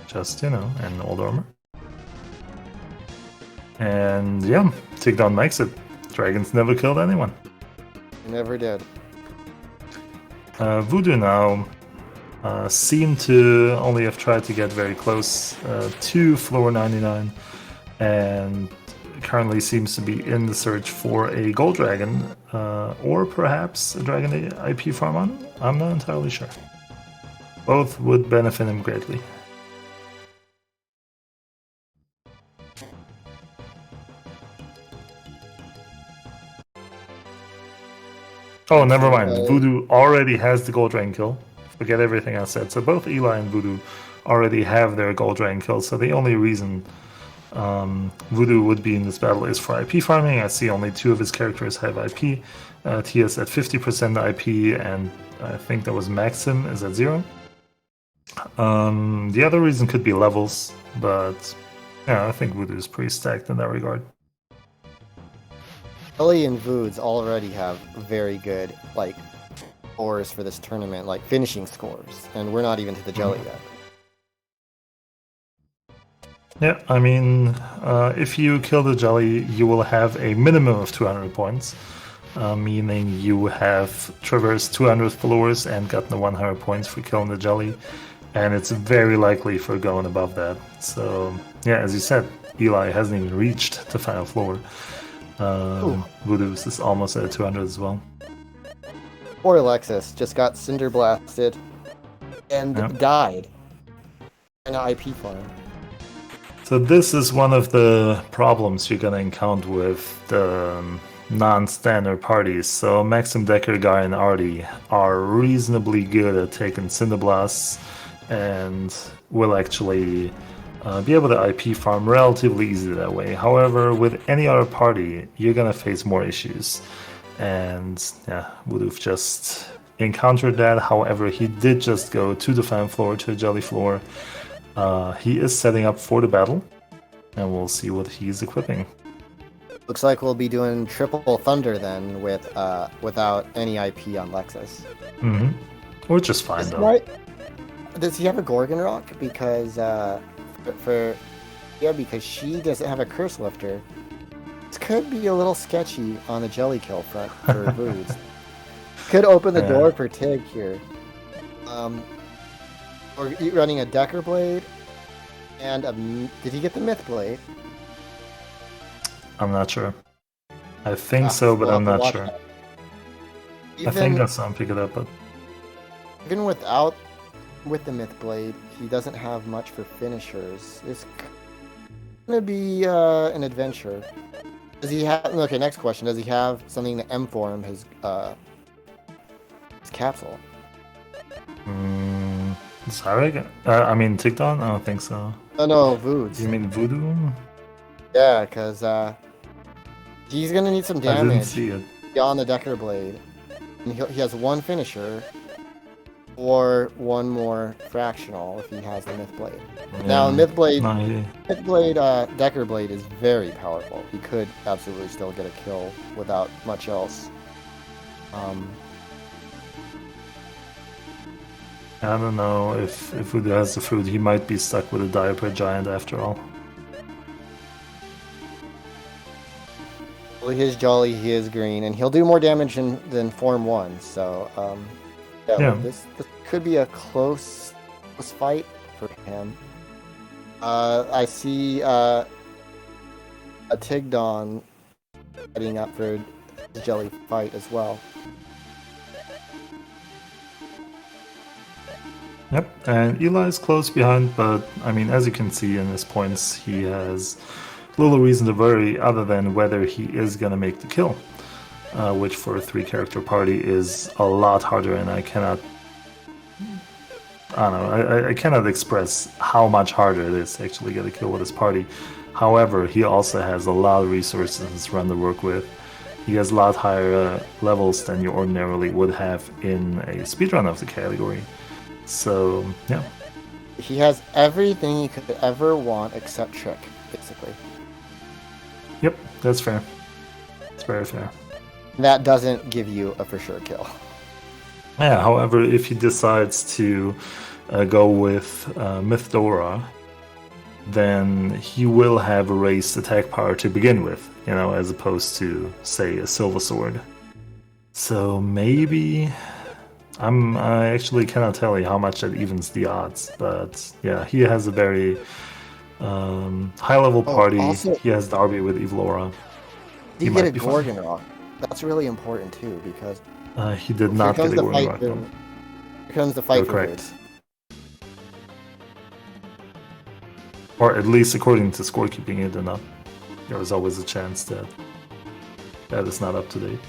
Speaker 2: Just, and old armor. And yeah, Tigdon makes it. Dragons never killed anyone.
Speaker 3: He never did.
Speaker 2: Voodoo now. seem to only have tried to get very close to floor 99, and currently seems to be in the search for a gold dragon, or perhaps a dragon IP farm on. I'm not entirely sure. Both would benefit him greatly. Oh, never mind. Voodoo already has the gold dragon kill. Forget everything I said. So both Eli and Voodoo already have their gold dragon kill. So the only reason Voodoo would be in this battle is for IP farming. I see only 2 of his characters have IP. Tia's at 50% IP, and I think that was Maxim is at 0. The other reason could be levels, but yeah, I think Voodoo is pretty stacked in that regard.
Speaker 3: Ellie and Voods already have very good scores for this tournament, like finishing scores, and we're not even to the jelly yet.
Speaker 2: Yeah, I mean, if you kill the jelly, you will have a minimum of 200 points, meaning you have traversed 200 floors and gotten the 100 points for killing the jelly, and it's very likely for going above that. So, yeah, as you said, Eli hasn't even reached the final floor. Voodoo's is almost at 200 as well.
Speaker 3: Poor Alexis just got cinder blasted and died in an IP farm.
Speaker 2: So this is one of the problems you're gonna encounter with the non-standard parties. So Maxim, Decker, Guy, and Artie are reasonably good at taking cinder blasts and will actually be able to IP farm relatively easy that way. However, with any other party, you're gonna face more issues. And yeah, Voodoo just encountered that. However, he did just go to the fan floor, to the jelly floor. He is setting up for the battle, and we'll see what he's equipping.
Speaker 3: Looks like we'll be doing triple thunder then with without any IP on Lexus.
Speaker 2: Mm-hmm. Which is fine though.
Speaker 3: Does he have a Gorgon Rock? Because because she doesn't have a Curse Lifter. This could be a little sketchy on the jelly kill front for Boots. Could open the door for Tig here. Or running a Decker Blade and did he get the Myth Blade?
Speaker 2: I'm not sure. I think so, but I'm not sure. I think that's on pick it up, but
Speaker 3: even with the Myth Blade, he doesn't have much for finishers. It's gonna be an adventure. Does he have? Okay, next question. Does he have something to M-form his capsule?
Speaker 2: Sorry, I mean Tigdon? I don't think so.
Speaker 3: Oh no, Voods.
Speaker 2: You mean Voodoo?
Speaker 3: Yeah, because he's gonna need some damage.
Speaker 2: I didn't see it.
Speaker 3: On the Decker Blade. And he has one finisher, or one more fractional if he has the Myth Blade. Yeah, now, Myth Blade, Decker Blade is very powerful. He could absolutely still get a kill without much else.
Speaker 2: I don't know if Voodoo has the food, he might be stuck with a Diaper Giant after all.
Speaker 3: Well, he is jolly, he is green, and he'll do more damage than Form 1, so this could be a close fight for him. I see a Tigdon heading up for the jelly fight as well.
Speaker 2: Yep, and Eli is close behind, but I mean, as you can see in his points, he has little reason to worry other than whether he is going to make the kill, which for a 3-character party is a lot harder, and I cannot express how much harder it is to actually get a kill with his party. However, he also has a lot of resources to run the work with. He has a lot higher levels than you ordinarily would have in a speedrun of the category. So, yeah.
Speaker 3: He has everything you could ever want except Trick, basically.
Speaker 2: Yep, that's fair. It's very fair.
Speaker 3: That doesn't give you a for sure kill.
Speaker 2: Yeah, however, if he decides to go with Mythdora, then he will have a raised attack power to begin with, as opposed to, say, a Silver Sword. So maybe I actually cannot tell you how much that evens the odds, but yeah, he has a very high level party.
Speaker 3: Also,
Speaker 2: He has Darby with Evelora.
Speaker 3: you get a Gorgon Rock. That's really important too, because
Speaker 2: He did
Speaker 3: here
Speaker 2: not get
Speaker 3: comes
Speaker 2: a
Speaker 3: the
Speaker 2: Gorgon
Speaker 3: fight.
Speaker 2: Rock.
Speaker 3: Here comes the fight
Speaker 2: You're
Speaker 3: for
Speaker 2: correct.
Speaker 3: Boots.
Speaker 2: Or at least according to scorekeeping, it did not. There was always a chance that that is not up to date.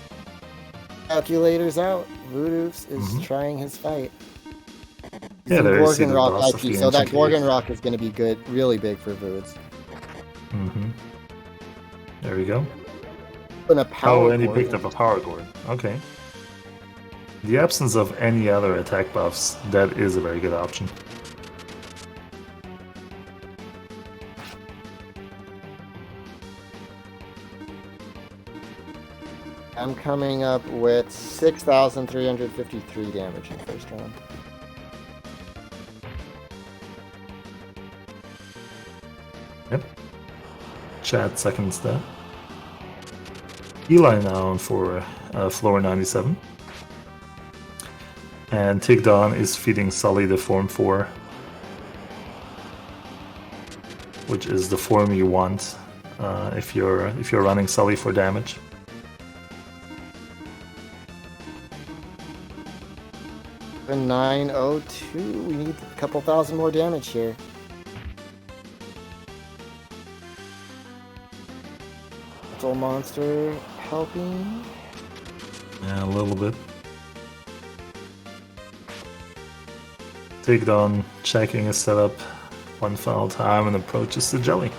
Speaker 3: Calculators out. Voodoo's is trying his fight.
Speaker 2: Yeah, there you see
Speaker 3: Gorgon
Speaker 2: the
Speaker 3: Rock
Speaker 2: loss of
Speaker 3: IP,
Speaker 2: the
Speaker 3: so that
Speaker 2: ancient
Speaker 3: Gorgon
Speaker 2: cave.
Speaker 3: Rock is going to be good, really big for Voods.
Speaker 2: There we go.
Speaker 3: And a power
Speaker 2: And he
Speaker 3: Gorgon.
Speaker 2: picked up a power gourd. Okay. In the absence of any other attack buffs, that is a very good option.
Speaker 3: I'm coming up with 6,353 damage in the first round.
Speaker 2: Yep. Chat seconds that. Eli now for floor 97. And Tigdon is feeding Sully the form 4. Which is the form you want if you're running Sully for damage.
Speaker 3: The 902, we need a couple thousand more damage here. Little monster helping.
Speaker 2: Yeah, a little bit. Tigdon checking his setup one final time and approaches the jelly.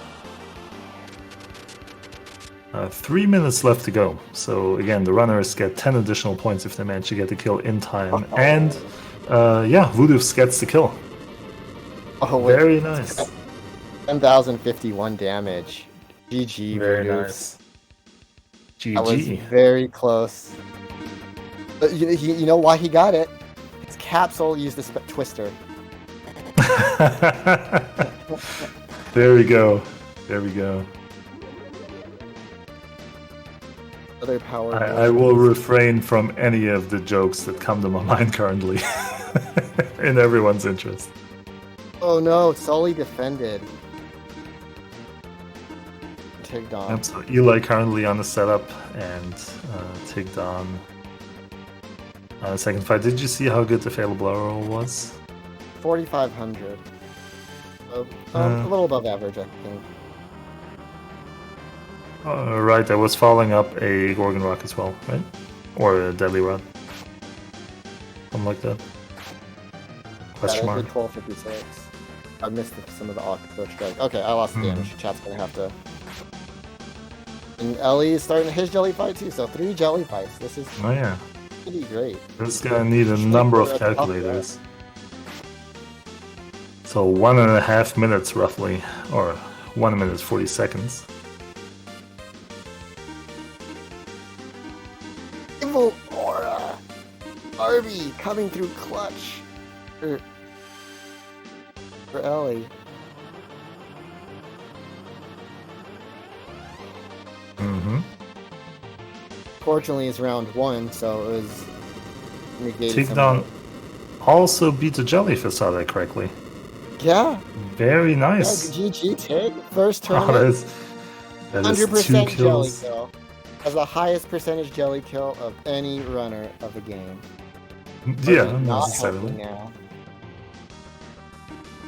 Speaker 2: 3 minutes left to go. So again, the runners get 10 additional points if they manage to get the kill in time. And yeah, Voodoo's gets the kill.
Speaker 3: Oh,
Speaker 2: Very nice.
Speaker 3: 10,051 damage. GG,
Speaker 2: Very
Speaker 3: Voodoo's.
Speaker 2: nice.
Speaker 3: That was
Speaker 2: GG.
Speaker 3: very close. But you know why he got it? His capsule used the twister.
Speaker 2: There we go. There we go.
Speaker 3: Other power.
Speaker 2: I will refrain from any of the jokes that come to my mind currently. In everyone's interest.
Speaker 3: Oh no, Sully defended. Tigdon.
Speaker 2: Yep, so Eli currently on the setup and Tigdon on the second fight. Did you see how good the Fatal Blowout was?
Speaker 3: 4,500. A little above average, I think.
Speaker 2: Right, I was following up a Gorgon Rock as well, right? Or a Deadly Rod. Something like that. Question
Speaker 3: Yeah, I
Speaker 2: mark.
Speaker 3: did 1256. I missed some of the Octo Strike. Okay, I lost the damage. Chat's gonna have to. And Ellie is starting his jelly fight too, so 3 jelly fights. This is
Speaker 2: Oh yeah.
Speaker 3: pretty great.
Speaker 2: This is gonna need a number of calculators. So 1.5 minutes roughly, or 1 minute 40 seconds.
Speaker 3: Evil Aura! Arby coming through clutch. For Ellie. Fortunately, it's round 1, so it was negated.
Speaker 2: Tigdon also beat the jelly if I saw that correctly.
Speaker 3: Yeah.
Speaker 2: Very
Speaker 3: Yeah,
Speaker 2: nice.
Speaker 3: GG Tig. First
Speaker 2: Oh,
Speaker 3: tournament.
Speaker 2: that is
Speaker 3: 100%
Speaker 2: 2
Speaker 3: jelly
Speaker 2: kills.
Speaker 3: kill. Has the highest percentage jelly kill of any runner of the game.
Speaker 2: Yeah,
Speaker 3: Not
Speaker 2: necessarily.
Speaker 3: helping now.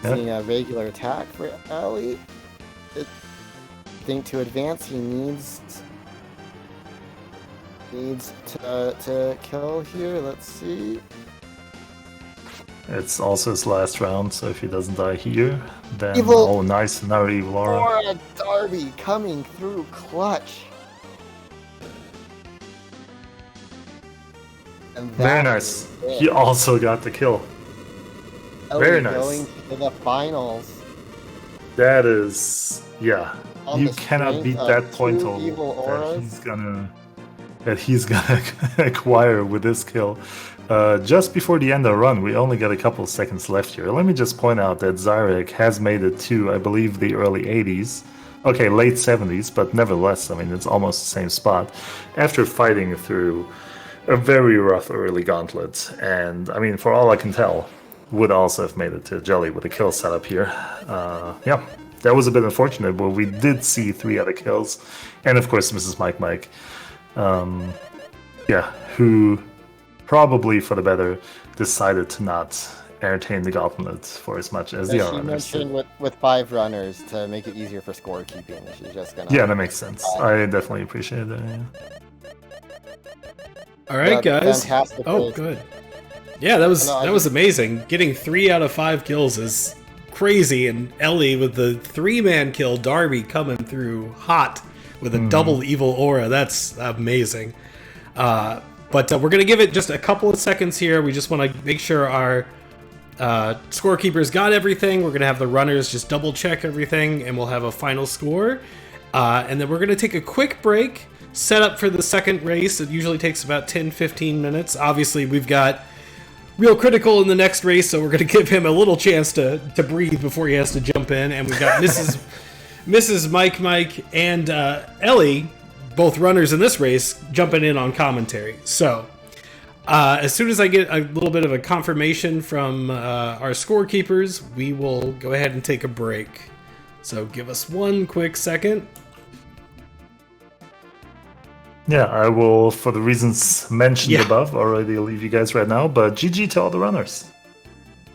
Speaker 2: Yeah.
Speaker 3: Seeing a regular attack for Ellie. I think to advance he needs to kill here. Let's see.
Speaker 2: It's also his last round, so if he doesn't die here, then
Speaker 3: Evil-
Speaker 2: oh nice, another Evil Aura.
Speaker 3: Aura Darby coming through clutch. And
Speaker 2: Very
Speaker 3: that
Speaker 2: nice.
Speaker 3: is it.
Speaker 2: He also got the kill.
Speaker 3: Ellie
Speaker 2: very nice.
Speaker 3: Going to the finals.
Speaker 2: That is, yeah.
Speaker 3: On
Speaker 2: You
Speaker 3: the
Speaker 2: cannot
Speaker 3: strength
Speaker 2: beat
Speaker 3: of
Speaker 2: that point
Speaker 3: 2
Speaker 2: total
Speaker 3: evil auras.
Speaker 2: that he's gonna acquire with this kill. Just before the end of the run, we only got a couple seconds left here. Let me just point out that Zyrek has made it to, I believe, the early 80s. Okay, late 70s, but nevertheless, I mean, it's almost the same spot. After fighting through a very rough early gauntlet. And I mean, for all I can tell, would also have made it to Jelly with a kill setup here. Yeah, that was a bit unfortunate, but we did see 3 other kills. And of course, Mrs. Mike, yeah, who probably for the better decided to not entertain the gauntlet for as much as the other runners.
Speaker 3: She mentioned with 5 runners to make it easier for scorekeeping. She's just gonna.
Speaker 2: Yeah, that makes sense. I definitely appreciate that. Yeah.
Speaker 1: All right, guys.
Speaker 3: Fantastic.
Speaker 1: Oh, good. Yeah, that was amazing. Getting 3 out of 5 kills is crazy, and Ellie with the 3-man kill, Darby coming through hot with a double evil aura. That's amazing. But we're gonna give it just a couple of seconds here. We just want to make sure our scorekeepers got everything. We're gonna have the runners just double check everything, and we'll have a final score. And then we're gonna take a quick break, set up for the second race. It usually takes about 10-15 minutes. Obviously, we've got Real Critical in the next race, so we're going to give him a little chance to breathe before he has to jump in. And we've got Mrs. Mike, and Ellie, both runners in this race, jumping in on commentary. So as soon as I get a little bit of a confirmation from our scorekeepers, we will go ahead and take a break. So give us one quick second.
Speaker 2: Yeah, I will, for the reasons mentioned above, already leave you guys right now, but GG to all the runners.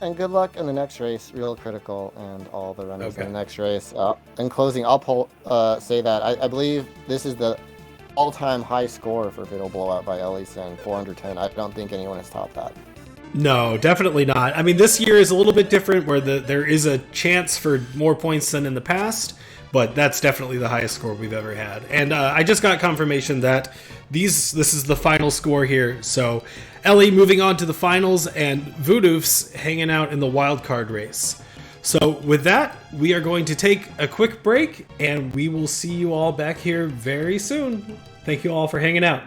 Speaker 3: And good luck in the next race, Real Critical, and all the runners in the next race. In closing, I'll say that I believe this is the all-time high score for Fatal Blowout by Ellie Sin, 410. I don't think anyone has topped that.
Speaker 1: No, definitely not. I mean, this year is a little bit different where there is a chance for more points than in the past, but that's definitely the highest score we've ever had. And I just got confirmation that this is the final score here. So Ellie moving on to the finals, and Voodoof's hanging out in the wild card race. So with that, we are going to take a quick break, and we will see you all back here very soon. Thank you all for hanging out.